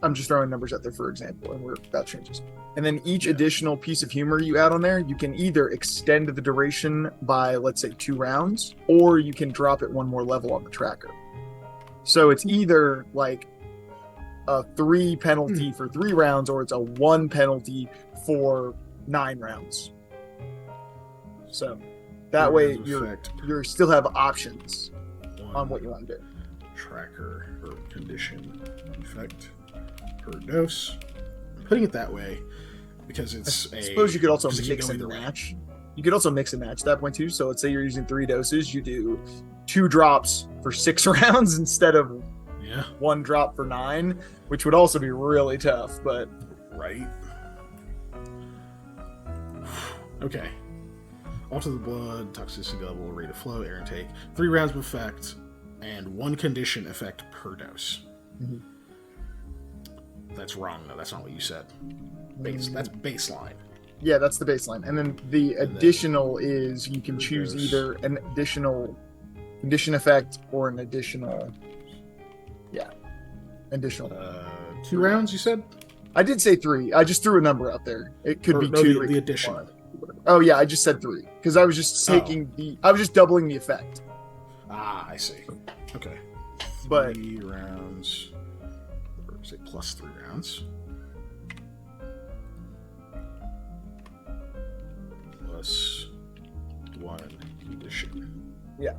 I'm just throwing numbers out there for example, and that changes. And then each additional piece of humor you add on there, you can either extend the duration by, let's say, 2 rounds, or you can drop it 1 more level on the tracker. So it's either like a 3 penalty for 3 rounds, or it's a 1 penalty for 9 rounds. So that way you still have options on what you want to do. Tracker or condition effect per dose. I'm putting it that way because it's I suppose you could also mix and match. You could also mix and match at that point too. So let's say you're using 3 doses, you do 2 drops for 6 rounds instead of 1 drop for 9, which would also be really tough, but right. Okay. Alter the blood, toxicity level, rate of flow, air intake, 3 rounds of effect, and 1 condition effect per dose. Mm-hmm. That's wrong though. That's not what you said. That's baseline. Yeah, that's the baseline. And then the additional is you can choose either an additional condition effect or an additional. Additional. 2 rounds, you said? I did say 3. I just threw a number out there. It could be 2. The addition. Oh yeah, I just said 3 because I was just taking I was just doubling the effect. Ah, I see. Okay. 3 rounds. Or say plus 3 rounds. Plus 1 condition. Yeah.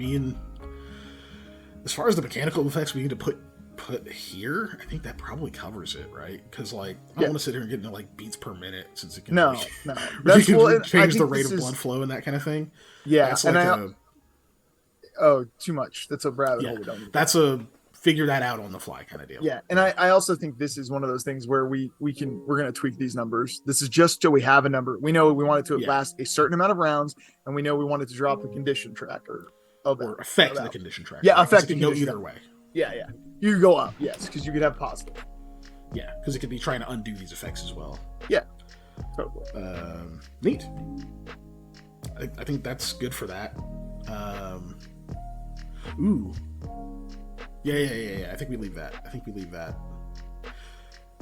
mean, as far as the mechanical effects we need to put here, I think that probably covers it, right? Because like I don't want to sit here and get into like beats per minute since it can That's change the rate of blood flow and that kind of thing. Yeah, that's and too much. That's a rabbit hole we don't need. That's a figure that out on the fly kind of deal. Yeah, and I also think this is one of those things where we're gonna tweak these numbers. This is just so we have a number. We know we want it to last a certain amount of rounds, and we know we want it to drop the condition tracker or affect the condition tracker. Yeah, affect the condition tracker. Go either way. Yeah. You could go up, yes, because you could have positive. Yeah, because it could be trying to undo these effects as well. Yeah, totally. Neat. I think that's good for that. Ooh. Yeah. I think we leave that.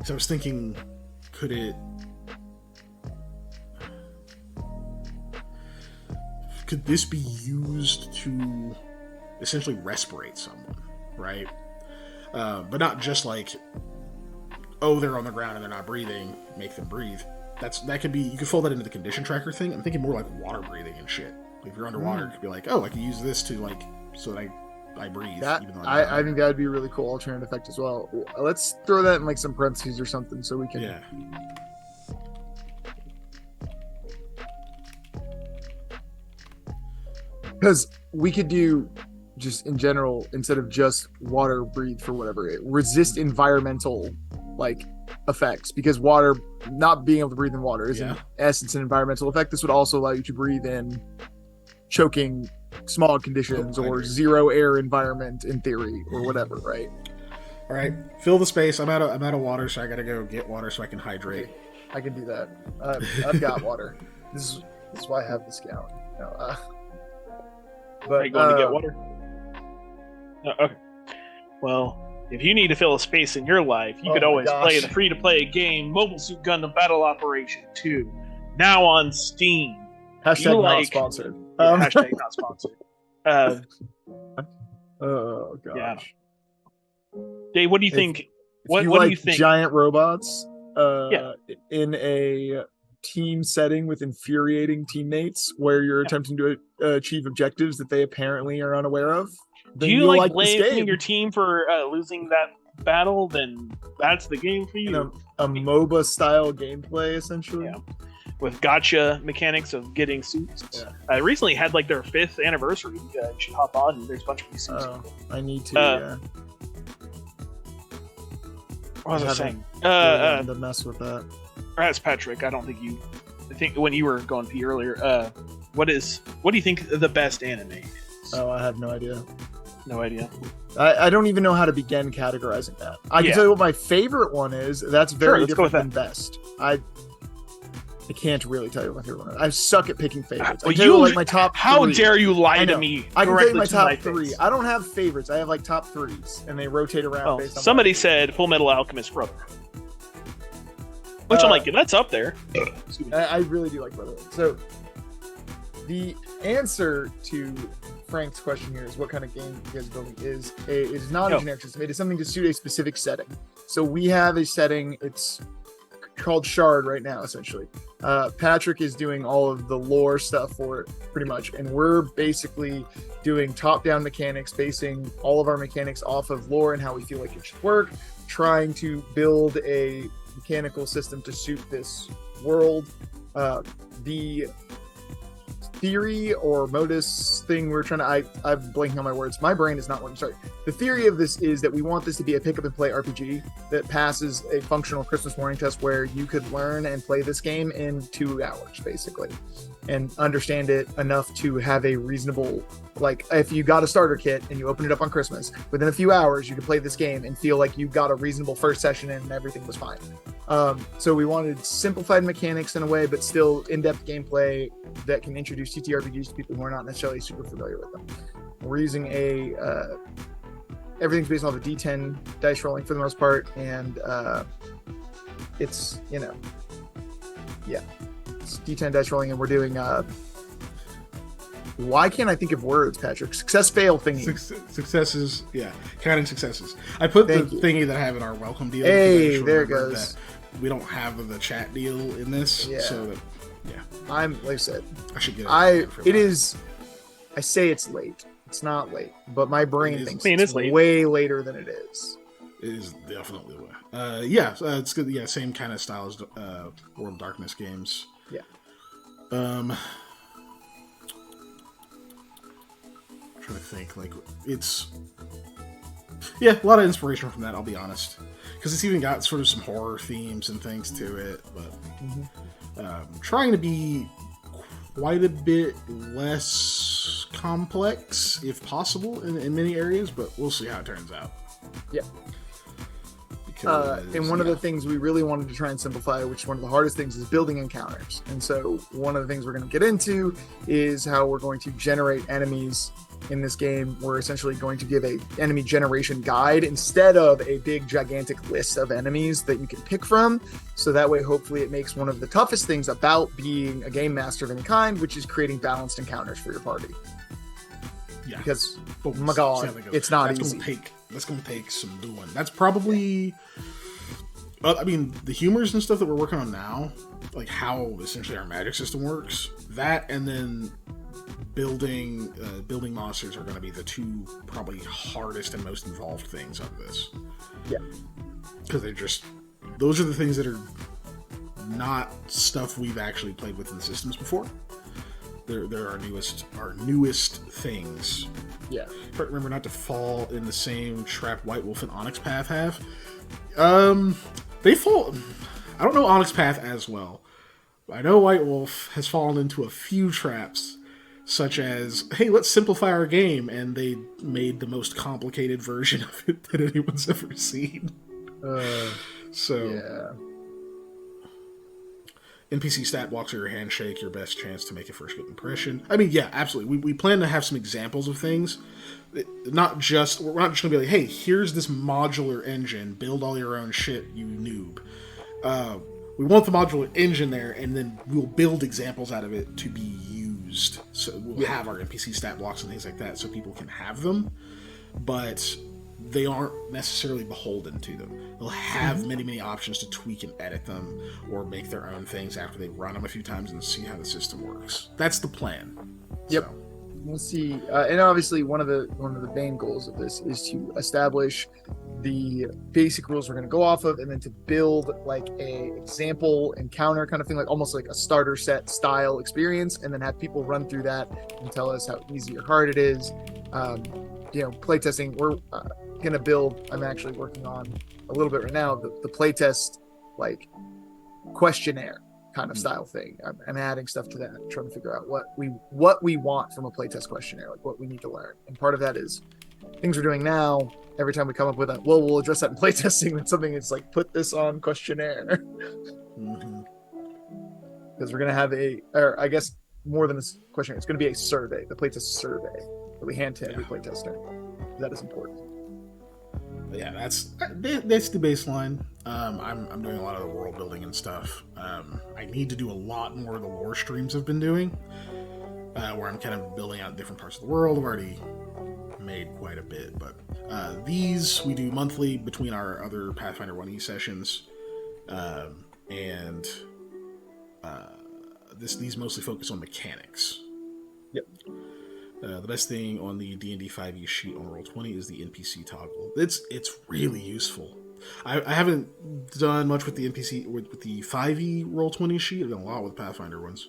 So I was thinking, could this be used to essentially respirate someone, right? But not just like, oh, they're on the ground and they're not breathing, make them breathe. That could be, you could fold that into the condition tracker thing. I'm thinking more like water breathing and shit. Like if you're underwater, it could be like, oh, I can use this to like, so that I breathe. Even though I think that would be a really cool alternative effect as well. Let's throw that in like some parentheses or something so we can. Yeah. Because we could do just in general, instead of just water breathe for whatever, resist environmental like effects, because water, not being able to breathe in water is in essence an environmental effect. This would also allow you to breathe in choking smog conditions or zero air environment in theory or whatever, right? All right, fill the space. I'm out of water, so I gotta go get water so I can hydrate. Okay. I can do that. I've got water. This is why I have this gallon. No, but are you going to get water? Okay. Well, if you need to fill a space in your life, you could always play the free-to-play game Mobile Suit Gundam Battle Operation 2, now on Steam. Hashtag not sponsored. Hashtag not sponsored. Oh gosh. Yeah. Dave, what do you think? What do you think? Giant robots in a team setting with infuriating teammates where you're attempting to achieve objectives that they apparently are unaware of. Do you like blaming your team for losing that battle? Then that's the game for you. A MOBA style gameplay, essentially. Yeah. With gotcha mechanics of getting suits. Yeah. I recently had like their 5th anniversary. You should hop on and there's a bunch of new suits. I need to. What was I saying? To mess with that. That's Patrick. I don't think you. I think when you were going pee earlier. What do you think the best anime is? Oh, I have no idea. No idea. I don't even know how to begin categorizing that. I can tell you what my favorite one is. That's very different than best. I can't really tell you what my favorite one is. I suck at picking favorites. Well, you like my top. How 3. dare you lie to me? I can tell you my top 3. I don't have favorites. I have like top 3s, and they rotate around based on. Somebody said Full Metal Alchemist Brotherhood, which I'm like, that's up there. I really do like Brotherhood. So the answer to Frank's question here is what kind of game you guys are building is not a generic system. It is something to suit a specific setting. So we have a setting. It's called Shard right now, essentially. Patrick is doing all of the lore stuff for it, pretty much, and we're basically doing top-down mechanics, basing all of our mechanics off of lore and how we feel like it should work, trying to build a mechanical system to suit this world. The theory or modus thing we're trying to I'm blanking on my words. My brain is not working. Sorry. The theory of this is that we want this to be a pick up and play RPG that passes a functional Christmas morning test where you could learn and play this game in 2 hours, basically, and understand it enough to have a reasonable, like, if you got a starter kit and you open it up on Christmas, within a few hours you could play this game and feel like you got a reasonable first session and everything was fine. So we wanted simplified mechanics in a way, but still in-depth gameplay that can introduce TTRPGs to people who are not necessarily super familiar with them. We're using everything's based off of D10 dice rolling for the most part, and it's it's D10 dice rolling, and we're doing why can't I think of words, Patrick? Success fail thingy. Successes, counting successes. I put thingy that I have in our welcome deal. Hey, there it goes. We don't have the chat deal in this, so that, I'm like I said. I should get it. It is. I say it's late. It's not late, but my brain thinks it's late. way later than it is. It is definitely way. Yeah, it's good. Yeah, same kind of style as World of Darkness games. Yeah. I'm trying to think. Like, it's a lot of inspiration from that. I'll be honest, because it's even got sort of some horror themes and things to it. But trying to be quite a bit less complex, if possible, in many areas. But we'll see how it turns out. Yeah. And one of the things we really wanted to try and simplify, which one of the hardest things, is building encounters. And so one of the things we're going to get into is how we're going to generate enemies in this game. We're essentially going to give a enemy generation guide instead of a big gigantic list of enemies that you can pick from. So that way, hopefully, it makes one of the toughest things about being a game master of any kind, which is creating balanced encounters for your party. Yeah. Because, oh my God, it's not easy. That's going to take some doing. That's probably... I mean, the humors and stuff that we're working on now, like how essentially our magic system works, that and then building monsters are going to be the two probably hardest and most involved things of this. Yeah. Because those are the things that are not stuff we've actually played with in the systems before. They're our newest things. Yeah. But remember not to fall in the same trap White Wolf and Onyx Path have. They fall... I don't know Onyx Path as well. I know White Wolf has fallen into a few traps, such as, hey, let's simplify our game, and they made the most complicated version of it that anyone's ever seen. Yeah. NPC stat blocks or your handshake, your best chance to make a first good impression. I mean, yeah, absolutely. We plan to have some examples of things. We're not just going to be like, hey, here's this modular engine, build all your own shit, you noob. We want the modular engine there, and then we'll build examples out of it to be used. So we'll have our NPC stat blocks and things like that so people can have them, but they aren't necessarily beholden to them. They'll have many, many options to tweak and edit them or make their own things after they run them a few times and see how the system works. That's the plan. Yep. So. We'll see. And obviously one of the main goals of this is to establish the basic rules we're going to go off of, and then to build like a example encounter kind of thing, like almost like a starter set style experience, and then have people run through that and tell us how easy or hard it is. Playtesting, we're going to build, I'm actually working on a little bit right now, the playtest like questionnaire kind of style thing. I'm adding stuff to that, trying to figure out what we want from a playtest questionnaire, like what we need to learn. And part of that is things we're doing now. Every time we come up with that, we'll address that in playtesting. That's something that's like, put this on questionnaire. Because we're going to have or I guess more than a questionnaire, it's going to be a survey, the playtest survey that we hand to every playtester. That is important. Yeah, that's the baseline. I'm doing a lot of the world building and stuff. I need to do a lot more of the lore streams I've been doing, where I'm kind of building out different parts of the world. I've already made quite a bit, but these we do monthly between our other Pathfinder 1e sessions, and these mostly focus on mechanics. Yep. The best thing on the D&D 5e sheet on Roll20 is the NPC toggle. It's really useful. I haven't done much with the NPC with the 5e Roll20 sheet. I've done a lot with Pathfinder ones,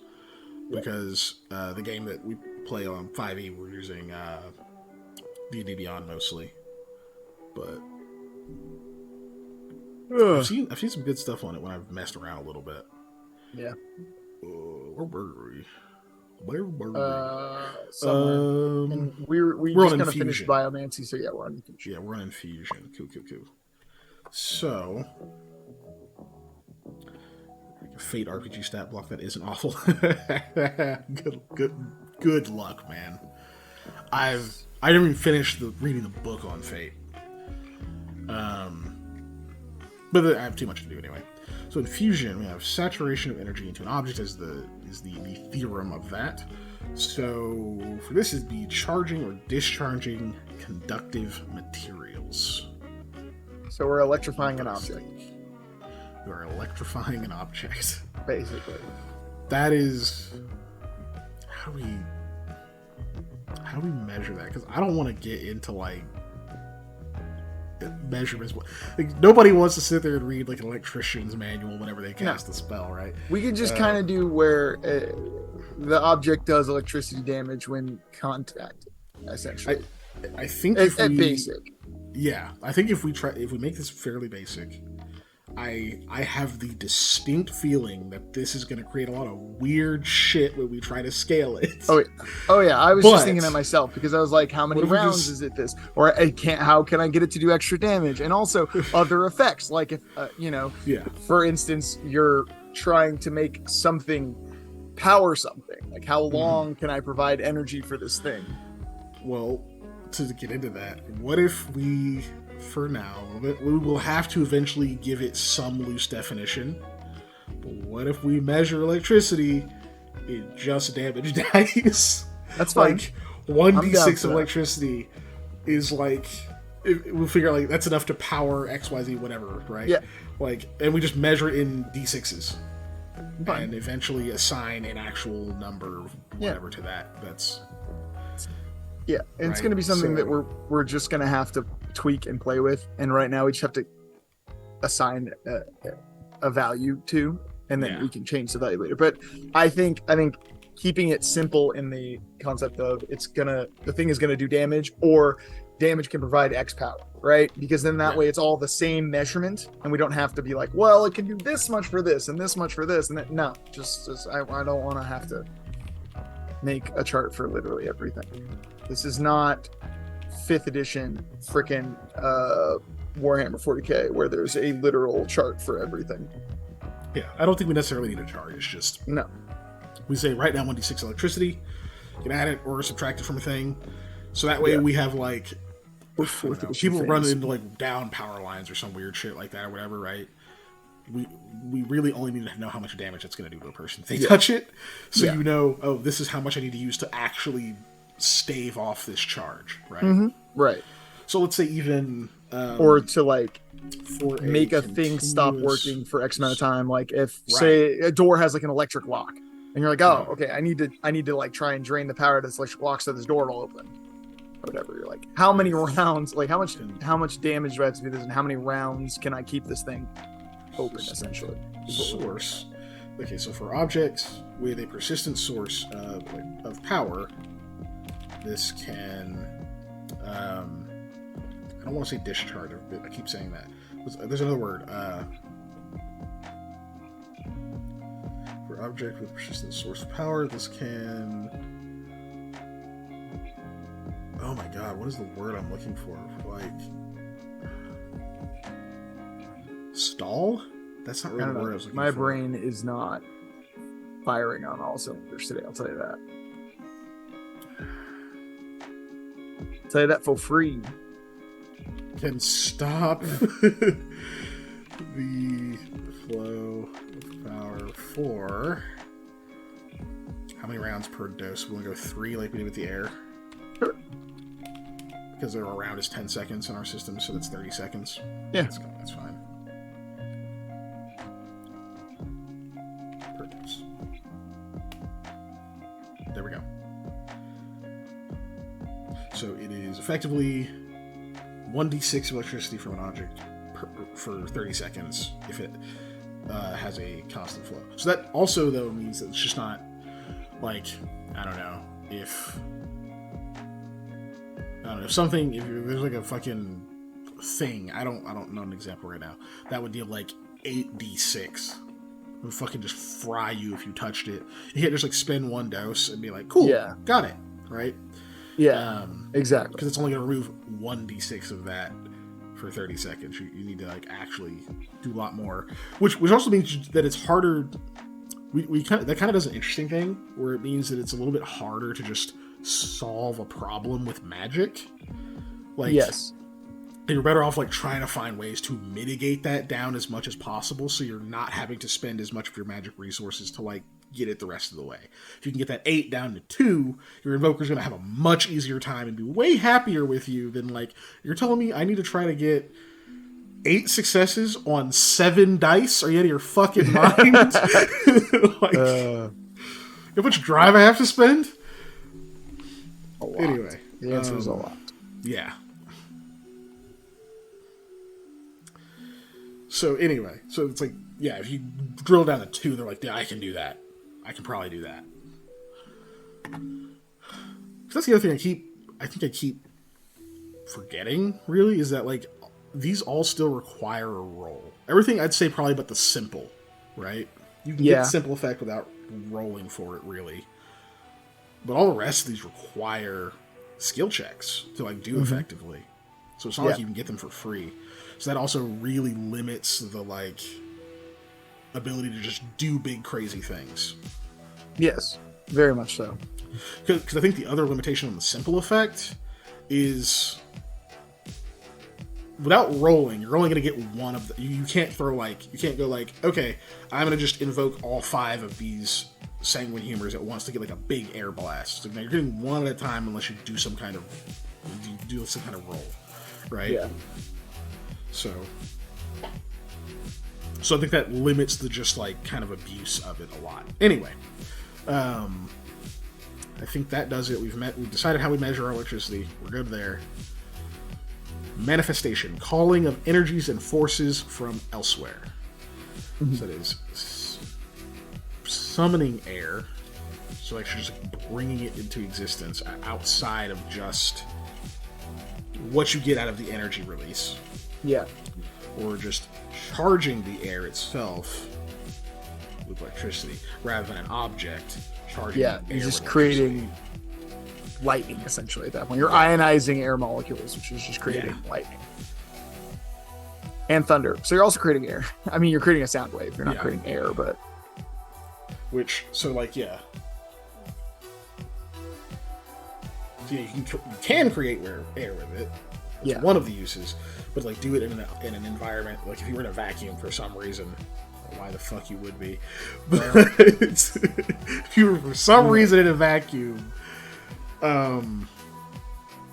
because the game that we play on 5e we're using D&D Beyond mostly. But I've seen some good stuff on it when I've messed around a little bit. Yeah. Where were we? And we just kind of finished Biomancy, so yeah, we're on Infusion. Yeah, we're on Infusion. Cool. So, like a Fate RPG stat block that isn't awful. Good luck, man. I didn't even finish reading the book on Fate. But I have too much to do anyway. So in Fusion, we have saturation of energy into an object as the theorem of that. So for this, it'd be charging or discharging conductive materials. So we're electrifying an object. You are electrifying an object. Basically. That is... How do we... how do we measure that? Because I don't want to get into like measurements. Like, nobody wants to sit there and read like an electrician's manual whenever they cast a spell, right? We could just kind of do where the object does electricity damage when contacted, essentially. I think at basic. Yeah, I think if we make this fairly basic, I have the distinct feeling that this is going to create a lot of weird shit when we try to scale it. Oh yeah. I was just thinking that myself, because I was like, how many rounds is it this? Or how can I get it to do extra damage? And also other effects, like if for instance, you're trying to make something power something. Like, how long can I provide energy for this thing? Well, to get into that, what if we, for now, we will have to eventually give it some loose definition, but what if we measure electricity in just damage dice? That's fine. Like 1d6 of electricity is like, we'll figure out like that's enough to power XYZ whatever, right? Yeah. Like, and we just measure it in d6s. Fine. And eventually assign an actual number, whatever, to that. That's and it's going to be something that we're just going to have to tweak and play with. And right now we just have to assign a value to, and then we can change the value later. But I think keeping it simple in the concept of the thing is gonna do damage, or damage can provide X power, right? Because then that way it's all the same measurement, and we don't have to be like, well, it can do this much for this and this much for this, and then, no, just I don't want to have to make a chart for literally everything. This is not 5th edition freaking Warhammer 40k where there's a literal chart for everything. Yeah, I don't think we necessarily need a chart. It's just we say right now 1d6 electricity. You can add it or subtract it from a thing, so that way we have like people run into like down power lines or some weird shit like that or whatever, right? We really only need to know how much damage it's going to do to a person if they touch it, so you know, oh, this is how much I need to use to actually stave off this charge, right? Mm-hmm. Right. So let's say even or to like make a thing stop working for X amount of time. Like if say a door has like an electric lock, and you're like, oh, okay, I need to like try and drain the power to this electric lock so this door will open. Or whatever. You're like, how many rounds? Like how much damage do I have to do this, and how many rounds can I keep this thing open? Essentially. Source. Okay, so for objects with a persistent source of power, this can. I don't want to say discharge. I keep saying that. There's another word. For object with persistent source of power, this can. Oh my god, what is the word I'm looking for? Like. Stall? That's not really the word I was looking for. My brain is not firing on all cylinders today, I'll tell you that. I'll tell you that for free. Can stop the flow of power for how many rounds per dose? We'll go 3 like we did with the air. Sure. Because a round is 10 seconds in our system, so that's 30 seconds. Yeah. That's fine. Per dose. There we go. So it is effectively 1d6 of electricity from an object for 30 seconds if it has a constant flow. So that also, though, means that it's just not like, I don't know, if there's like a fucking thing, I don't know an example right now, that would deal like 8d6. It would fucking just fry you if you touched it. You can't just like spend one dose and be like, cool, got it, right? Yeah, exactly. Because it's only going to remove 1d6 of that for 30 seconds. You need to like actually do a lot more, which also means that it's harder. That kind of does an interesting thing where it means that it's a little bit harder to just solve a problem with magic. Like, yes, you're better off like trying to find ways to mitigate that down as much as possible, so you're not having to spend as much of your magic resources to like get it the rest of the way. If you can get that 8 down to 2, your invoker's going to have a much easier time and be way happier with you than like, you're telling me I need to try to get 8 successes on 7 dice? Are you out of your fucking mind? Like, how much drive I have to spend? A lot. Anyway, The answer is a lot. Yeah. So anyway, so it's like, yeah, if you drill down to 2, they're like, yeah, I can do that. I can probably do that. That's the other thing I think I keep forgetting, really, is that, like, these all still require a roll. Everything, I'd say, probably but the simple, right? You can get the simple effect without rolling for it, really. But all the rest of these require skill checks to, like, do effectively. So it's not like you can get them for free. So that also really limits the, like, ability to just do big, crazy things. Yes, very much so. Because I think the other limitation on the simple effect is, without rolling, you're only going to get one of the... You can't throw, like... You can't go, like, okay, I'm going to just invoke all 5 of these sanguine humors at once to get, like, a big air blast. So now you're getting one at a time unless you do some kind of... do some kind of roll, right? Yeah. So I think that limits the just, like, kind of abuse of it a lot. Anyway, I think that does it. We've decided how we measure our electricity. We're good there. Manifestation, calling of energies and forces from elsewhere. So it is summoning air, so actually just, like, bringing it into existence outside of just what you get out of the energy release. Yeah. Or just charging the air itself with electricity rather than an object charging the air. You're just with creating lightning, essentially, at that point. You're ionizing air molecules, which is just creating lightning. And thunder. So you're also creating air. I mean, you're creating a sound wave. You're not creating air, but... Which, so, like, yeah. So yeah, you can create air with it. That's one of the uses. But, like, do it in an environment, like, if you were in a vacuum for some reason, why the fuck you would be. But if you were for some reason in a vacuum,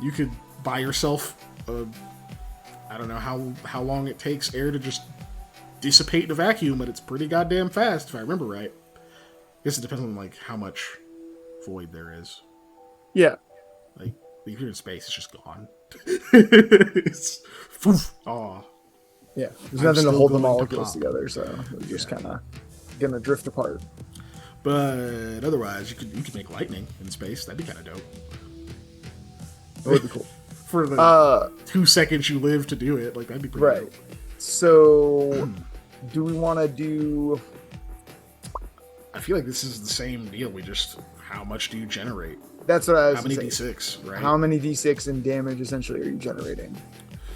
you could buy yourself I don't know how long it takes air to just dissipate in a vacuum, but it's pretty goddamn fast, if I remember right. I guess it depends on, like, how much void there is. Yeah. Like, if you're in space, it's just gone. It's, oh. Yeah, there's nothing to hold the molecules together, so they're just kind of gonna drift apart. But otherwise, you could make lightning in space. That'd be kind of dope. That would be cool. For the 2 seconds you live to do it, like, that'd be pretty dope. So, do we want to do... I feel like this is the same deal. We just... How much do you generate? That's what I was How many saying. D6, right? How many D6 in damage, essentially, are you generating?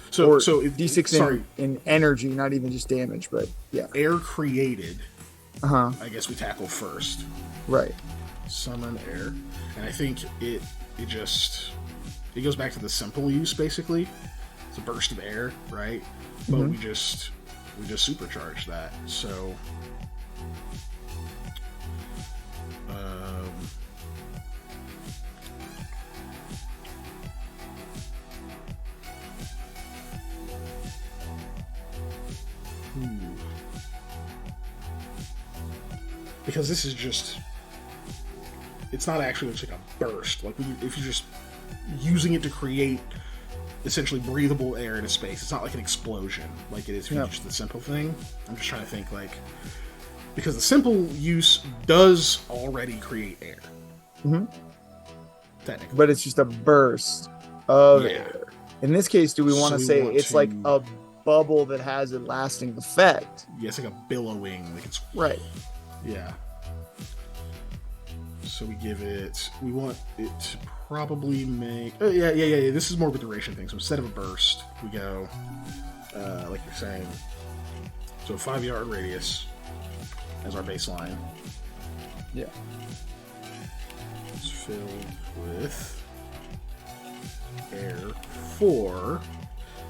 So D6 in energy, not even just damage, but yeah. Air created, Uh-huh. I guess we tackle first. Right. Summon air. And I think it goes back to the simple use, basically. It's a burst of air, right? But we just supercharge that. So because this is just, it's not actually just like a burst. Like, if you're just using it to create essentially breathable air in a space, it's not like an explosion like it is if you use the simple thing. I'm just trying to think, like, because the simple use does already create air. Technically. But it's just a burst of air. In this case, do we want to say it's like a bubble that has a lasting effect? Yeah, it's like a billowing, like it's... Right. Yeah. So we want it to probably make... Yeah. This is more of a duration thing. So instead of a burst, we go, like you're saying, so a 5-yard radius as our baseline. Yeah. It's filled with air for...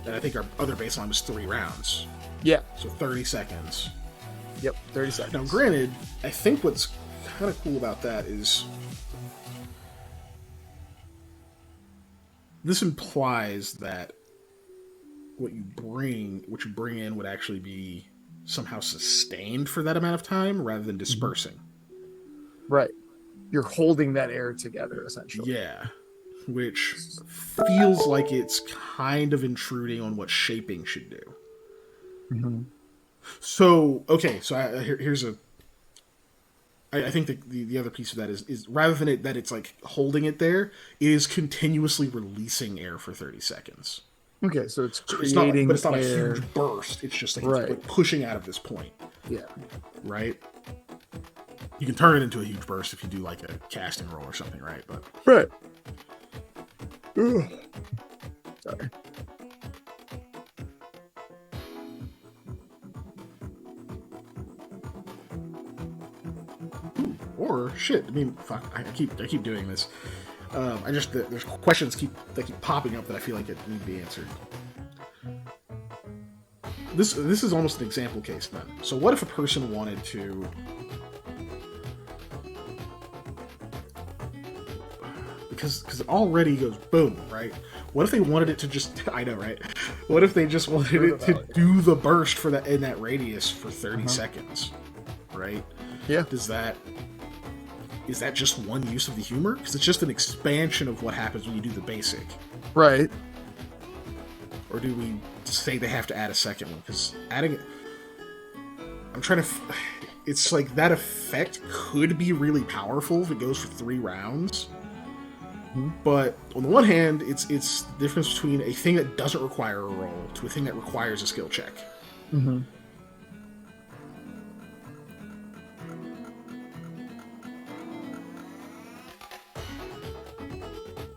And I think our other baseline was 3 rounds. Yeah. So 30 seconds. Yep, 30 seconds. Now, granted, I think what's kind of cool about that is this implies that what you bring in would actually be somehow sustained for that amount of time rather than dispersing. Right. You're holding that air together, essentially. Yeah. which feels like it's kind of intruding on what shaping should do. Mm-hmm. So, okay, so here's a... I think the other piece of that is rather than that it's like holding it there, it is continuously releasing air for 30 seconds. Okay, so it's But creating it's not air. a huge burst. It's just like, Right. it's like pushing out of this point. Yeah. Right? You can turn it into a huge burst if you do like a casting roll or something, right? But Right. Ugh. Sorry. or shit, I mean, fuck, I keep doing this. There's questions that keep popping up that I feel like it need to be answered. This is almost an example case then. So what if a person wanted to... Because it already goes boom, right? What if they wanted it to just... I know, right? What if they just wanted it to do the burst for that in that radius for 30 seconds, right? Yeah. Is that just one use of the humor? Because it's just an expansion of what happens when you do the basic. Right. Or do we say they have to add a second one? Because adding... I'm trying to... It's like that effect could be really powerful if it goes for 3 rounds. But on the one hand, it's the difference between a thing that doesn't require a roll to a thing that requires a skill check. Mm-hmm.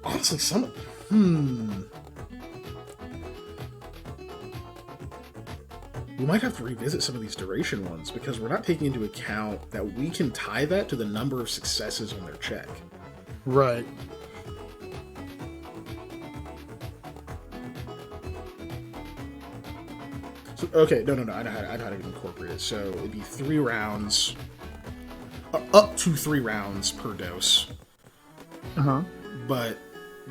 Honestly, we might have to revisit some of these duration ones because we're not taking into account that we can tie that to the number of successes on their check. Right. So, okay, no, I know how to incorporate it. So it'd be 3 rounds, up to 3 rounds per dose. Uh-huh. But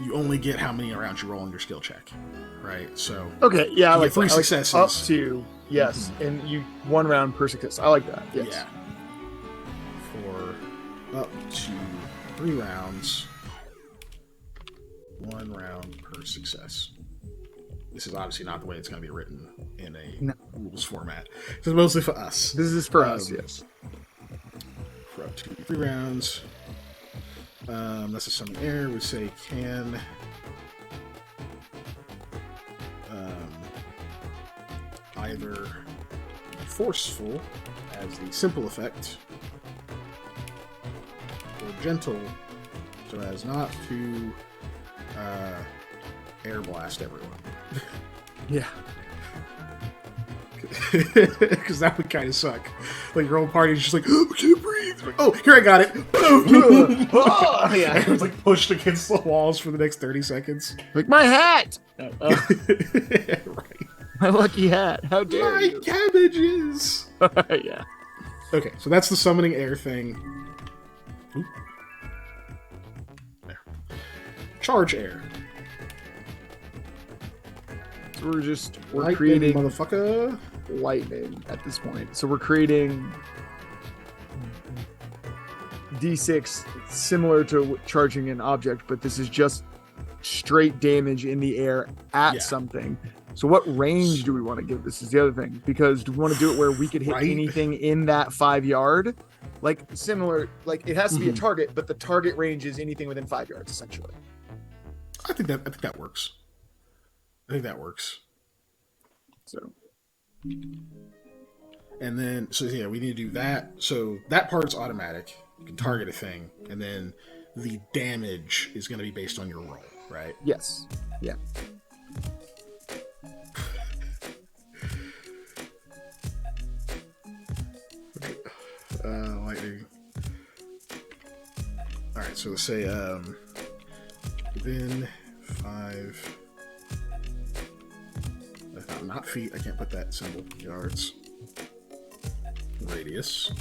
you only get how many rounds you roll on your skill check, right? So Okay, yeah, I like 3 that. I like successes. up to, yes, and you 1 round per success. I like that. Yes. Yeah. For up to 3 rounds, 1 round per success. This is obviously not the way it's going to be written in a rules format. This is mostly for us. This is for us, yes. For up to 3 rounds. That's a summon error. We say can either be forceful as the simple effect or gentle so as not to air blast everyone. Yeah. Because that would kind of suck. Like your whole party's just like, oh, I can't breathe. Like, oh, here I got it. Oh, yeah. Everyone's like pushed against the walls for the next 30 seconds. Like my hat. Right. My lucky hat. How dare My you? cabbages. Yeah. Okay, so that's the summoning air thing. Oop. There. Charge air. So we're Lightning, creating motherfucker. lightning at this point. So we're creating D6 similar to charging an object, but this is just straight damage in the air at something. So what range do we want to give? This is the other thing, because do we want to do it where we could hit anything in that 5 yard? Like similar, like it has to be a target, but the target range is anything within 5 yards, essentially. I think that works. I think that works. So, and then, so yeah, we need to do that. So that part's automatic. You can target a thing, and then the damage is going to be based on your roll, right? yes. Yeah. Lightning. Alright, so let's say, within 5... Not feet, I can't put that symbol. Yards. Radius.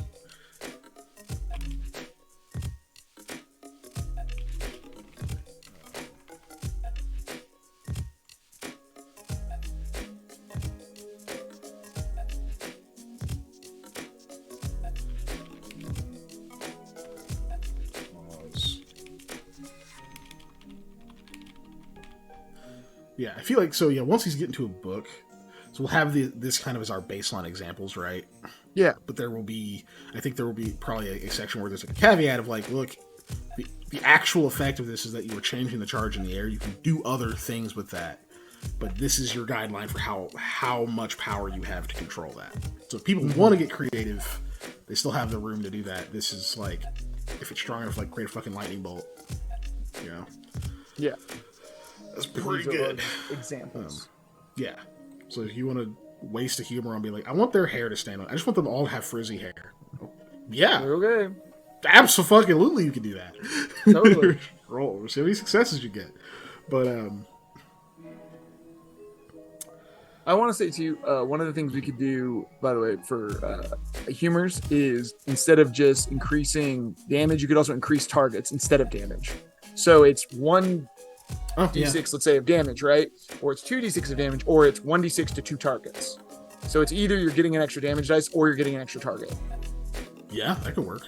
Yeah, I feel like so. Yeah, once he's getting to a book, so we'll have this kind of as our baseline examples, right? Yeah. But there will be, I think there will be probably a section where there's like a caveat of like, look, the actual effect of this is that you are changing the charge in the air. You can do other things with that, but this is your guideline for how much power you have to control that. So if people want to get creative, they still have the room to do that. This is like, if it's strong enough, like create a fucking lightning bolt. You know? Yeah. That's pretty These are good. examples. Yeah. So if you want to waste a humor on be like, I want their hair to stand on. I just want them all to have frizzy hair. Yeah. Okay. Absolutely, you can do that. Totally. Roll. See how many successes you get. But I want to say to you, one of the things we could do, by the way, for humors is instead of just increasing damage, you could also increase targets instead of damage. So it's 1d6, let's say, of damage, right? Or it's 2d6 of damage, or it's 1d6 to 2 targets. So it's either you're getting an extra damage dice or you're getting an extra target. Yeah, that could work.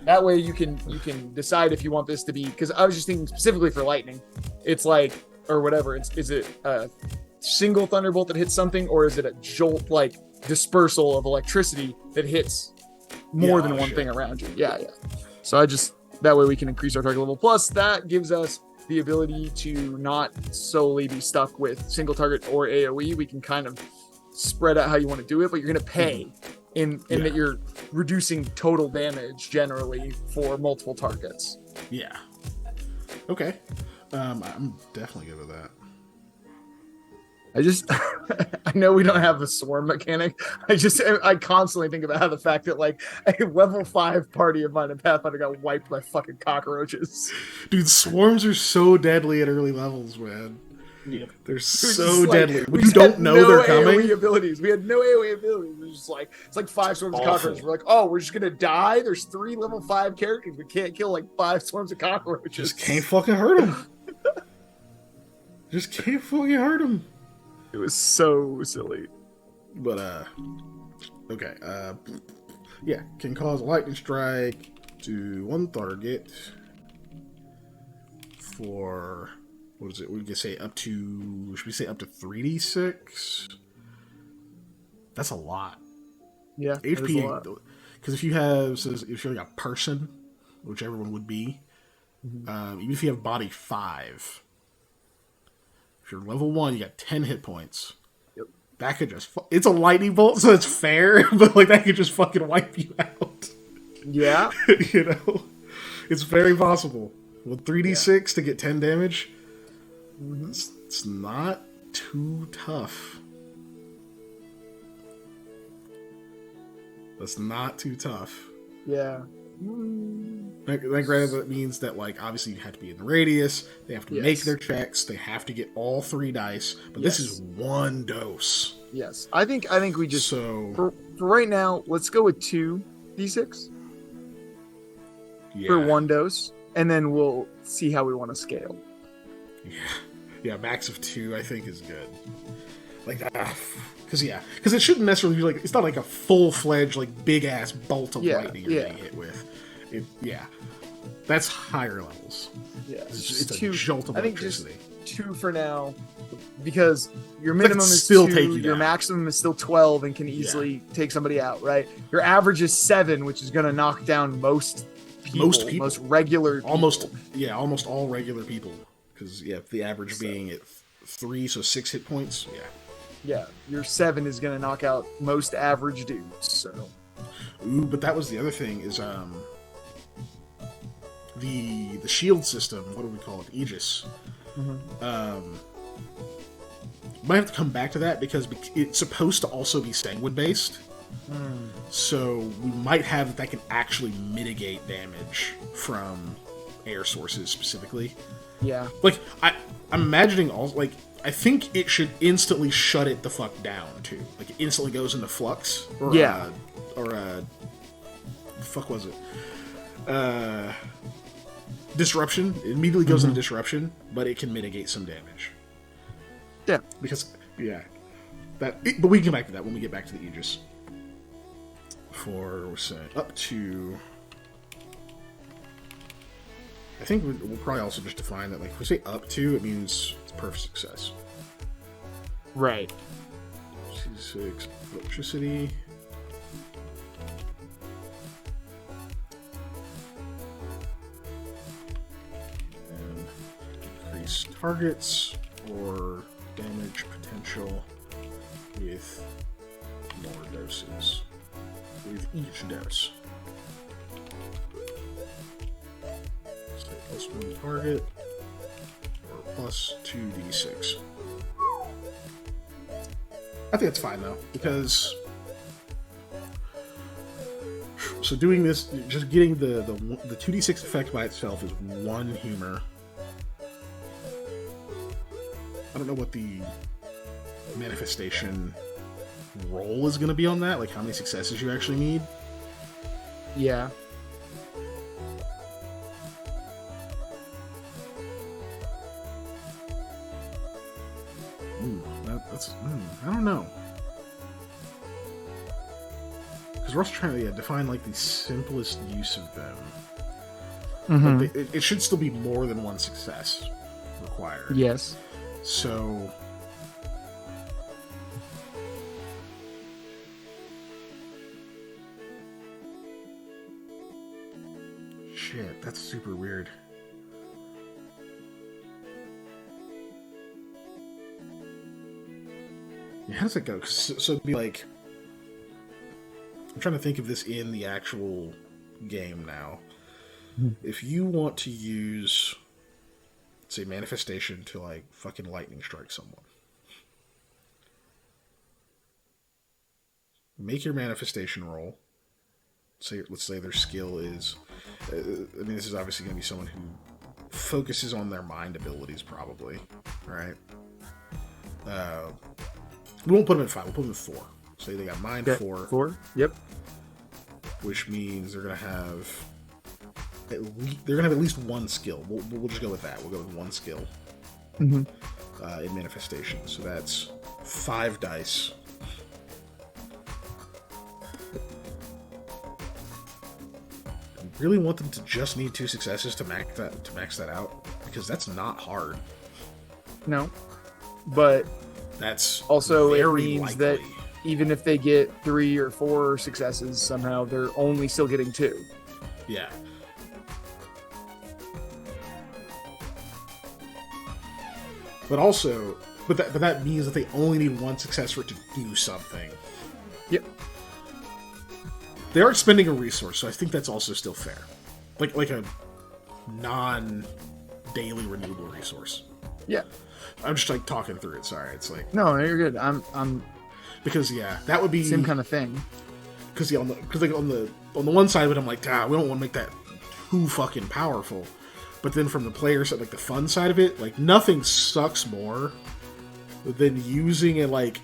That way you can decide if you want this to be, because I was just thinking specifically for lightning, it's like, or whatever, is it a single thunderbolt that hits something, or is it a jolt, like dispersal of electricity that hits more than one thing around you? Yeah. So that way we can increase our target level. Plus that gives us the ability to not solely be stuck with single target or AoE. We can kind of spread out how you want to do it, but you're going to pay in that you're reducing total damage generally for multiple targets. Yeah. Okay. I'm definitely good with that. I know we don't have the swarm mechanic. I constantly think about how the fact that like a level 5 party of mine in Pathfinder got wiped by fucking cockroaches. Dude, swarms are so deadly at early levels, man. Yeah. They're so deadly. We you don't know they're coming. AoE abilities. We had no AoE abilities. It was just like, it's like 5 swarms of cockroaches. We're like, oh, we're just gonna die. There's 3 level 5 characters. We can't kill like 5 swarms of cockroaches. Just can't fucking hurt them. Just can't fucking hurt them. It was so silly. But okay. Yeah, can cause a lightning strike to one target for, what is it? We can say up to, should we say up to 3d6? That's a lot. Yeah, HP, because if you have, says if you're like a person, which everyone would be, even if you have body 5, if you're level 1, you got 10 hit points. Yep. That could just, it's a lightning bolt, so it's fair, but like that could just fucking wipe you out. Yeah. You know? It's very possible. With 3d6 to get 10 damage, it's not too tough. That's not too tough. Yeah. Granted, that means that, like, obviously you have to be in the radius, they have to make their checks, they have to get all 3 dice, but this is 1 dose. Yes. I think we just, so for right now, let's go with 2d6 yeah. for 1 dose, and then we'll see how we want to scale. Yeah, max of 2 I think is good. Like, because it shouldn't necessarily be like, it's not like a full-fledged, like, big-ass bolt of lightning you're getting hit with. That's higher levels. Yeah, it's a jolt of electricity. I think just 2 for now, because your minimum is still 2, take you your down. Maximum is still 12 and can easily take somebody out, right? Your average is 7, which is going to knock down most people, most regular people. Almost all regular people. Because, the average being at 3, so 6 hit points, Yeah, your 7 is going to knock out most average dudes, so... Ooh, but that was the other thing, is, the shield system, what do we call it? Aegis. Might have to come back to that, because it's supposed to also be sanguine-based. So we might have that can actually mitigate damage from air sources, specifically. Yeah. Like, I'm imagining all, like, I think it should instantly shut it the fuck down, too. Like, it instantly goes into flux. Or, the fuck was it? Disruption. It immediately goes into disruption, but it can mitigate some damage. Yeah. Because, but we can get back to that when we get back to the Aegis. For, we're saying, up to... I think we'll probably also just define that, like, if we say up to, it means it's perfect success. Right. C6 electricity. And increase targets or damage potential with more doses. With each dose. So +1 target or +2d6. I think that's fine though, because so doing this, just getting the 2d6 effect by itself is 1 humor. I don't know what the manifestation roll is going to be on that, like how many successes you actually need. Yeah. Ooh, that's I don't know. Because we're also trying to define like the simplest use of them. Mm-hmm. But it should still be more than 1 success required. Yes. So shit, that's super weird. Yeah, how does it go? So it'd be like, I'm trying to think of this in the actual game now. If you want to use, say, manifestation to like fucking lightning strike someone, make your manifestation roll. Let's say their skill is, I mean, this is obviously going to be someone who focuses on their mind abilities, probably, right? We won't put them at 5. We'll put them at 4. Say they got mind 4. 4. Yep. Which means they're gonna have at least 1 skill. We'll just go with that. We'll go with 1 skill in manifestation. So that's 5 dice. I really want them to just need 2 successes to max that out, because that's not hard. No, but that's also it very means likely that even if they get 3 or 4 successes, somehow they're only still getting 2. Yeah. But that means that they only need 1 success for it to do something. Yep. They are expending a resource, so I think that's also still fair. Like a non-daily renewable resource. Yeah. I'm just like talking through it. Sorry, it's like no, you're good. I'm because that would be same kind of thing. Because on the one side of it, I'm like, we don't want to make that too fucking powerful. But then from the player side, like the fun side of it, like nothing sucks more than using a like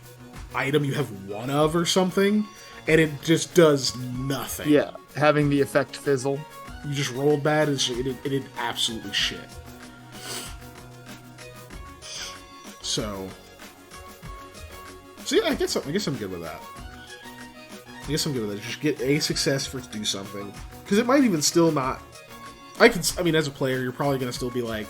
item you have 1 of or something, and it just does nothing. Yeah, having the effect fizzle. You just rolled bad, and it did absolutely shit. So yeah, I guess I'm good with that. I guess I'm good with that. Just get a success for it to do something, because it might even still not. I mean, as a player, you're probably gonna still be like,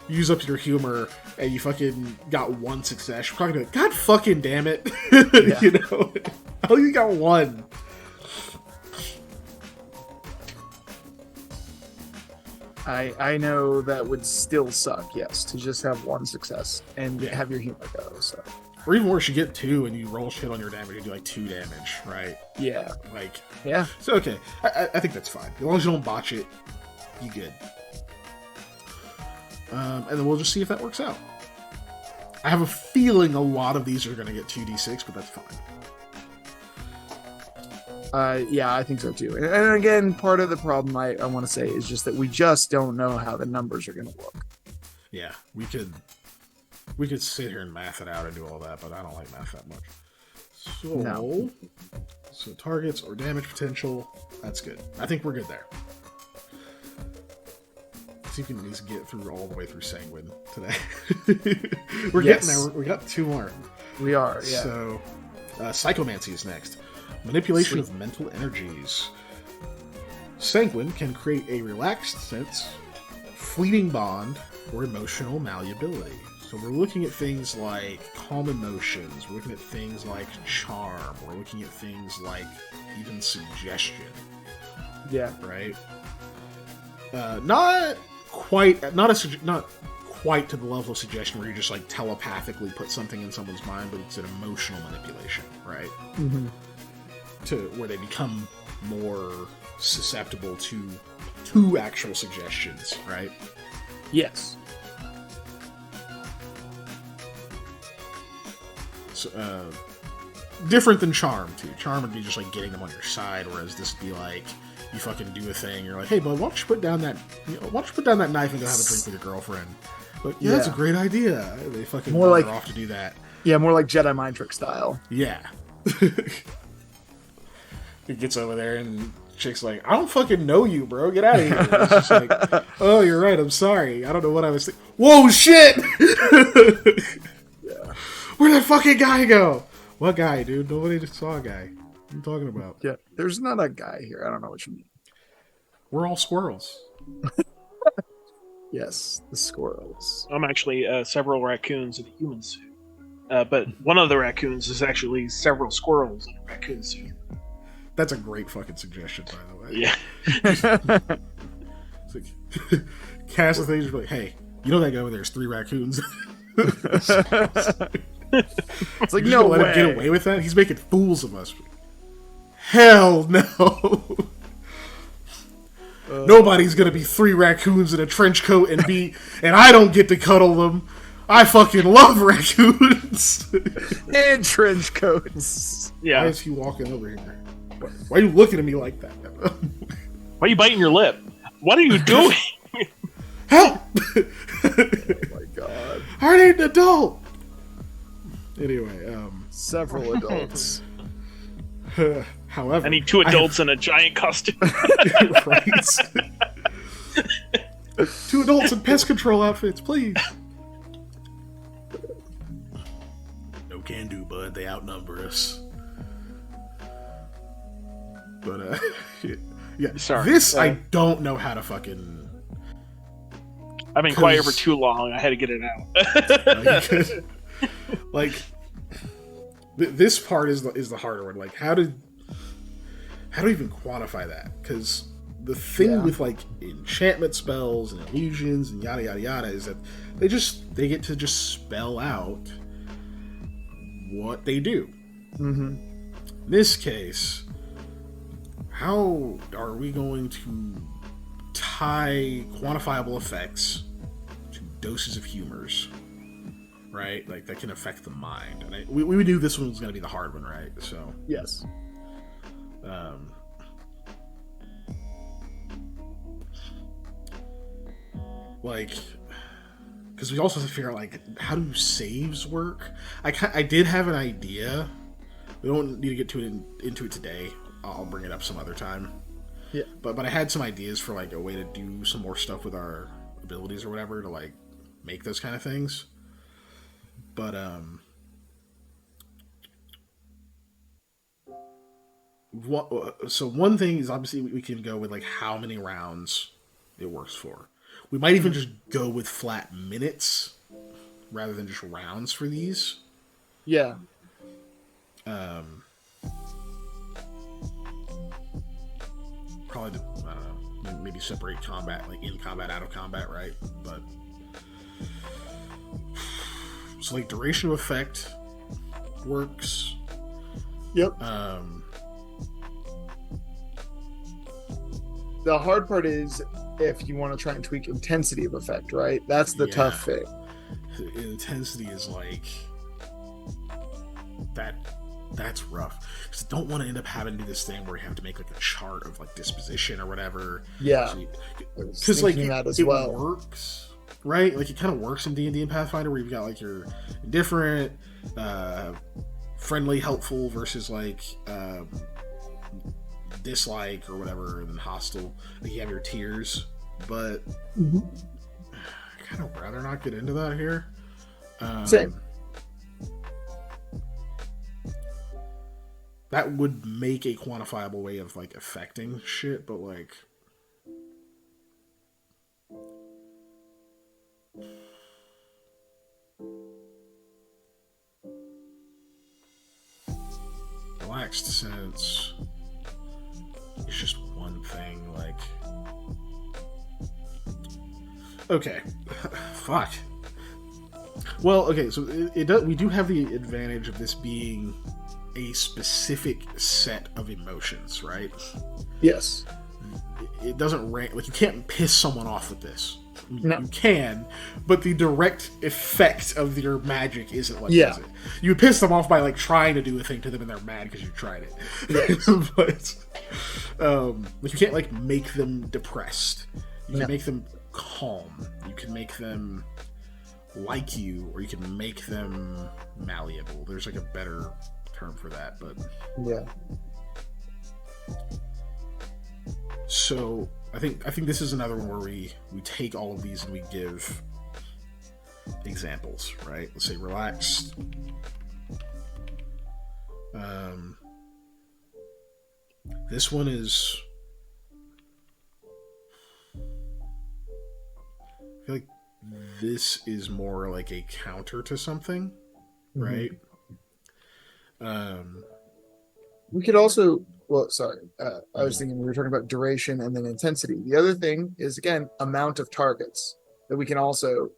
use up your humor, and you fucking got 1 success. You're probably gonna be like, God fucking damn it, Yeah. you know? Oh, you got 1. I know that would still suck, yes, to just have 1 success and have your humor go. So, or even worse, you get 2 and you roll shit on your damage. You do like 2 damage, right? yeah, Like, yeah. so okay, I think that's fine as long as you don't botch it. You good. And then we'll just see if that works out. I have a feeling a lot of these are going to get 2d6, but that's fine. Yeah, I think so too. And again, part of the problem I want to say is just that we just don't know how the numbers are going to look. Yeah, we could sit here and math it out and do all that, but I don't like math that much. So targets or damage potential, that's good. I think we're good there. See if we can at least get through all the way through Sanguine today. We're getting there. We got 2 more. We are, yeah. So, Psychomancy is next. Manipulation of mental energies. Sanguine can create a relaxed sense, fleeting bond, or emotional malleability. So we're looking at things like calm emotions, we're looking at things like charm, we're looking at things like even suggestion. Yeah. Right? Not quite to the level of suggestion where you just like telepathically put something in someone's mind, but it's an emotional manipulation, right? Mm-hmm. To where they become more susceptible to actual suggestions, right? Yes. So, different than charm too. Charm would be just like getting them on your side, whereas this would be like you fucking do a thing. You're like, hey, bud, why don't you put down that knife and go have a drink with your girlfriend? But yeah, that's a great idea. They fucking more like off to do that. Yeah, more like Jedi mind trick style. Yeah. He gets over there and chick's like, I don't fucking know you, bro. Get out of here. It's just like, oh, you're right. I'm sorry. I don't know what I was thinking. Whoa, shit! Yeah. Where'd that fucking guy go? What guy, dude? Nobody just saw a guy. What are you talking about? Yeah, there's not a guy here. I don't know what you mean. We're all squirrels. Yes, the squirrels. I'm actually several raccoons in a human suit. But one of the raccoons is actually several squirrels in a raccoon suit. That's a great fucking suggestion, by the way. Yeah. It's like, cast the things like, hey, you know that guy over there's 3 raccoons. It's like, no way. Let him get away with that? He's making fools of us. Hell no. Nobody's gonna be 3 raccoons in a trench coat and I don't get to cuddle them. I fucking love raccoons. And trench coats. Yeah. Why is he walking over here? Why are you looking at me like that? Why are you biting your lip? What are you doing? Help! Oh my god. I need an adult. Anyway, Several adults. However, I need 2 adults in a giant costume. Right? 2 adults in pest control outfits, please. No can do, bud. They outnumber us. But yeah. Sorry. This I don't know how to fucking. I've been quiet for too long. I had to get it out. Like this part is the harder one. Like how to even quantify that? Because the thing with like enchantment spells and illusions and yada yada yada is that they get to just spell out what they do. Mm-hmm. In this case, how are we going to tie quantifiable effects to doses of humors, right? Like that can affect the mind. And we knew this one was going to be the hard one, right? So yes, like, because we also have to figure out like how do saves work. I did have an idea. We don't need to get into it today. I'll bring it up some other time. Yeah. But I had some ideas for like a way to do some more stuff with our abilities or whatever to like make those kind of things. But so one thing is obviously we can go with like how many rounds it works for. We might even just go with flat minutes rather than just rounds for these. Yeah. Probably, I don't know, maybe separate combat, like in combat, out of combat, right? But so like duration of effect works. Yep. The hard part is if you want to try and tweak intensity of effect, right? That's the tough thing. Intensity is like that. That's rough because I don't want to end up having to do this thing where you have to make like a chart of like disposition or whatever. Yeah, because like it well. works, right? Like it kind of works in D&D and Pathfinder where you've got like your indifferent, friendly, helpful versus like dislike or whatever, and then hostile. Like you have your tiers, but I kind of rather not get into that here. Same. That would make a quantifiable way of like affecting shit, but like relaxed sense, it's just one thing, like... Okay. Fuck. Well, okay, so it does, we do have the advantage of this being a specific set of emotions, right? Yes. It doesn't like, you can't piss someone off with this. No. You can, but the direct effect of your magic isn't what Yeah. does it. You would piss them off by like trying to do a thing to them and they're mad because you tried it. Yes. But like you can't like make them depressed. You can make them calm. You can make them like you, or you can make them malleable. There's like a better term for that, but yeah. So I think this is another one where we take all of these and we give examples, right? Let's say relaxed. This one is, I feel like this is more like a counter to something, right? We could also, well, sorry, I was thinking we were talking about duration and then intensity. The other thing is, again, amount of targets that we can also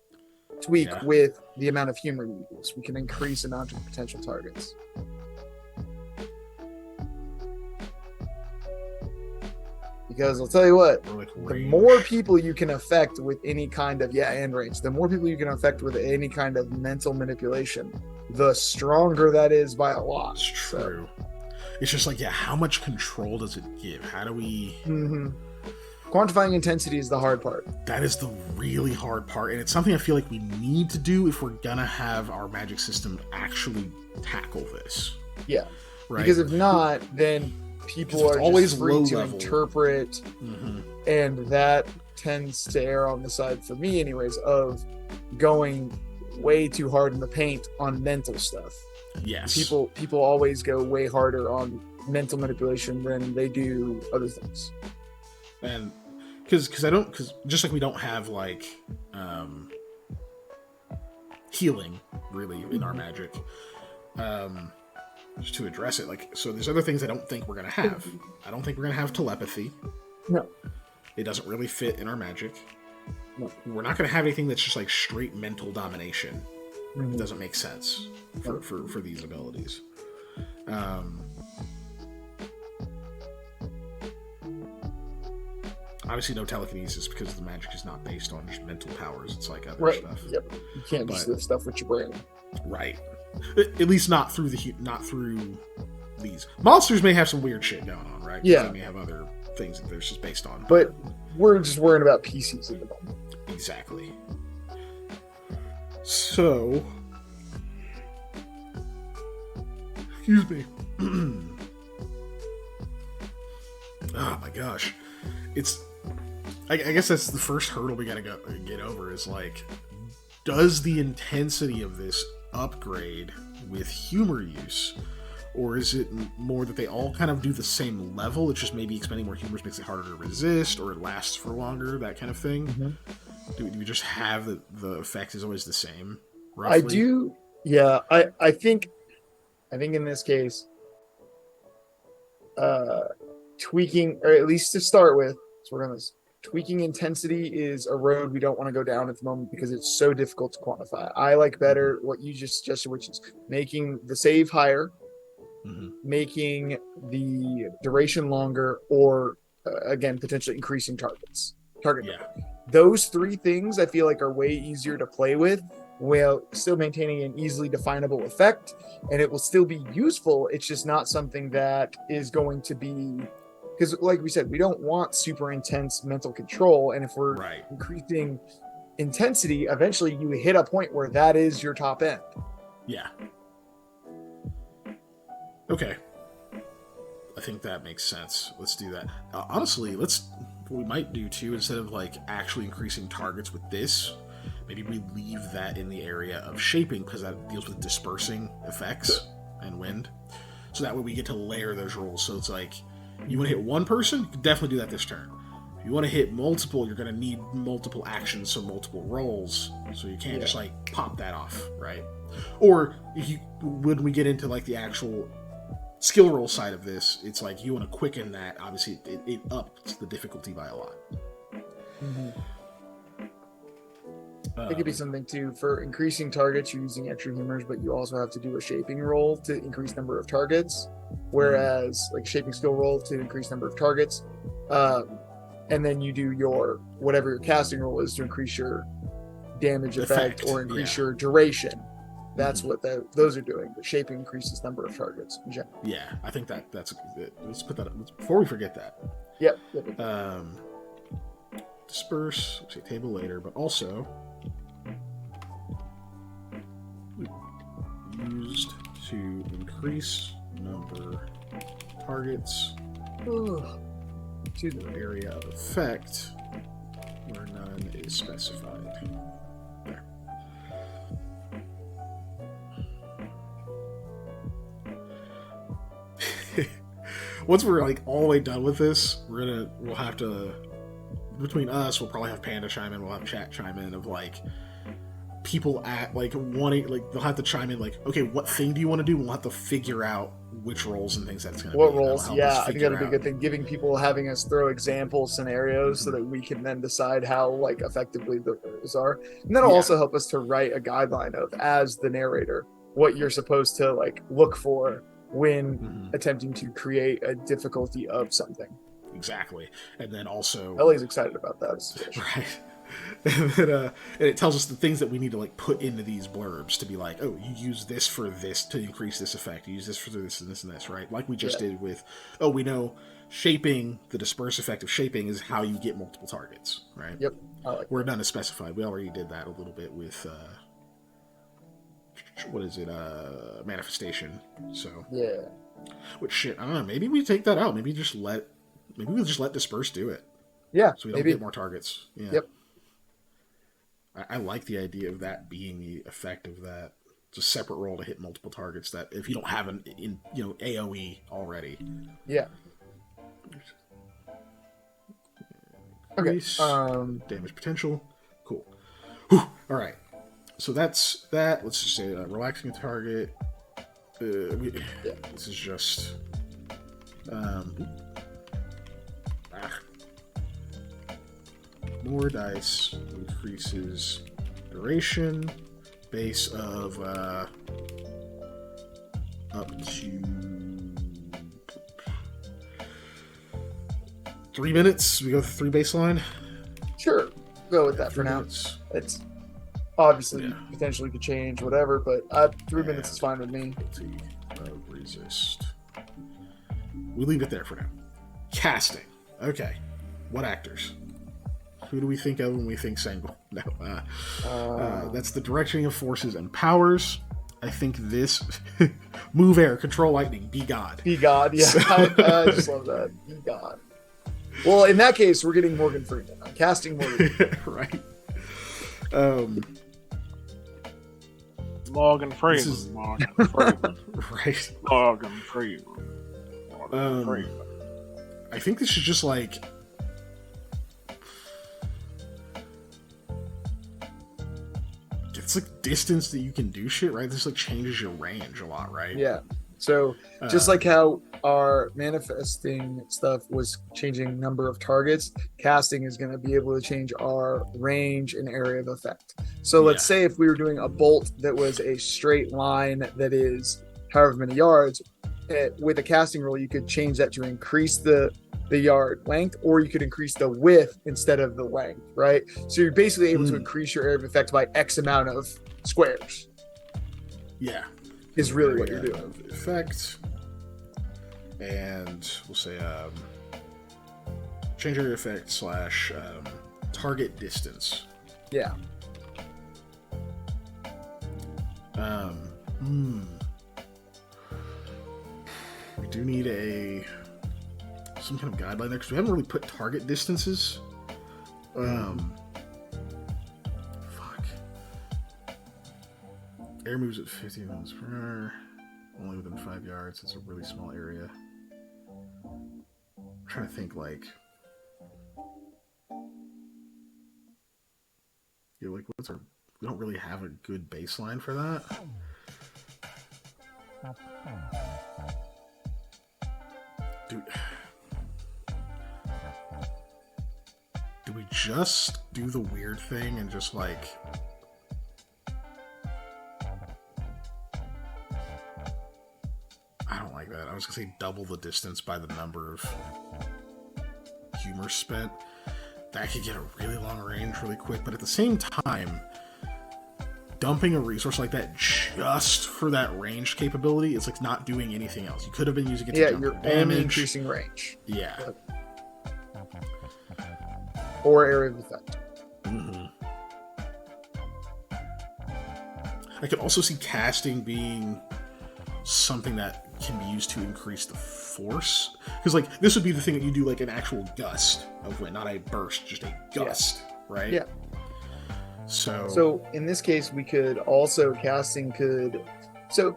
tweak with the amount of humor we use. We can increase amount of potential targets. Because I'll tell you what, the more people you can affect with any kind of, and range, the more people you can affect with any kind of mental manipulation, the stronger that is by a lot. It's true. So. It's just like, how much control does it give? How do we... Quantifying intensity is the hard part. That is the really hard part, and it's something I feel like we need to do if we're gonna have our magic system actually tackle this. Yeah. Right? Because if not, then people are always free to interpret, and that tends to err on the side, for me anyways, of going way too hard in the paint on mental stuff. Yes. People always go way harder on mental manipulation than they do other things. And because just like we don't have like healing really in our magic, just to address it, like, so there's other things I don't think we're gonna have. I don't think we're gonna have telepathy. No. It doesn't really fit in our magic. No. We're not gonna have anything that's just like straight mental domination. It doesn't make sense for these abilities. Obviously no telekinesis because the magic is not based on just mental powers. It's like other stuff. Yep. You can't just lift stuff with your brain. Right. At least not through these. Monsters may have some weird shit going on, right? Yeah. They may have other things that they're just based on. But we're just worrying about PCs at the moment. Exactly. So, excuse me. Oh my gosh. I guess that's the first hurdle we gotta get over is like, does the intensity of this upgrade with humor use? Or is it more that they all kind of do the same level? It's just maybe expending more humors makes it harder to resist, or it lasts for longer, that kind of thing? Do we just have the effect is always the same? Roughly? I do. Yeah, I think in this case, tweaking, or at least to start with, so we're going to tweaking intensity is a road we don't want to go down at the moment because it's so difficult to quantify. I like better what you just suggested, which is making the save higher, making the duration longer, or again, potentially increasing target. Those three things I feel like are way easier to play with while still maintaining an easily definable effect, and it will still be useful. It's just not something that is going to be, because like we said, we don't want super intense mental control, and if we're increasing intensity, eventually you hit a point where that is your top end. Yeah. Okay. I think that makes sense. Let's do that. Honestly, what we might do too, instead of like actually increasing targets with this, maybe we leave that in the area of shaping, because that deals with dispersing effects and wind. So that way we get to layer those rolls. So it's like, you want to hit one person, you can definitely do that this turn. If you want to hit multiple, you're going to need multiple actions, so multiple rolls. So you can't just like pop that off, right? Or when we get into like the actual skill roll side of this, it's like you want to quicken that. Obviously, it ups the difficulty by a lot. It could be something too for increasing targets. You're using extra humors, but you also have to do a shaping roll to increase number of targets. Whereas like shaping skill roll to increase number of targets, and then you do your whatever your casting roll is to increase your damage effect or increase your duration. That's what those are doing. But shaping increases number of targets in general. Yeah, I think that's let's put that up before we forget that. Yep. Disperse. We'll say table later, but also used to increase number targets To the area of effect where none is specified. There. Once we're like all the way done with this, we'll have to, between us, we'll probably have Panda chime in, we'll have chat chime in of like people at like wanting, like they'll have to chime in like, okay, what thing do you want to do? We'll have to figure out which roles and things that's going to be. What roles? Yeah, I think that'd be a good thing. Giving people, having us throw example scenarios so that we can then decide how like effectively the roles are, and that'll also help us to write a guideline of, as the narrator, what you're supposed to like look for when attempting to create a difficulty of something. Exactly, and then also Ellie's excited about that. Right. And then, and it tells us the things that we need to like put into these blurbs to be like, oh, you use this for this to increase this effect. You use this for this and this and this, right? Like we just did with, we know shaping, the disperse effect of shaping is how you get multiple targets, right? Yep. Where none is specified. We already did that a little bit with, what is it? Manifestation. So yeah. Which shit, I don't know. Maybe we take that out. Maybe we'll just let disperse do it. Yeah. So we don't get more targets. Yeah. Yep. I like the idea of that being the effect of that. It's a separate roll to hit multiple targets. That if you don't have an AOE already. Yeah. Increase, damage potential. Cool. Whew. All right. So that's that. Let's just say relaxing a target. This is just. More dice increases duration, base of up to 3 minutes. We go with 3 baseline. Sure, go with that for now. Minutes. It's obviously potentially could change, whatever, but 3 minutes is fine with me. Resist. We leave it there for now. Casting. Okay. What actors? Who do we think of when we think Sangul? No. That's the directing of forces and powers. I think this... Move air, control lightning, be God. Be God, yeah. I just love that. Be God. Well, in that case, we're getting Morgan Freeman. I'm casting Morgan. Right. Morgan Freeman. Morgan Freeman. Right. Morgan Freeman. Morgan Freeman. I think this is just like... It's like distance that you can do shit, right? This like changes your range a lot, right? Yeah. So just like how our manifesting stuff was changing number of targets, casting is going to be able to change our range and area of effect. So let's say if we were doing a bolt that was a straight line that is however many yards, with a casting roll, you could change that to increase the yard length, or you could increase the width instead of the length, right? So you're basically able to increase your area of effect by X amount of squares. Yeah. Is really what you're doing. Effect. And we'll say change area effect / target distance. Yeah. We do need some kind of guideline there because we haven't really put target distances. Fuck. Air moves at 50 miles per hour, only within 5 yards. It's a really small area. I'm trying to think like we don't really have a good baseline for that. do we just do the weird thing and just like I don't like that. I was gonna say double the distance by the number of humor spent. That could get a really long range really quick, but at the same time, dumping a resource like that just for that range capability, it's like not doing anything else. You could have been using it to jump you're damage. only increasing range. Yeah. Or area of effect. Mm-hmm. I could also see casting being something that can be used to increase the force. Because, like, this would be the thing that you do, like, an actual gust of wind, not a burst, just a gust, right? Yeah. So, in this case, we could also, casting could... So...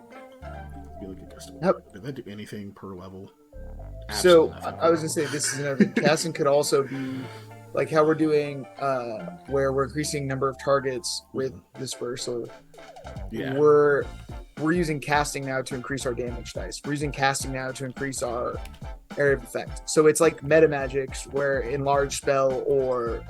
Be like a gust of wind. Did that do anything per level? So, I was going to say, this is another thing. Casting could also be... Like how we're doing, where we're increasing number of targets with dispersal. Yeah. We're using casting now to increase our damage dice. We're using casting now to increase our area of effect. So it's like meta magics, where enlarge spell or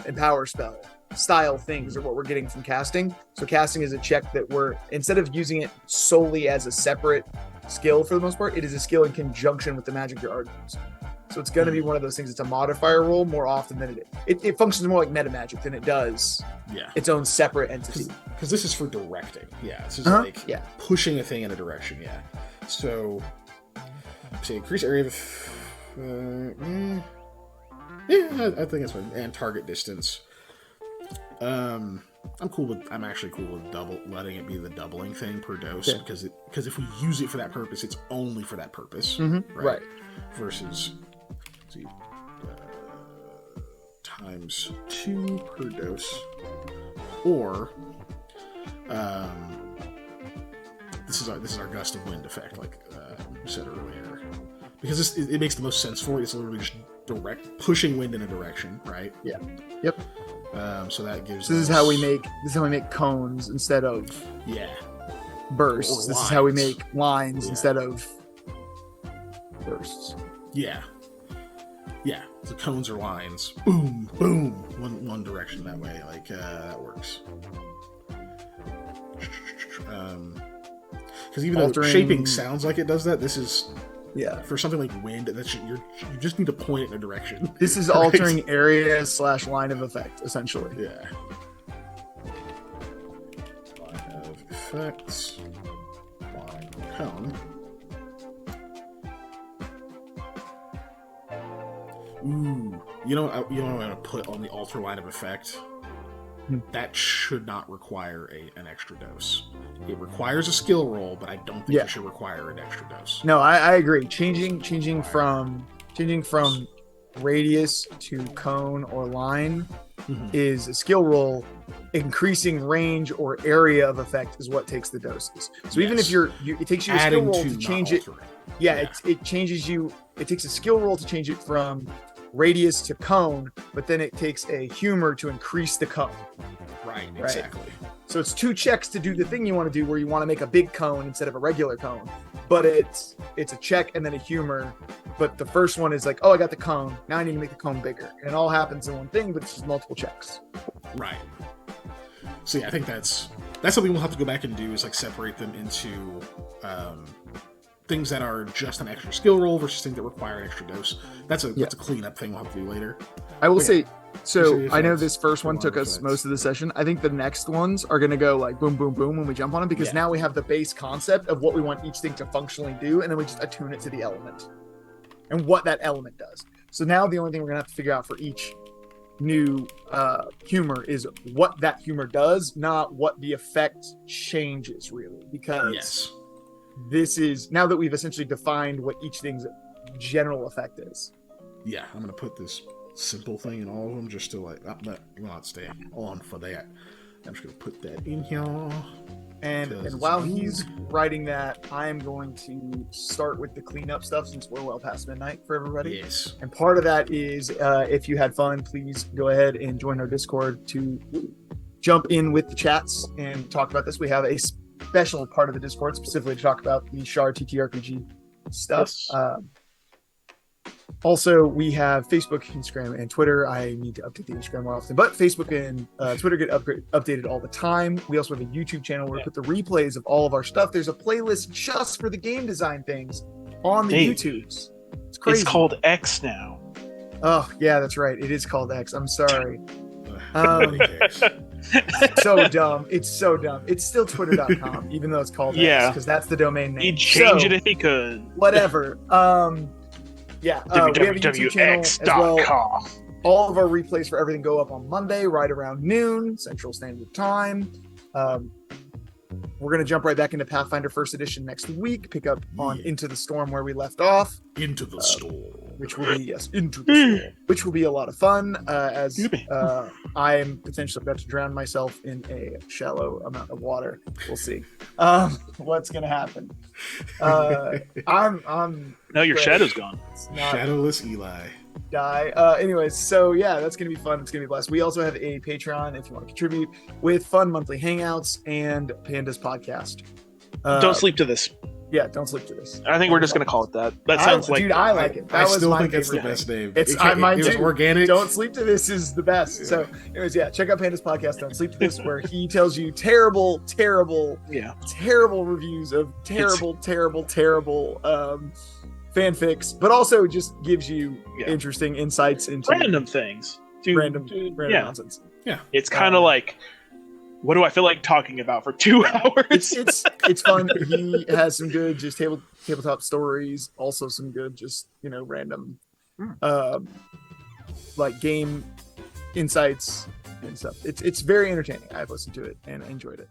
empower spell style things are what we're getting from casting. So casting is a check that we're, instead of using it solely as a separate skill for the most part, it is a skill in conjunction with the magic you're already using. So it's going to be one of those things. It's a modifier roll more often than it functions more like meta magic than it does its own separate entity. Because this is for directing. Yeah. This is pushing a thing in a direction. Yeah. So, say increase area of... I think that's fine. And target distance. I'm actually cool with letting it be the doubling thing per dose, because if we use it for that purpose, it's only for that purpose. Mm-hmm. Right. Versus... see, times 2 per dose, or this is our gust of wind effect, like we said earlier, because it makes the most sense for it. It's literally just direct pushing wind in a direction, right? Yeah. Yep. So that gives. This is how we make cones instead of bursts. This is how we make lines instead of bursts. Yeah. Yeah, the cones or lines. Boom, boom. One direction that way. Like, that works. Because even though shaping sounds like it does that, this is... Yeah. For something like wind, you just need to point it in a direction. This is altering area / line of effect, essentially. Yeah. Line of effects. Line of cone. Ooh, you know what I'm going to put on the alter line of effect? That should not require an extra dose. It requires a skill roll, but I don't think it should require an extra dose. No, I agree. Changing from radius to cone or line is a skill roll. Increasing range or area of effect is what takes the doses. So even if it takes you a skill roll to change it. It changes you. It takes a skill roll to change it from radius to cone, but then it takes a humor to increase the cone. Right, exactly. So it's 2 checks to do the thing you want to do, where you want to make a big cone instead of a regular cone. But it's a check and then a humor. But the first one is like, oh, I got the cone. Now I need to make the cone bigger. And it all happens in one thing, but it's just multiple checks. Right. So yeah, I think that's something we'll have to go back and do, is like separate them into things that are just an extra skill roll versus things that require an extra dose. That's a cleanup thing we'll have to do later. I will say, so I know this first one took us most of the session. I think the next ones are going to go like boom, boom, boom when we jump on them, because now we have the base concept of what we want each thing to functionally do, and then we just attune it to the element and what that element does. So now the only thing we're going to have to figure out for each new humor is what that humor does, not what the effect changes, really, because this is, now that we've essentially defined what each thing's general effect is. Yeah, I'm going to put this simple thing in all of them just to like, but you want to stay on for that. I'm just going to put that in here. And while he's writing that, I'm going to start with the cleanup stuff, since we're well past midnight for everybody. Yes. And part of that is, if you had fun, please go ahead and join our Discord to jump in with the chats and talk about this. We have a special part of the Discord specifically to talk about the Shard TTRPG stuff. Yes. Also, we have Facebook, Instagram, and Twitter. I need to update the Instagram more often, but Facebook and Twitter get updated all the time. We also have a YouTube channel where we put the replays of all of our stuff. There's a playlist just for the game design things on the YouTubes. It's crazy. It's called X now. Oh, yeah, that's right. It is called X. I'm sorry. Nobody cares. So dumb. It's so dumb. It's still twitter.com, even though it's called X, because that's the domain name. He'd change it if he could. Whatever. Yeah, we have a YouTube channel as well. All of our replays for everything go up on Monday, right around noon, Central Standard Time. We're going to jump right back into Pathfinder First Edition next week, pick up on Into the Storm where we left off. Into the Storm. Which will be, Into the Storm. Which will be a lot of fun, as I am potentially about to drown myself in a shallow amount of water. We'll see what's going to happen. I'm No, your shadow's gone. Shadowless Eli. Die. Anyways, so yeah, that's gonna be fun. It's gonna be blessed. We also have a Patreon if you want to contribute with fun monthly hangouts and Panda's podcast. Don't sleep to this. Yeah, don't sleep to this. I think we're just gonna call it that. That sounds like. Dude, I like it. That I was still my think it's the favorite best name. It's it was organic. Don't sleep to this is the best. Yeah. So, anyways, yeah, check out Panda's podcast. Don't sleep to this, where he tells you terrible reviews of terrible fanfics, but also just gives you interesting insights into random things, random nonsense. Yeah, it's kind of like, what do I feel like talking about for 2 hours? It's fun. He has some good just tabletop stories, also some good just random like game insights and stuff. It's very entertaining. I've listened to it and I enjoyed it.